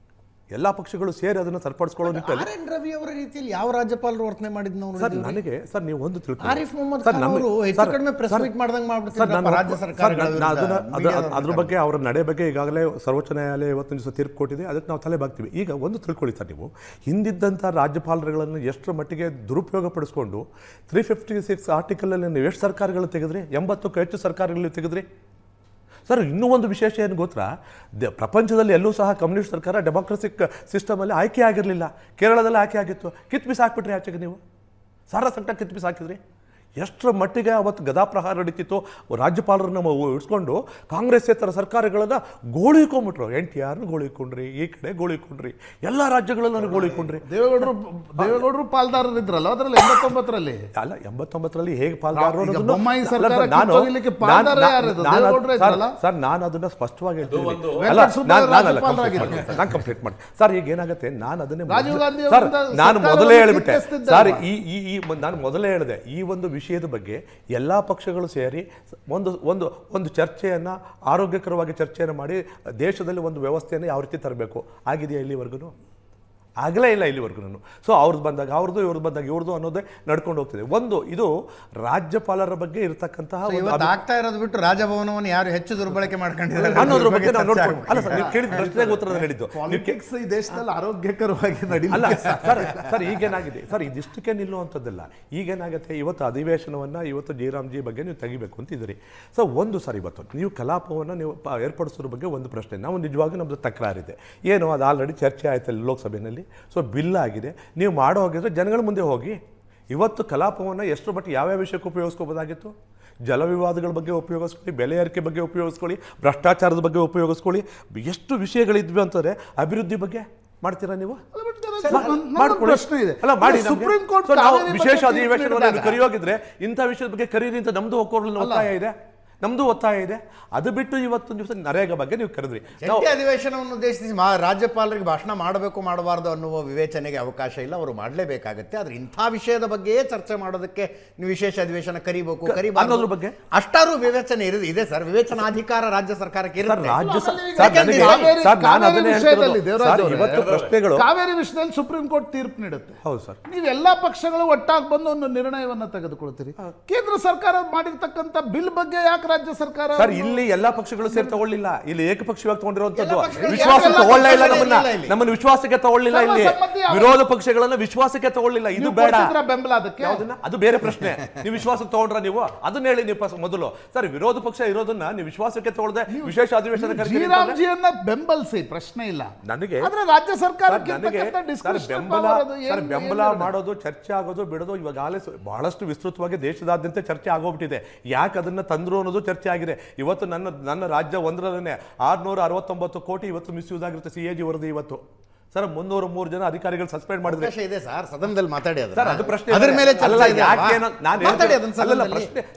ಎಲ್ಲ ಪಕ್ಷಗಳು ಸೇರಿ ಅದನ್ನು ಸರಿಪಡಿಸ್ಕೊಳ್ಳೋ ನಿಟ್ಟಿನಲ್ಲಿ RN ರವಿ ಅವರ ರೀತಿಯಲ್ಲಿ ಯಾವ ರಾಜ್ಯಪಾಲರು ವರ್ತನೆ ಮಾಡಿದ್ ನಾವು ಸರ್, ನನಗೆ ಸರ್ ನೀವು ಒಂದು ತಿಳ್ಕೊಳ್ಳಿ, ಆರಿಫ್ ಮೊಹಮ್ಮದ್ ಖಾನ್ ಅವರು ಹೆಚ್ಚು ಕಡಿಮೆ ಪ್ರೆಸ್ ಮೀಟ್ ಮಾಡ್ದಂಗೆ ಮಾಡ್ಬಿಡ್ತಾರೆ ರಾಜ್ಯ ಸರ್ಕಾರಗಳ ಅದ್ರ ಬಗ್ಗೆ ಅವರ ನಡೆ ಬಗ್ಗೆ ಈಗಾಗಲೇ ಸರ್ವೋಚ್ಚ ನ್ಯಾಯಾಲಯ ಇವತ್ತಿನ ದಿವಸ ತೀರ್ಪು ಕೊಟ್ಟಿದೆ, ಅದಕ್ಕೆ ನಾವು ತಲೆ ಬಾಗ್ತೀವಿ. ಈಗ ಒಂದು ತಿಳ್ಕೊಳ್ಳಿ ಸರ್, ನೀವು ಹಿಂದಿದ್ದಂಥ ರಾಜ್ಯಪಾಲರುಗಳನ್ನು ಎಷ್ಟರ ಮಟ್ಟಿಗೆ ದುರುಪಯೋಗ ಪಡಿಸ್ಕೊಂಡು 356 ಆರ್ಟಿಕಲಲ್ಲಿ ನೀವು ಎಷ್ಟು ಸರ್ಕಾರಗಳು ತೆಗೆದ್ರಿ, 80ಕ್ಕೂ ಹೆಚ್ಚು ಸರ್ಕಾರಗಳಲ್ಲಿ ತೆಗೆದ್ರಿ. ಸರ್, ಇನ್ನೂ ಒಂದು ವಿಶೇಷ ಏನು ಗೊತ್ತಾ, ಪ್ರಪಂಚದಲ್ಲಿ ಎಲ್ಲೂ ಸಹ ಕಮ್ಯುನಿಸ್ಟ್ ಸರ್ಕಾರ ಡೆಮಾಕ್ರಸಿಕ್ ಸಿಸ್ಟಮಲ್ಲಿ ಆಯ್ಕೆ ಆಗಿರಲಿಲ್ಲ. ಕೇರಳದಲ್ಲಿ ಆಯ್ಕೆ ಆಗಿತ್ತು, ಕಿತ್ಬಿಸಾಕ್ಬಿಟ್ರಿ ಆಚೆಗೆ, ನೀವು ಸಾರಸಂಕಟ ಕಿತ್ಬಿಸಾಕಿದ್ರಿ. ಎಷ್ಟರ ಮಟ್ಟಿಗೆ ಅವತ್ತು ಗದಾಪ್ರಹಾರ ನಡೀತಿತ್ತು, ರಾಜ್ಯಪಾಲರನ್ನ ಇಡ್ಸ್ಕೊಂಡು ಕಾಂಗ್ರೆಸ್ಸೇತರ ಸರ್ಕಾರಗಳನ್ನು ಗೋಳಿಕೊಂಡ್ಬಿಟ್ರು. NTRನ ಗೋಳಿಕೊಂಡ್ರಿ, ಈ ಕಡೆ ಗೋಳಿಕೊಂಡ್ರಿ, ಎಲ್ಲ ರಾಜ್ಯಗಳಲ್ಲೂ ಗೋಳಿಕೊಂಡ್ರಿ. ದೇವೇಗೌಡರು ಪಾಲ್ದಾರರಿದ್ರಲ್ಲ ಅದರಲ್ಲಿ 89ರಲ್ಲಿ. ಅಲ್ಲ, 89ರಲ್ಲಿ ಹೇಗೆ ಪಾಲ್ದಾರರು ಸರ್, ನಾನು ಅದನ್ನ ಸ್ಪಷ್ಟವಾಗಿ ಹೇಳ್ತೀನಿ. ನಾನು ಕಂಪ್ಲೀಟ್ ಮಾಡಿ ಸರ್, ಈಗ ಏನಾಗುತ್ತೆ, ನಾನು ಅದನ್ನೇ ಸರ್ ನಾನು ಮೊದಲೇ ಹೇಳಿಬಿಟ್ಟೆ ಸರ್, ನಾನು ಮೊದಲೇ ಹೇಳಿದೆ, ಈ ಒಂದು ವಿಷಯದ ಬಗ್ಗೆ ಎಲ್ಲ ಪಕ್ಷಗಳು ಸೇರಿ ಒಂದು ಚರ್ಚೆಯನ್ನು, ಆರೋಗ್ಯಕರವಾಗಿ ಚರ್ಚೆಯನ್ನು ಮಾಡಿ ದೇಶದಲ್ಲಿ ಒಂದು ವ್ಯವಸ್ಥೆಯನ್ನು ಯಾವ ರೀತಿ ತರಬೇಕು ಆಗಿದೆಯಾ ಇಲ್ಲಿವರೆಗೂ? ಆಗಲೇ ಇಲ್ಲ ಇಲ್ಲಿವರೆಗೂ. ಸೊ ಅವ್ರದ್ದು ಬಂದಾಗ ಅವ್ರದ್ದು, ಇವ್ರದ್ದು ಬಂದಾಗ ಇವ್ರದ್ದು ಅನ್ನೋದೇ ನಡ್ಕೊಂಡು ಹೋಗ್ತಿದೆ. ಇದು ರಾಜ್ಯಪಾಲರ ಬಗ್ಗೆ ಇರತಕ್ಕಂತಹ ಆಗ್ತಾ ಇರೋದು ಬಿಟ್ಟು ರಾಜಭವನವನ್ನು ಯಾರು ಹೆಚ್ಚು ದುರ್ಬಳಕೆ ಮಾಡ್ಕೊಂಡಿದ್ದಾರೆ ಅನ್ನೋದ್ರ ಬಗ್ಗೆ ನಾವು ನೋಡ್ಕೊಂಡು, ಅಲ್ಲ ಸರ್, ನೀವು ಕೇಳಿದ ಪ್ರಶ್ನೆಗೆ ಉತ್ತರ ಹೇಳಿದ್ದು ಪಾಲಿಟಿಕ್ಸ್ ಈ ದೇಶದಲ್ಲಿ ಆರೋಗ್ಯಕರವಾಗಿ ನಡೀಲ್ಲ ಸರ್. ಈಗೇನಾಗಿದೆ ಸರ್, ಇದಿಷ್ಟಕ್ಕೆ ನಿಲ್ಲುವಂಥದ್ದಲ್ಲ. ಈಗೇನಾಗುತ್ತೆ, ಇವತ್ತು ಅಧಿವೇಶನವನ್ನು ಇವತ್ತು ಜಿ ಬಗ್ಗೆ ನೀವು ತೆಗಿಬೇಕು ಅಂತಿದ್ದೀರಿ. ಸೊ ಸರ್, ಇವತ್ತು ನೀವು ಕಲಾಪವನ್ನು ನೀವು ಏರ್ಪಡಿಸೋದ್ರ ಬಗ್ಗೆ ಒಂದು ಪ್ರಶ್ನೆ, ನಾವು ನಿಜವಾಗಿ ನಮ್ಮದು ತಕರಾರಿದೆ. ಏನು, ಅದು ಆಲ್ರೆಡಿ ಚರ್ಚೆ ಆಯ್ತಲ್ಲ ಲೋಕಸಭೆಯಲ್ಲಿ, ಸೊ ಬಿಲ್ ಆಗಿದೆ, ನೀವು ಮಾಡೋ ಹೋಗಿದ್ರೆ ಜನಗಳ ಮುಂದೆ ಹೋಗಿ ಇವತ್ತು ಕಲಾಪವನ್ನು ಎಷ್ಟು ಮಟ್ಟಿಗೆ ಯಾವ್ಯಾವ ವಿಷಯಕ್ಕೆ ಉಪಯೋಗಿಸ್ಕೋಬೋದಾಗಿತ್ತು. ಜಲ ವಿವಾದಗಳ ಬಗ್ಗೆ ಉಪಯೋಗಿಸ್ಕೊಳ್ಳಿ, ಬೆಲೆ ಏರಿಕೆ ಬಗ್ಗೆ ಉಪಯೋಗಿಸ್ಕೊಳ್ಳಿ, ಭ್ರಷ್ಟಾಚಾರದ ಬಗ್ಗೆ ಉಪಯೋಗಿಸ್ಕೊಳ್ಳಿ, ಎಷ್ಟು ವಿಷಯಗಳಿದ್ವಿ ಅಂತಂದರೆ ಅಭಿವೃದ್ಧಿ ಬಗ್ಗೆ ಮಾಡ್ತೀರಾ ನೀವು? ಪ್ರಶ್ನೆ ಇದೆ. ಅಲ್ಲ ಮಾಡಿ, ಸುಪ್ರೀಂ ಕೋರ್ಟ್ ವಿಶೇಷ ಅಧಿವೇಶನವನ್ನು ಕರೆಯೋಗಿದ್ರೆ ಇಂಥ ವಿಷಯದ ಬಗ್ಗೆ ಕರೀರಿ ಅಂತ ನಮ್ದು ಒತ್ತಾಯ ಇದೆ. ಅದು ಬಿಟ್ಟು ಇವತ್ತು ದಿವಸ ನರೇಗಾ ಬಗ್ಗೆ ನೀವು ಕರೆದ್ರಿ. ಜಂಟಿ ಅಧಿವೇಶನವನ್ನು ಉದ್ದೇಶಿಸಿ ರಾಜ್ಯಪಾಲರಿಗೆ ಭಾಷಣ ಮಾಡಬೇಕು ಮಾಡಬಾರ್ದು ಅನ್ನುವ ವಿವೇಚನೆಗೆ ಅವಕಾಶ ಇಲ್ಲ, ಅವರು ಮಾಡಲೇಬೇಕಾಗುತ್ತೆ. ಆದ್ರೆ ಇಂಥ ವಿಷಯದ ಬಗ್ಗೆಯೇ ಚರ್ಚೆ ಮಾಡೋದಕ್ಕೆ ನೀವು ವಿಶೇಷ ಅಧಿವೇಶನ ಕರಿಬಾರ್ದು ಬಗ್ಗೆ ಅಷ್ಟಾರು ವಿವೇಚನೆ ಇದೆ ಸರ್. ವಿವೇಚನಾಧಿಕಾರ ರಾಜ್ಯ ಸರ್ಕಾರಕ್ಕೆ ಇರುತ್ತೆ. ಕಾವೇರಿ ವಿಷಯದಲ್ಲಿ ಸುಪ್ರೀಂ ಕೋರ್ಟ್ ತೀರ್ಪು ನೀಡುತ್ತೆ. ಹೌದು ಸರ್. ನೀವೆಲ್ಲಾ ಪಕ್ಷಗಳು ಒಟ್ಟಾಗಿ ಬಂದು ಒಂದು ನಿರ್ಣಯವನ್ನ ತೆಗೆದುಕೊಳ್ತೀರಿ. ಕೇಂದ್ರ ಸರ್ಕಾರ ಮಾಡಿರ್ತಕ್ಕಂಥ ಬಿಲ್ ಬಗ್ಗೆ ಯಾಕೆ ರಾಜ್ಯ ಸರ್ಕಾರ ಸರ್ ಇಲ್ಲಿ ಎಲ್ಲಾ ಪಕ್ಷಗಳು ಸೇರಿ ತಗೊಳ್ಳಿಲ್ಲ, ಇಲ್ಲಿ ಏಕಪಕ್ಷೀಯವಾಗಿ ತಗೊಂಡಿರುವಂತದ್ದು. ವಿಶ್ವಾಸ ತಗೊಳ್ಳೇ ಇಲ್ಲ, ನಮ್ಮನ್ನ ವಿಶ್ವಾಸಕ್ಕೆ ತಗೊಳ್ಳಿಲ್ಲ. ಇಲ್ಲಿ ವಿರೋಧ ಪಕ್ಷಗಳನ್ನ ವಿಶ್ವಾಸಕ್ಕೆ ತಗೊಳ್ಳಿಲ್ಲ. ಇದು ಬೇಡ, ಬೆಂಬಲ ಅದಕ್ಕೆ ಅದು ಬೇರೆ ಪ್ರಶ್ನೆ. ನೀವು ವಿಶ್ವಾಸಕ್ಕೆ ತಗೊಂಡ್ರ ನೀವು ಅದನ್ನ ಹೇಳಿ. ನೀವು ಮೊದಲು ಸರ್ ವಿರೋಧ ಪಕ್ಷ ಇರೋದನ್ನ ನೀವು ವಿಶ್ವಾಸಕ್ಕೆ ತಗೊಳ್ಳದೆ ವಿಶೇಷ ಅಧಿವೇಶನ ಶ್ರೀರಾಮ್ಜಿಯನ್ನ ಬೆಂಬಲಿಸಿ, ಪ್ರಶ್ನೆ ಇಲ್ಲ ನನಗೆ. ಆದ್ರೆ ರಾಜ್ಯ ಸರ್ಕಾರಕ್ಕೆ ಬೆಂಬಲ ಮಾಡೋದು, ಚರ್ಚೆ ಆಗೋದು ಬಿಡೋದು ಇವಾಗಲೇ ಬಹಳಷ್ಟು ವಿಸ್ತೃತವಾಗಿ ದೇಶದಾದ್ಯಂತ ಚರ್ಚೆ ಆಗೋಗ್ಬಿಟ್ಟಿದೆ. ಯಾಕೆ ಅದನ್ನ ತಂದ್ರು ಅನ್ನೋದು ಚರ್ಚೆ ಆಗಿದೆ. ಇವತ್ತು ನನ್ನ ರಾಜ್ಯ ಒಂದರಲ್ಲೇ 669 ಕೋಟಿ ಇವತ್ತು ಮಿಸ್ಯೂಸ್ ಆಗಿರುತ್ತೆ. CAG ವರದಿ ಇವತ್ತು ಸರ್ 303 ಜನ ಅಧಿಕಾರಿಗಳು ಸಸ್ಪೆಂಡ್ ಮಾಡಿದ್ರೆ ಇದೆ ಸರ್. ಸದನದಲ್ಲಿ ಮಾತಾಡಿ ಸರ್, ಅದು ಪ್ರಶ್ನೆ. ಅದರ ಮೇಲೆ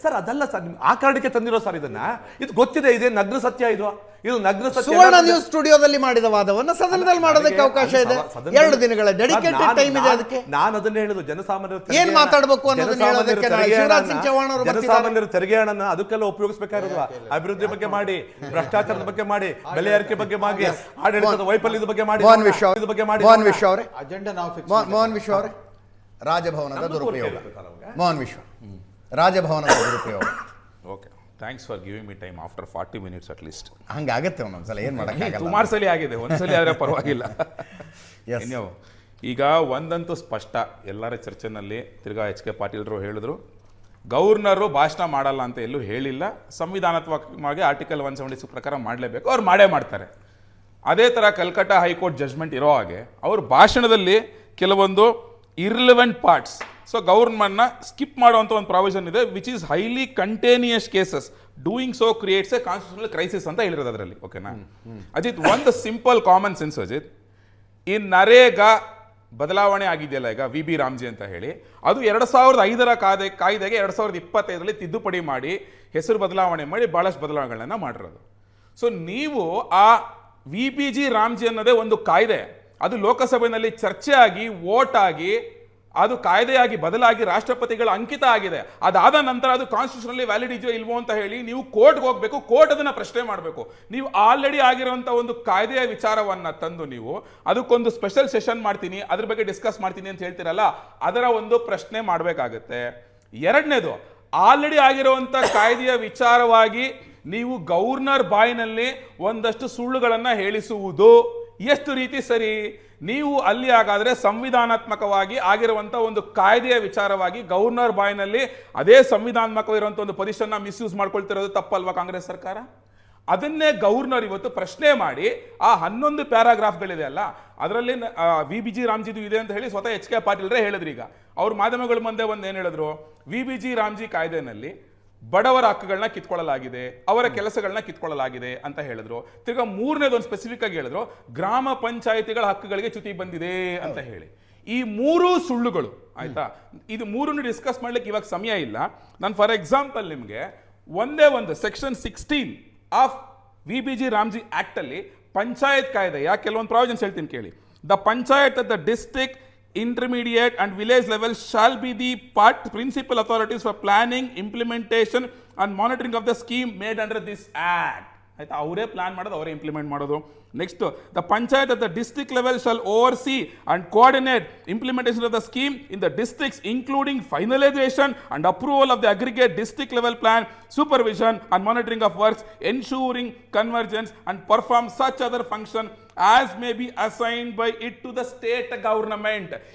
ಸರ್ ಅದಲ್ಲ ಸರ್, ಆ ಕಾರಣಕ್ಕೆ ತಂದಿರೋ ಸರ್ ಇದನ್ನ. ಇದು ಗೊತ್ತಿದೆ, ಇದೇ ನಗ್ನ ಸತ್ಯ. ಇದು ನಗ್ನ ಸತ್ಯ. ಸುವರ್ಣ ನ್ಯೂಸ್ ಸ್ಟುಡಿಯೋದಲ್ಲಿ ಮಾಡಿದ ವಾದವನ್ನ ಸದನದಲ್ಲಿ ಮಾಡೋದಕ್ಕೆ ಅವಕಾಶ ಇದೆ. 2 ದಿನಗಳ ಡೆಡಿಕೇಟೆಡ್ ಟೈಮ್ ಇದೆ ಅದಕ್ಕೆ. ನಾನು ಅದನ್ನ ಹೇಳುದು, ಜನಸಾಮಾನ್ಯರು ಏನ್ ಮಾತಾಡಬೇಕು ಅನ್ನೋದನ್ನ ಹೇಳೋದಕ್ಕೆ ಶಿವರಾಜ್ ಸಿಂಗ್ ಚೌಹಾಣ್ ಅವರು ಜನಸಾಮಾನ್ಯರ ತೆರಿಗೆ ಹಣನ ಅದಕ್ಕೆಲ್ಲ ಉಪಯೋಗಿಸಬೇಕಾಗಿರೋದು. ಅಭಿವೃದ್ಧಿ ಬಗ್ಗೆ ಮಾಡಿ, ಭ್ರಷ್ಟಾಚಾರದ ಬಗ್ಗೆ ಮಾಡಿ, ಬೆಲೆ ಏರಿಕೆ ಬಗ್ಗೆ ಮಾಡಿ, ಆಡಳಿತದ ವೈಫಲ್ಯದ ಬಗ್ಗೆ ಮಾಡಿ, ಮೋಹನ್ ವಿಶ್ವ ಅವರೇ ರಾಜಭವನದ ದುರುಪಯೋಗ. ಮೋಹನ್ ವಿಶ್ವ ರಾಜಭವನದ ದುರುಪಯೋಗ. Okay, thanks for giving me time after 40 minutes at least. ಹಂಗಾಗತ್ತೆ ಒಂದೊಂದ್ಸಲ, ಏನ್ ಮಾಡಕ್ಕಾಗಲ್ಲ. ಸುಮಾರು ಸಲ ಆಗಿದೆ, ಒಂದ್ಸಲಿ ಆದ್ರೆ ಪರವಾಗಿಲ್ಲ. ಈಗ ಒಂದಂತೂ ಸ್ಪಷ್ಟ, ಎಲ್ಲರ ಚರ್ಚೆನಲ್ಲಿ ತಿರ್ಗಾ HK ಪಾಟೀಲ್ರು ಹೇಳಿದ್ರು, ಗವರ್ನರು ಭಾಷಣ ಮಾಡಲ್ಲ ಅಂತ ಎಲ್ಲೂ ಹೇಳಿಲ್ಲ. ಸಂವಿಧಾನಾತ್ಮಕವಾಗಿ ಆರ್ಟಿಕಲ್ 176 ಪ್ರಕಾರ ಮಾಡಲೇಬೇಕು, ಅವ್ರು ಮಾಡೇ ಮಾಡ್ತಾರೆ. ಅದೇ ಥರ ಕಲ್ಕಟ್ಟ ಹೈಕೋರ್ಟ್ ಜಜ್ಮೆಂಟ್ ಇರೋ ಹಾಗೆ ಅವ್ರ ಭಾಷಣದಲ್ಲಿ ಕೆಲವೊಂದು ಇರ್ರಿಲೆವೆಂಟ್ ಪಾರ್ಟ್ಸ್, ಸೊ ಗವರ್ನರ್ನ ಸ್ಕಿಪ್ ಮಾಡುವಂಥ ಒಂದು ಪ್ರಾವಿಷನ್ ಇದೆ, which is highly contentious cases, doing so creates a constitutional crisis ಅಂತ ಹೇಳಿರೋದು ಅದರಲ್ಲಿ. ಓಕೆನಾ ಅಜಿತ್? ಒಂದು ಸಿಂಪಲ್ ಕಾಮನ್ ಸೆನ್ಸ್ ಅಜಿತ್, ಈ ನರೇಗಾ ಬದಲಾವಣೆ ಆಗಿದೆಯಲ್ಲ ಈಗ VB ರಾಮ್ಜಿ ಅಂತ ಹೇಳಿ, ಅದು 2005ರ ಕಾಯ್ದೆಗೆ 2025ರಲ್ಲಿ ತಿದ್ದುಪಡಿ ಮಾಡಿ ಹೆಸರು ಬದಲಾವಣೆ ಮಾಡಿ ಭಾಳಷ್ಟು ಬದಲಾವಣೆಗಳನ್ನ ಮಾಡಿರೋದು. ಸೊ ನೀವು ಆ VBG ರಾಮ್ಜಿ ಅನ್ನೋದೇ ಒಂದು ಕಾಯ್ದೆ, ಅದು ಲೋಕಸಭೆಯಲ್ಲಿ ಚರ್ಚೆ ಆಗಿ ವೋಟ್ ಆಗಿ ಅದು ಕಾಯ್ದೆಯಾಗಿ ಬದಲಾಗಿ ರಾಷ್ಟ್ರಪತಿಗಳ ಅಂಕಿತ ಆಗಿದೆ. ಅದಾದ ನಂತರ ಅದು ಕಾನ್ಸ್ಟಿಟ್ಯೂಷನಲ್ಲಿ ವ್ಯಾಲಿಡ್ ಇದೆಯೋ ಇಲ್ವೋ ಅಂತ ಹೇಳಿ ನೀವು ಕೋರ್ಟ್ಗೆ ಹೋಗಬೇಕು, ಕೋರ್ಟ್ ಅದನ್ನ ಪ್ರಶ್ನೆ ಮಾಡಬೇಕು. ನೀವು ಆಲ್ರೆಡಿ ಆಗಿರುವಂಥ ಒಂದು ಕಾಯ್ದೆಯ ವಿಚಾರವನ್ನ ತಂದು ನೀವು ಅದಕ್ಕೊಂದು ಸ್ಪೆಷಲ್ ಸೆಷನ್ ಮಾಡ್ತೀನಿ, ಅದ್ರ ಬಗ್ಗೆ ಡಿಸ್ಕಸ್ ಮಾಡ್ತೀನಿ ಅಂತ ಹೇಳ್ತೀರಲ್ಲ, ಅದರ ಒಂದು ಪ್ರಶ್ನೆ ಮಾಡಬೇಕಾಗತ್ತೆ. ಎರಡನೇದು, ಆಲ್ರೆಡಿ ಆಗಿರುವಂಥ ಕಾಯ್ದೆಯ ವಿಚಾರವಾಗಿ ನೀವು ಗವರ್ನರ್ ಬಾಯಿನಲ್ಲಿ ಒಂದಷ್ಟು ಸುಳ್ಳುಗಳನ್ನು ಹೇಳಿಸುವುದು ಎಷ್ಟು ರೀತಿ ಸರಿ? ನೀವು ಅಲ್ಲಿ ಹಾಗಾದ್ರೆ ಸಂವಿಧಾನಾತ್ಮಕವಾಗಿ ಆಗಿರುವಂಥ ಒಂದು ಕಾಯ್ದೆಯ ವಿಚಾರವಾಗಿ ಗವರ್ನರ್ ಬಾಯಿನಲ್ಲಿ ಅದೇ ಸಂವಿಧಾನಾತ್ಮಕವಿರುವಂಥ ಒಂದು ಪೊಸಿಷನ್ನ ಮಿಸ್ಯೂಸ್ ಮಾಡ್ಕೊಳ್ತಿರೋದು ತಪ್ಪಲ್ವಾ ಕಾಂಗ್ರೆಸ್ ಸರ್ಕಾರ? ಅದನ್ನೇ ಗವರ್ನರ್ ಇವತ್ತು ಪ್ರಶ್ನೆ ಮಾಡಿ ಆ 11 ಪ್ಯಾರಾಗ್ರಾಫ್ಗಳಿದೆ ಅಲ್ಲ, ಅದರಲ್ಲಿ VBG ರಾಮ್ಜಿದು ಇದೆ ಅಂತ ಹೇಳಿ ಸ್ವತಃ HK ಪಾಟೀಲ್ರೇ ಹೇಳಿದ್ರು. ಈಗ ಅವ್ರ ಮಾಧ್ಯಮಗಳ ಮುಂದೆ ಒಂದು ಏನು ಹೇಳಿದ್ರು, VBG ರಾಮ್ಜಿ ಕಾಯ್ದೆನಲ್ಲಿ ಬಡವರ ಹಕ್ಕುಗಳನ್ನ ಕಿತ್ಕೊಳ್ಳಲಾಗಿದೆ, ಅವರ ಕೆಲಸಗಳನ್ನ ಕಿತ್ಕೊಳ್ಳಲಾಗಿದೆ ಅಂತ ಹೇಳಿದ್ರು. ತಿರ್ಗಾ ಮೂರನೇದೊಂದು ಸ್ಪೆಸಿಫಿಕ್ ಆಗಿ ಹೇಳಿದ್ರು, ಗ್ರಾಮ ಪಂಚಾಯಿತಿಗಳ ಹಕ್ಕುಗಳಿಗೆ ಚ್ಯುತಿ ಬಂದಿದೆ ಅಂತ ಹೇಳಿ. ಈ 3 ಸುಳ್ಳುಗಳು ಆಯ್ತಾ, ಇದು 3 ಡಿಸ್ಕಸ್ ಮಾಡ್ಲಿಕ್ಕೆ ಇವಾಗ ಸಮಯ ಇಲ್ಲ. ನಾನು ಫಾರ್ ಎಕ್ಸಾಂಪಲ್ ನಿಮಗೆ ಒಂದೇ ಒಂದು section 16 of VBG Ramji act ಅಲ್ಲಿ ಪಂಚಾಯತ್ ಕಾಯ್ದೆಯ ಕೆಲವೊಂದು ಪ್ರಾವಿಷನ್ಸ್ ಹೇಳ್ತೀನಿ ಕೇಳಿ. The panchayat at the district, intermediate and village level shall be the principal authorities for planning, implementation and monitoring of the scheme made under this act. ಆಯ್ತಾ, ಅವರೇ ಪ್ಲಾನ್ ಮಾಡೋದು, ಅವರೇ implement ಮಾಡೋದು. Next, the panchayat at the district level shall oversee and coordinate implementation of the scheme in the districts including finalisation and approval of the aggregate district level plan, supervision and monitoring of works, ensuring convergence and perform such other function as may be assigned by it to the state government.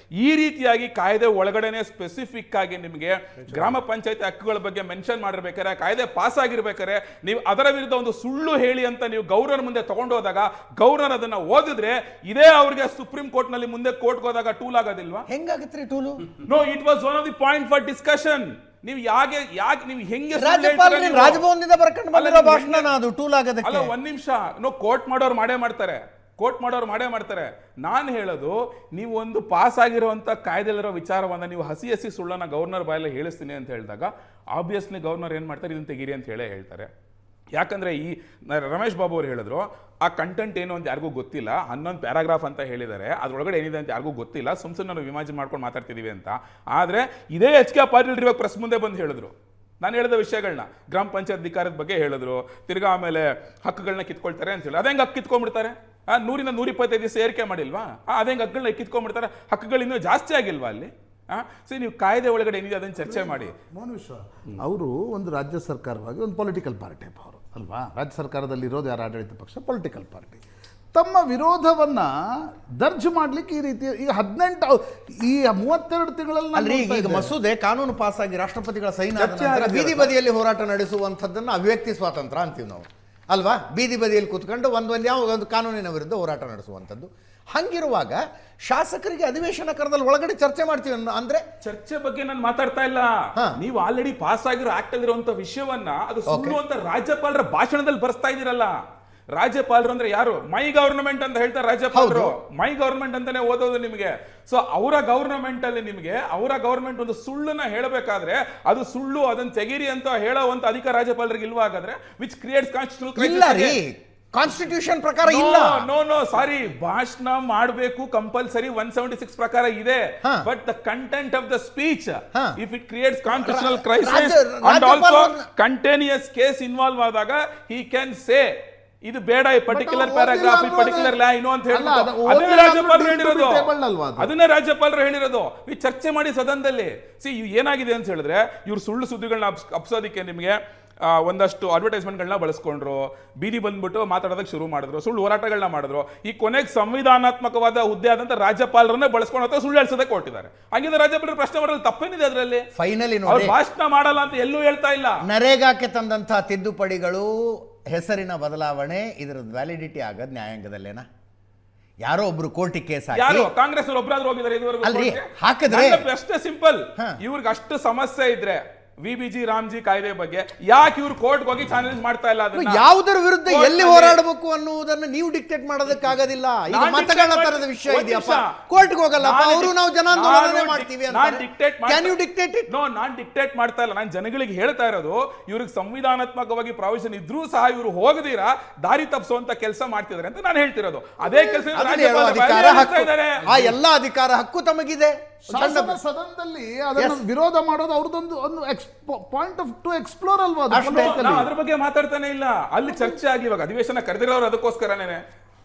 ಈ ರೀತಿಯಾಗಿ ಕಾಯ್ದೆ ಒಳಗಡೆನೆ specific ಆಗಿ ನಿಮಗೆ ಗ್ರಾಮ ಪಂಚಾಯತ್ ಹಕ್ಕುಗಳ ಬಗ್ಗೆ mention ಮಾಡಿರ್ಬೇಕಾದ್ರೆ, ಕಾಯ್ದೆ ಪಾಸ್ ಆಗಿರ್ಬೇಕಾದ್ರೆ ನೀವು ಅದರ ವಿರುದ್ಧ ಒಂದು ಸುಳ್ಳು ಹೇಳಿ ಅಂತ ನೀವು ಗವರ್ನರ್ ಮುಂದೆ ತಗೊಂಡು ಹೋದಾಗ ಗವರ್ನರ್ ಅದನ್ನ ಓದಿದ್ರೆ ಇದೇ ಅವ್ರಿಗೆ ಸುಪ್ರೀಂ ಕೋರ್ಟ್ ನಲ್ಲಿ ಮುಂದೆ ಕೋರ್ಟ್ಗೆ ಹೋದಾಗ ಟೂಲ್ ಆಗೋದಿಲ್ವಾ? ಹೆಂಗಾಗತ್ರಿ tool? No, it was one of the point for discussion. ನೀವು ಯಾಕೆ ನೀವು ಹೆಂಗೆ ರಾಜಭವನದಿಂದ ಬರ್ಕೊಂಡು ಬಂದಿರೋ ಭಾಷಣ ಅದು ಟೂಲ್ ಆಗೋದಕ್ಕೆ? ಅಲ್ಲ, ಒಂದ್ ನಿಮಿಷ. ಕೋರ್ಟ್ ಮಾಡೋರು ಮಾಡೇ ಮಾಡ್ತಾರೆ. ನಾನು ಹೇಳೋದು, ನೀವು ಒಂದು ಪಾಸ್ ಆಗಿರುವಂತ ಕಾಯ್ದೆಲಿರೋ ವಿಚಾರವನ್ನ ನೀವು ಹಸಿ ಸುಳ್ಳನ್ನ ಗವರ್ನರ್ ಬಾಯಲ್ಲಿ ಹೇಳಿಸ್ತೀನಿ ಅಂತ ಹೇಳಿದಾಗ ಆಬ್ವಿಯಸ್ಲಿ ಗವರ್ನರ್ ಏನ್ ಮಾಡ್ತಾರೆ, ಇದನ್ನ ತೆಗೀರಿ ಅಂತ ಹೇಳ್ತಾರೆ. ಯಾಕಂದ್ರೆ ಈ ರಮೇಶ್ ಬಾಬು ಅವರು ಹೇಳಿದ್ರು ಆ ಕಂಟೆಂಟ್ ಏನು ಅಂತ ಯಾರಿಗೂ ಗೊತ್ತಿಲ್ಲ, 11 ಪ್ಯಾರಾಗ್ರಾಫ್ ಅಂತ ಹೇಳಿದ್ದಾರೆ, ಅದ್ರೊಳಗಡೆ ಏನಿದೆ ಅಂತ ಯಾರಿಗೂ ಗೊತ್ತಿಲ್ಲ, ಸುಮ್ನೆ ನಾವು ಇಮ್ಯಾಜಿನ್ ಮಾಡ್ಕೊಂಡು ಮಾತಾಡ್ತಿದೀವಿ ಅಂತ. ಆದ್ರೆ ಇದೇ HK ಪಾಟೀಲ್ ಇವಾಗ ಪ್ರೆಸ್ ಮುಂದೆ ಬಂದು ಹೇಳಿದ್ರು, ನಾನು ಹೇಳಿದ ವಿಷಯಗಳನ್ನ, ಗ್ರಾಮ ಪಂಚಾಯತ್ ಅಧಿಕಾರದ ಬಗ್ಗೆ ಹೇಳಿದ್ರು, ತಿರ್ಗಾ ಆಮೇಲೆ ಹಕ್ಕುಗಳನ್ನ ಕಿತ್ಕೊಳ್ತಾರೆ ಅಂತ ಹೇಳಿ. ಅದೇಂಗೆ ಹಕ್ಕು ಕಿತ್ಕೊಂಡ್ಬಿಡ್ತಾರೆ? 100ರಿಂದ 125 ದಿವಸ ಏರಿಕೆ ಮಾಡಿಲ್ವಾ? ಅದೇಂಗೆ ಹಕ್ಕುಗಳನ್ನ ಕಿತ್ಕೊಂಡ್ಬಿಡ್ತಾರೆ? ಹಕ್ಕುಗಳು ಇನ್ನೂ ಜಾಸ್ತಿ ಆಗಿಲ್ವಾ ಅಲ್ಲಿ? ಸೊ ನೀವು ಕಾಯ್ದೆ ಒಳಗಡೆ ಏನಿದೆ ಅದನ್ನು ಚರ್ಚೆ ಮಾಡಿ. ಮೋಹನ್ ವಿಶ್ವ ಅವರು ಒಂದು ರಾಜ್ಯ ಸರ್ಕಾರವಾಗಿ ಒಂದು ಪೊಲಿಟಿಕಲ್ ಪಾರ್ಟಿ ಅವರು ಅಲ್ವಾ? ರಾಜ್ಯ ಸರ್ಕಾರದಲ್ಲಿ ಇರೋದು ಯಾರು ಆಡಳಿತ ಪಕ್ಷ, ಪೊಲಿಟಿಕಲ್ ಪಾರ್ಟಿ. ತಮ್ಮ ವಿರೋಧವನ್ನ ದರ್ಜ್ ಮಾಡ್ಲಿಕ್ಕೆ ಈ ರೀತಿ ಈಗ 18 ಈ 32 ತಿಂಗಳಲ್ಲಿ ಈಗ ಮಸೂದೆ ಕಾನೂನು ಪಾಸ್ ಆಗಿ ರಾಷ್ಟ್ರಪತಿಗಳ ಸೈನ್ ಆದ ನಂತರ ಬೀದಿ ಬದಿಯಲ್ಲಿ ಹೋರಾಟ ನಡೆಸುವಂಥದ್ದನ್ನು ಅಭಿವ್ಯಕ್ತಿ ಸ್ವಾತಂತ್ರ್ಯ ಅಂತೀವಿ ನಾವು ಅಲ್ವಾ? ಬೀದಿ ಬದಿಯಲ್ಲಿ ಕೂತ್ಕೊಂಡು ಒಂದು ಕಾನೂನಿನ ವಿರುದ್ಧ ಹೋರಾಟ ನಡೆಸುವಂಥದ್ದು. ಹಂಗಿರುವಾಗ ಶಾಸಕರಿಗೆ ಅಧಿವೇಶನ ಕರೆದಲ್ಲಿ ಒಳಗಡೆ ಚರ್ಚೆ ಮಾಡ್ತೀವಿ ಅಂದ್ರೆ ಚರ್ಚೆ ಬಗ್ಗೆ ನಾನು ಮಾತಾಡ್ತಾ ಇಲ್ಲ. ನೀವು ಆಲ್ರೆಡಿ ಪಾಸ್ ಆಗಿರೋ ಆಕ್ಟ್ ಅಲ್ಲಿರುವಂತ ವಿಷಯವನ್ನ ಅದು ಸುಳ್ಳು ಅಂತ ರಾಜ್ಯಪಾಲರ ಭಾಷಣದಲ್ಲಿ ಬರ್ಸ್ತಾ ಇದೀರಲ್ಲ. ರಾಜ್ಯಪಾಲರು ಅಂದ್ರೆ ಯಾರು? ಮೈ ಗವರ್ನಮೆಂಟ್ ಅಂತ ಹೇಳ್ತಾರೆ ರಾಜ್ಯಪಾಲರು. ಮೈ ಗವರ್ನಮೆಂಟ್ ಅಂತಾನೆ ಓದೋದು ನಿಮಗೆ. ಸೊ ಅವರ ಗವರ್ನಮೆಂಟ್ ಅಲ್ಲಿ ನಿಮಗೆ ಅವರ ಗವರ್ನಮೆಂಟ್ ಒಂದು ಸುಳ್ಳನ್ನ ಹೇಳಬೇಕಾದ್ರೆ ಅದು ಸುಳ್ಳು, ಅದನ್ನ ತೆಗೀರಿ ಅಂತ ಹೇಳುವಂತ ಅಧಿಕಾರ ರಾಜ್ಯಪಾಲರಿಗೆ ಇಲ್ವಾ ಹಾಗಾದ್ರೆ? Which creates constitutional crisis. Constitution ಪ್ರಕಾರ ಇಲ್ಲ. ನೋ ಸಾರಿ, ಭಾಷಣ ಮಾಡಬೇಕು ಕಂಪಲ್ಸರಿ 176 ಪ್ರಕಾರ ಇದೆ. But the content of the speech if it creates constitutional crisis and also continues case involve ಆದಾಗ ಹಿ ಕ್ಯಾನ್ ಸೇ ಇದು ಬೇಡ, ಈ ಪರ್ಟಿಕ್ಯುಲರ್ ಪ್ಯಾರಾಗ್ರಾಫ್, ಈ ಪರ್ಟಿಕ್ಯುಲರ್ ಲೈನ್ ಅಂತ ಹೇಳ್ತಾರೆ. ಅದನ್ನೇ ರಾಜ್ಯಪಾಲರು ಹೇಳಿರೋದು. ಈ ಚರ್ಚೆ ಮಾಡಿ ಸದನದಲ್ಲಿ. ಏನಾಗಿದೆ ಅಂತ ಹೇಳಿದ್ರೆ, ಇವ್ರು ಸುಳ್ಳು ಸುದ್ದಿಗಳನ್ನ ಅಪ್ಸೋದಕ್ಕೆ ನಿಮಗೆ ಒಂದಷ್ಟು ಅಡ್ವರ್ಟೈಸ್ಮೆಂಟ್ಗಳನ್ನ ಬಳಸ್ಕೊಂಡ್ರು, ಬೀದಿ ಬಂದ್ಬಿಟ್ಟು ಮಾತಾಡೋದಕ್ಕೆ ಶುರು ಮಾಡಿದ್ರು, ಸುಳ್ಳು ಹೋರಾಟಗಳನ್ನ ಮಾಡಿದ್ರು. ಈ ಕೊನೆಗೆ ಸಂವಿಧಾನಾತ್ಮಕವಾದ ಹುದ್ದೆ ಆದಂತ ರಾಜ್ಯಪಾಲರನ್ನೇ ಬಳಸ್ಕೊಂಡು ಸುಳ್ಳು ಹೇಳ್ಸೋದಕ್ಕೆ ಕೊಟ್ಟಿದ್ದಾರೆ. ಹಂಗಿದ್ರೆ ರಾಜ್ಯಪಾಲರು ಪ್ರಶ್ನೆ ಮಾಡಲು ತಪ್ಪೇನಿದೆ ಅದರಲ್ಲಿ? ಫೈನಲಿ ಭಾಷಣ ಮಾಡಲ್ಲ ಅಂತ ಎಲ್ಲೂ ಹೇಳ್ತಾ ಇಲ್ಲ. ನರೇಗಾಕ್ಕೆ ತಂದಂತಹ ತಿದ್ದುಪಡಿಗಳು, ಹೆಸರಿನ ಬದಲಾವಣೆ, ಇದರ ವ್ಯಾಲಿಡಿಟಿ ಆಗೋದು ನ್ಯಾಯಾಂಗದಲ್ಲೇನಾ? ಯಾರೋ ಒಬ್ರು ಕೋರ್ಟಿಗೆ ಕೇಸ್ ಯಾರು ಕಾಂಗ್ರೆಸ್ ಒಬ್ಬರಾದ್ರೂ ಹೋಗಿದ್ದಾರೆ ಇದುವರೆಗೂ? ಹಾಕಿದ್ರೆ ಅಷ್ಟೇ ಸಿಂಪಲ್. ಇವ್ರಿಗೆ ಅಷ್ಟು ಸಮಸ್ಯೆ ಇದ್ರೆ VBG ರಾಮ್ಜಿ ಕಾಯ್ದೆ ಬಗ್ಗೆ ಯಾಕೆ ಇವ್ರು ಕೋರ್ಟ್ ಹೋಗಿ ಚಾಲೆಂಜ್ ಮಾಡ್ತಾ ಇಲ್ಲ? ಯಾವುದರ ವಿರುದ್ಧ ಎಲ್ಲಿ ಹೋರಾಡಬೇಕು ಅನ್ನುವುದನ್ನು ನೀವು ಡಿಕ್ಟೇಟ್ ಮಾಡೋದಕ್ಕಾಗೋದಿಲ್ಲ. ಇದು ಮತಗಳ ತರದ ವಿಷಯ ಇದೆಯಪ್ಪ, ಕೋರ್ಟ್ಗೆ ಹೋಗಲ್ಲ ಅವರು, ನಾವು ಜನಾಂದೋಲನ ಮಾಡ್ತೀವಿ ಅಂತ. ನಾನ್ ಡಿಕ್ಟೇಟ್ ಮಾಡ್ತಾ ಇಲ್ಲ, ನಾನು ಜನಗಳಿಗೆ ಹೇಳ್ತಾ ಇರೋದು ಇವ್ರಿಗೆ ಸಂವಿಧಾನಾತ್ಮಕವಾಗಿ ಪ್ರಾವಿಷನ್ ಇದ್ರೂ ಸಹ ಇವರು ಹೋಗದಿರಾ ದಾರಿ ತಪ್ಪಿಸುವಂತ ಕೆಲಸ ಮಾಡ್ತಿದ್ದಾರೆ ಅಂತ ನಾನು ಹೇಳ್ತಿರೋದು. ಅದೇ ಕೆಲಸ ಆ ಎಲ್ಲ ಅಧಿಕಾರ ಹಕ್ಕು ತಮಗಿದೆ. ಸದನದಲ್ಲಿ ಅದನ್ನು ವಿರೋಧ ಮಾಡೋದು ಅವ್ರದೊಂದು ಪಾಯಿಂಟ್ ಆಫ್ ಟು ಎಕ್ಸ್ಪ್ಲೋರ್ ಅಲ್ವಾ? ಅದ್ರ ಬಗ್ಗೆ ಮಾತಾಡ್ತಾನೆ ಇಲ್ಲ. ಅಲ್ಲಿ ಚರ್ಚೆ ಆಗಿ ಇವಾಗ ಅಧಿವೇಶನ ಕರೆದಿರೋರು ಅದಕ್ಕೋಸ್ಕರನೇ,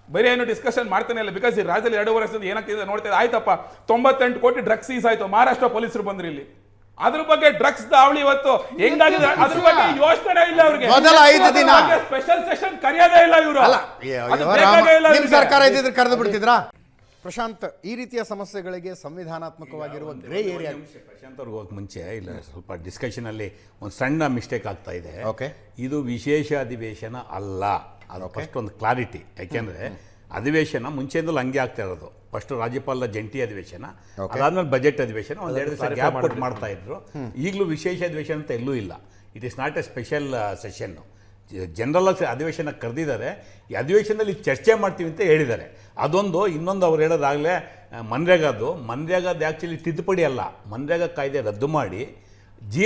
ಬರೀ ಏನು ಡಿಸ್ಕಷನ್ ಮಾಡ್ತಾನೆ ಇಲ್ಲ. ಬಿಕಾಸ್ ಈ ರಾಜ್ಯದಲ್ಲಿ 2 ವರ್ಷದಿಂದ ಏನಾಗ್ತಿದೆ ನೋಡ್ತಾ ಇದೆ. ಆಯ್ತಪ್ಪ, 98 ಕೋಟಿ ಡ್ರಗ್ಸ್ ಸೀಸ್ ಆಯ್ತು, ಮಹಾರಾಷ್ಟ್ರ ಪೊಲೀಸರು ಬಂದ್ರು ಇಲ್ಲಿ. ಅದ್ರ ಬಗ್ಗೆ ಡ್ರಗ್ಸ್ ದಾವಳಿ ಇವತ್ತು ಹೆಂಗಾಗಿದೆ ಅದ್ರ ಬಗ್ಗೆ ಯೋಚನೆ ಇಲ್ಲ ಅವ್ರಿಗೆ. ಮೊದಲ 5 ದಿನ ಸ್ಪೆಷಲ್ ಸೆಷನ್ ಕರೆಯೋದೇ ಇಲ್ಲ ಇವರು. ಸರ್ಕಾರ ಇದ್ದಿದ್ರೆ ಕರೆದು ಬಿಡ್ತಿದ್ರಾ? ಪ್ರಶಾಂತ್, ಈ ರೀತಿಯ ಸಮಸ್ಯೆಗಳಿಗೆ ಸಂವಿಧಾನಾತ್ಮಕವಾಗಿರುವ ಗ್ರೇ ಏರಿಯಾ. ಪ್ರಶಾಂತ್ ಅವ್ರಿಗೆ ಹೋಗಕ್ಕೆ ಮುಂಚೆ ಇಲ್ಲ, ಸ್ವಲ್ಪ ಡಿಸ್ಕಷನ್ ಅಲ್ಲಿ ಒಂದು ಸಣ್ಣ ಮಿಸ್ಟೇಕ್ ಆಗ್ತಾ ಇದೆ. ಓಕೆ, ಇದು ವಿಶೇಷ ಅಧಿವೇಶನ ಅಲ್ಲ, ಅದು ಫಸ್ಟ್ ಒಂದು ಕ್ಲಾರಿಟಿ. ಯಾಕೆಂದ್ರೆ ಅಧಿವೇಶನ ಮುಂಚೆಯಿಂದಲೂ ಹಂಗೆ ಆಗ್ತಾ ಇರೋದು. ಫಸ್ಟ್ ರಾಜ್ಯಪಾಲರ ಜಂಟಿ ಅಧಿವೇಶನ, ಅದಾದ್ಮೇಲೆ ಬಜೆಟ್ ಅಧಿವೇಶನ, ಒಂದೆರಡು ದಿವಸ ಗ್ಯಾಪ್ ಕೊಟ್ಟು ಮಾಡ್ತಾ ಇದ್ರು. ಈಗಲೂ ವಿಶೇಷ ಅಧಿವೇಶನ ಅಂತ ಎಲ್ಲೂ ಇಲ್ಲ. It is not A special session. General ಅಧಿವೇಶನ ಕರೆದಿದ್ದಾರೆ, ಈ ಅಧಿವೇಶನದಲ್ಲಿ ಚರ್ಚೆ ಮಾಡ್ತೀವಿ ಅಂತ ಹೇಳಿದ್ದಾರೆ. ಅದೊಂದು. ಇನ್ನೊಂದು ಅವ್ರು ಹೇಳೋದಾಗಲೇ ಮನ್ರೇಗಾದು ಆ್ಯಕ್ಚುಲಿ ತಿದ್ದುಪಡಿ ಅಲ್ಲ. ಮನ್ರೇಗಾ ಕಾಯ್ದೆ ರದ್ದು ಮಾಡಿ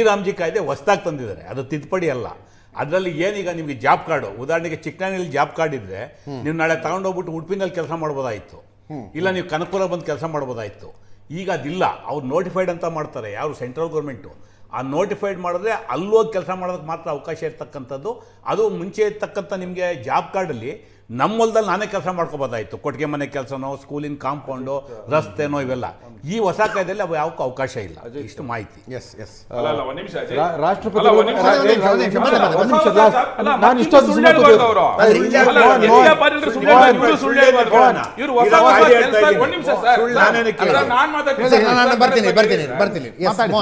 ರಾಮ್ಜಿ ಕಾಯ್ದೆ ಹೊಸದಾಗಿ ತಂದಿದ್ದಾರೆ, ಅದು ತಿದ್ದುಪಡಿ ಅಲ್ಲ. ಅದರಲ್ಲಿ ಏನೀಗ ನಿಮಗೆ ಜಾಬ್ ಕಾರ್ಡು, ಉದಾಹರಣೆಗೆ ಚಿಕ್ಕನಹಳ್ಳಿಯಲ್ಲಿ ಜಾಬ್ ಕಾರ್ಡ್ ಇದ್ದರೆ ನೀವು ನಾಳೆ ತಗೊಂಡೋಗ್ಬಿಟ್ಟು ಉಡುಪಿನಲ್ಲಿ ಕೆಲಸ ಮಾಡ್ಬೋದಾಯಿತು, ಇಲ್ಲ ನೀವು ಕನಕಪುರ ಬಂದು ಕೆಲಸ ಮಾಡ್ಬೋದಾಯಿತು. ಈಗ ಅದಿಲ್ಲ. ಅವ್ರು ನೋಟಿಫೈಡ್ ಅಂತ ಮಾಡ್ತಾರೆ, ಯಾರು ಸೆಂಟ್ರಲ್ ಗೌರ್ಮೆಂಟು. ಆ ನೋಟಿಫೈಡ್ ಮಾಡಿದ್ರೆ ಅಲ್ಲೋಗಿ ಕೆಲಸ ಮಾಡೋದಕ್ಕೆ ಮಾತ್ರ ಅವಕಾಶ ಇರ್ತಕ್ಕಂಥದ್ದು. ಅದು ಮುಂಚೆ ಇರ್ತಕ್ಕಂಥ ನಿಮಗೆ ಜಾಬ್ ಕಾರ್ಡಲ್ಲಿ ನಮ್ಮ ಹೊಲದಲ್ಲಿ ನಾನೇ ಕೆಲಸ ಮಾಡ್ಕೋಬೋದಾಯಿತು, ಕೊಟ್ಟಿಗೆ ಮನೆ ಕೆಲಸನೋ, ಸ್ಕೂಲಿನ ಕಾಂಪೌಂಡು, ರಸ್ತೆನೋ, ಇವೆಲ್ಲ. ಈ ಹೊಸ ಕಾಯ್ದೆಯಲ್ಲಿ ಅವು ಯಾವಕ್ಕೂ ಅವಕಾಶ ಇಲ್ಲ. ಇಷ್ಟು ಮಾಹಿತಿ.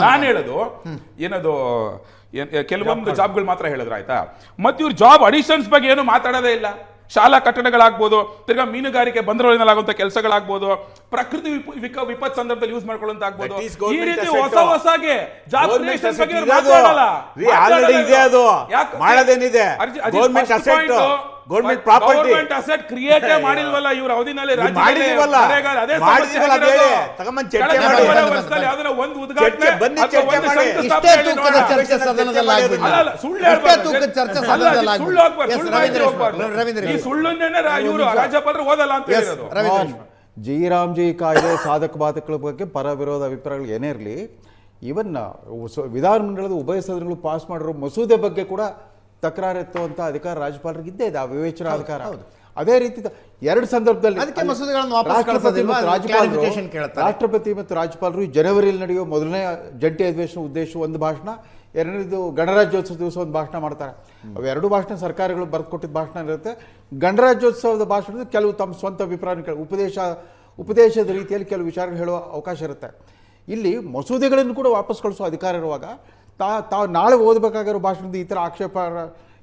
ನಾನು ಹೇಳೋದು ಏನದು, ಕೆಲವೊಂದು ಜಾಬ್ಗಳು ಮಾತ್ರ ಹೇಳಿದ್ರು ಆಯ್ತಾ. ಮತ್ತೆ ಇವ್ರು ಜಾಬ್ ಅಡಿಷನ್ಸ್ ಬಗ್ಗೆ ಏನು ಮಾತಾಡೋದೇ ಇಲ್ಲ. ಶಾಲಾ ಕಟ್ಟಡಗಳಾಗ್ಬೋದು, ತಿರ್ಗಾ ಮೀನುಗಾರಿಕೆ ಬಂದರುಗಳಾಗುವಂತ ಕೆಲಸಗಳಾಗ್ಬೋದು, ಪ್ರಕೃತಿ ವಿಪತ್ತು ಸಂದರ್ಭದಲ್ಲಿ ಯೂಸ್ ಮಾಡ್ಕೊಳ್ಳುವಂತ ಆಗ್ಬೋದು. That is ಈ government ರೀತಿ asset. ಹೊಸ ಹೊಸಗೆ Government asset ಇದೆ ಅದು. Already ಇದೆ ಅದು. ಮಾಡೋದೇನಿದೆ? Government asset. Government property, government asset create ಮಾಡಿಲ್ವಲ್ಲ ಇವ್ರ ಅವಧಿನಲ್ಲಿ. ಮಾಡಿದೀವಲ್ಲ, ತಗೊಂಬಂದು ಚರ್ಚೆ ಮಾಡಿ, ಯಾವ್ದಾರ ಒಂದು ಉದ್ಘಾಟನೆ ಬನ್ನಿ ಚರ್ಚೆ ಮಾಡಿ. ಇಷ್ಟೇ ತೂಕದ ಚರ್ಚೆ ಸದನದಲ್ಲಿ ಆಗ್ಬಿಟ್ಟಿದೆ. ಇಷ್ಟೇ ತೂಕದ ಚರ್ಚೆ ಸದನದಲ್ಲಿ ಆಗ್ಬಿಟ್ಟಿದೆ. ಈ ಸುಳ್ಳುನ್ನೇ ಇವರು ರಾಜ್ಯಪಾಲರು ಓದಲ್ಲ ಅಂತ ಹೇಳಿರೋದು. ಜಿ ಕಾಯ್ದೆ ಸಾಧಕ ಬಾಧಕಗಳ ಬಗ್ಗೆ ಪರ ವಿರೋಧ ಅಭಿಪ್ರಾಯಗಳು ಏನೇ ಇರಲಿ, ಇವನ್ ವಿಧಾನಮಂಡಲದ ಉಭಯ ಸದನಗಳು ಪಾಸ್ ಮಾಡಿರೋ ಮಸೂದೆ ಬಗ್ಗೆ ಕೂಡ ತಕರಾರು ಎತ್ತುವಂತ ಅಧಿಕಾರ ರಾಜ್ಯಪಾಲರಿಗೆ ಇದ್ದೇ ಇದೆ, ಆ ವಿವೇಚನಾ ಅಧಿಕಾರ. ಅದೇ ರೀತಿ ಎರಡು ಸಂದರ್ಭದಲ್ಲಿ ರಾಷ್ಟ್ರಪತಿ ಮತ್ತು ರಾಜ್ಯಪಾಲರು ಜನವರಿಯಲ್ಲಿ ನಡೆಯುವ ಮೊದಲನೇ ಜಂಟಿ ಅಧಿವೇಶನ ಉದ್ದೇಶ ಒಂದು ಭಾಷಣ, ಎರಡನೇದು ಗಣರಾಜ್ಯೋತ್ಸವ ದಿವಸ ಒಂದು ಭಾಷಣ ಮಾಡ್ತಾರೆ. ಅವೆರಡು ಭಾಷಣ ಸರ್ಕಾರಗಳು ಬರೆದು ಕೊಟ್ಟಿದ್ದ ಭಾಷಣ ಇರುತ್ತೆ. ಗಣರಾಜ್ಯೋತ್ಸವದ ಭಾಷಣದ ಕೆಲವು ತಮ್ಮ ಸ್ವಂತ ಅಭಿಪ್ರಾಯ ಉಪದೇಶದ ರೀತಿಯಲ್ಲಿ ಕೆಲವು ವಿಚಾರಗಳು ಹೇಳುವ ಅವಕಾಶ ಇರುತ್ತೆ. ಇಲ್ಲಿ ಮಸೂದೆಗಳನ್ನು ಕೂಡ ವಾಪಸ್ ಕಳಿಸೋ ಅಧಿಕಾರ ಇರುವಾಗ ತಾವು ನಾಳೆ ಓದಬೇಕಾಗಿರೋ ಭಾಷಣದ ಈ ಥರ ಆಕ್ಷೇಪ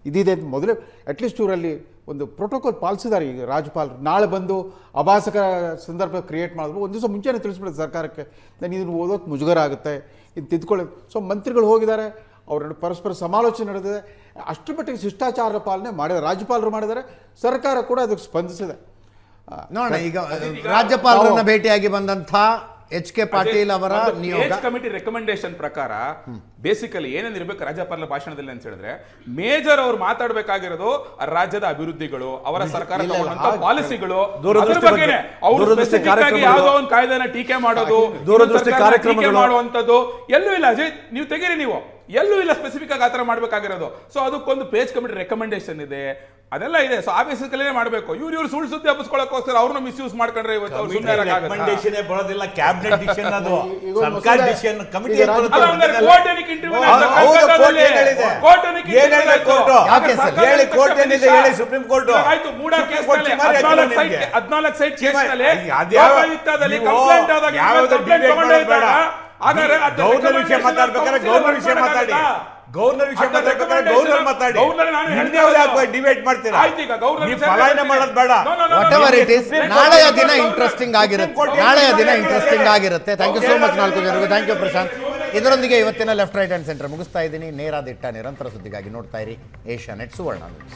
ಇದಿದೆ ಅಂತ ಮೊದಲೇ ಅಟ್ಲೀಸ್ಟ್ ಇವರಲ್ಲಿ ಒಂದು ಪ್ರೋಟೋಕಾಲ್ ಪಾಲಿಸಿದ್ದಾರೆ. ಈಗ ರಾಜ್ಯಪಾಲರು ನಾಳೆ ಬಂದು ಅಭಾಸಕ ಸಂದರ್ಭ ಕ್ರಿಯೇಟ್ ಮಾಡಿದ್ರು ಒಂದು ದಿವಸ ಮುಂಚೆನೇ ತಿಳಿಸ್ಬಿಡುತ್ತೆ ಸರ್ಕಾರಕ್ಕೆ, ನಾನು ಇದನ್ನು ಓದೋಕೆ ಮುಜುಗರ ಆಗುತ್ತೆ, ಇದು ತಿದ್ಕೊಳ್ಳಿ. ಸೊ ಮಂತ್ರಿಗಳು ಹೋಗಿದ್ದಾರೆ, ಅವರ ಪರಸ್ಪರ ಸಮಾಲೋಚನೆ ನಡೆದಿದೆ, ಅಷ್ಟರ ಮಟ್ಟಿಗೆ ಶಿಷ್ಟಾಚಾರ ಪಾಲನೆ ಮಾಡಿದ್ದಾರೆ, ರಾಜ್ಯಪಾಲರು ಮಾಡಿದ್ದಾರೆ, ಸರ್ಕಾರ ಕೂಡ ಅದಕ್ಕೆ ಸ್ಪಂದಿಸಿದೆ. ನೋಡೋಣ, ಈಗ ರಾಜ್ಯಪಾಲರನ್ನ ಭೇಟಿಯಾಗಿ ಬಂದಂಥ HK ಪಾಟೀಲ್ ಅವರ ನಿಯೋಗ ಕಮಿಟಿ ರೆಕಮೆಂಡೇಶನ್ ಪ್ರಕಾರ ಬೇಸಿಕಲಿ ಏನೇನಿರ್ಬೇಕು ರಾಜ್ಯಪಾಲರ ಭಾಷಣದಲ್ಲಿ ಅಂತ ಹೇಳಿದ್ರೆ, ಮೇಜರ್ ಅವ್ರು ಮಾತಾಡಬೇಕಾಗಿರೋದು ರಾಜ್ಯದ ಅಭಿವೃದ್ಧಿಗಳು, ಅವರ ಸರ್ಕಾರ ತಗೊಂಡಂತ ಪಾಲಿಸಿಗಳು, ಅದ್ರ ಬಗ್ಗೆನೇ ಅವರು ಸ್ಪೆಸಿಫಿಕ್ ಆಗಿ ಯಾವುದೋ ಒಂದು ಕಾಯ್ದೆನ ಟೀಕೆ ಮಾಡೋದು, ಟೀಕೆ ಮಾಡುವಂತದ್ದು ಎಲ್ಲೂ ಇಲ್ಲ. ಅಜಯ್, ನೀವು ತೆಗೀರಿ, ನೀವು ಎಲ್ಲೂ ಇಲ್ಲ ಸ್ಪೆಸಿಫಿಕ್ ಆಗಿ ಆತರ ಮಾಡ್ಬೇಕಾಗಿರೋದು. ಸೊ ಅದಕ್ಕೊಂದು ಪೇಜ್ ಕಮಿಟಿ ರೆಕಮೆಂಡೇಶನ್ ಇದೆ, ಅದೆಲ್ಲ ಇದೆ. ಸೊ ಆ ಬೇಸಿಕಲ್ಲೇ ಮಾಡಬೇಕು. ಇವ್ರು ಸುಳ್ಳು ಸುದ್ದಿ ಹಬ್ಬಿಸ್ಕೊಳ್ಳೋಕೋಸ್ಕರ ಅವ್ರನ್ನ ಮಿಸ್ಯೂಸ್ ಮಾಡ್ಕೊಂಡ್ರೆ ಇವತ್ತು ಅವ್ರು ಸುಮ್ಮನೆ ರೆಕಮೆಂಡೇಶನ್ ಬರೋದಿಲ್ಲ, ಕ್ಯಾಬಿನೆಟ್ ಡಿಸಿಷನ್ ಅದು, ಸರ್ಕಾರ ಡಿಸಿಷನ್ ಕಮಿಟಿ ಸುಪ್ರೀಂ ಕೋರ್ಟ್ ಆಯ್ತು. 14 ಸೈಟ್ ಕೇಸ್ನಲ್ಲಿ ಕಂಪ್ಲೇಂಟ್ ಆದಾಗ ಗೌರ್ನರ್ ವಿಷಯ ಮಾತಾಡ್ಬೇಕಾದ್ರೆ ಗೌರ್ನರ್ ವಿಷಯ ಮಾತಾಡಿ, ಗೌರ್ನರ್ ವಿಷಯ ಮಾತಾಡ್ಬೇಕಾದ್ರೆ ಗೌರ್ನರ್ ಮಾತಾಡಿ, ಡಿಬೇಟ್ ಮಾಡ್ತೀರಾ? ಪಲಾಯನ ಮಾಡೋದು ಬೇಡ. ವಾಟೆವರ್ ಇಟ್ ಈಸ್, ನಾಳೆಯ ದಿನ ಇಂಟ್ರೆಸ್ಟಿಂಗ್ ಆಗಿರುತ್ತೆ. ಥ್ಯಾಂಕ್ ಯು ಸೋ ಮಚ್ 4 ಜನರಿಗೂ. Thank you Prashant. ಇದರೊಂದಿಗೆ ಇವತ್ತಿನ ಲೆಫ್ಟ್ ರೈಟ್ ಅಂಡ್ ಸೆಂಟರ್ ಮುಗಿಸ್ತಾ ಇದ್ದೀನಿ. ನೇರ ದಿಟ್ಟ ನಿರಂತರ ಸುದ್ದಿಗಾಗಿ ನೋಡ್ತಾ ಇರಿ ಏಷ್ಯಾನೆಟ್ ಸುವರ್ಣ ನ್ಯೂಸ್.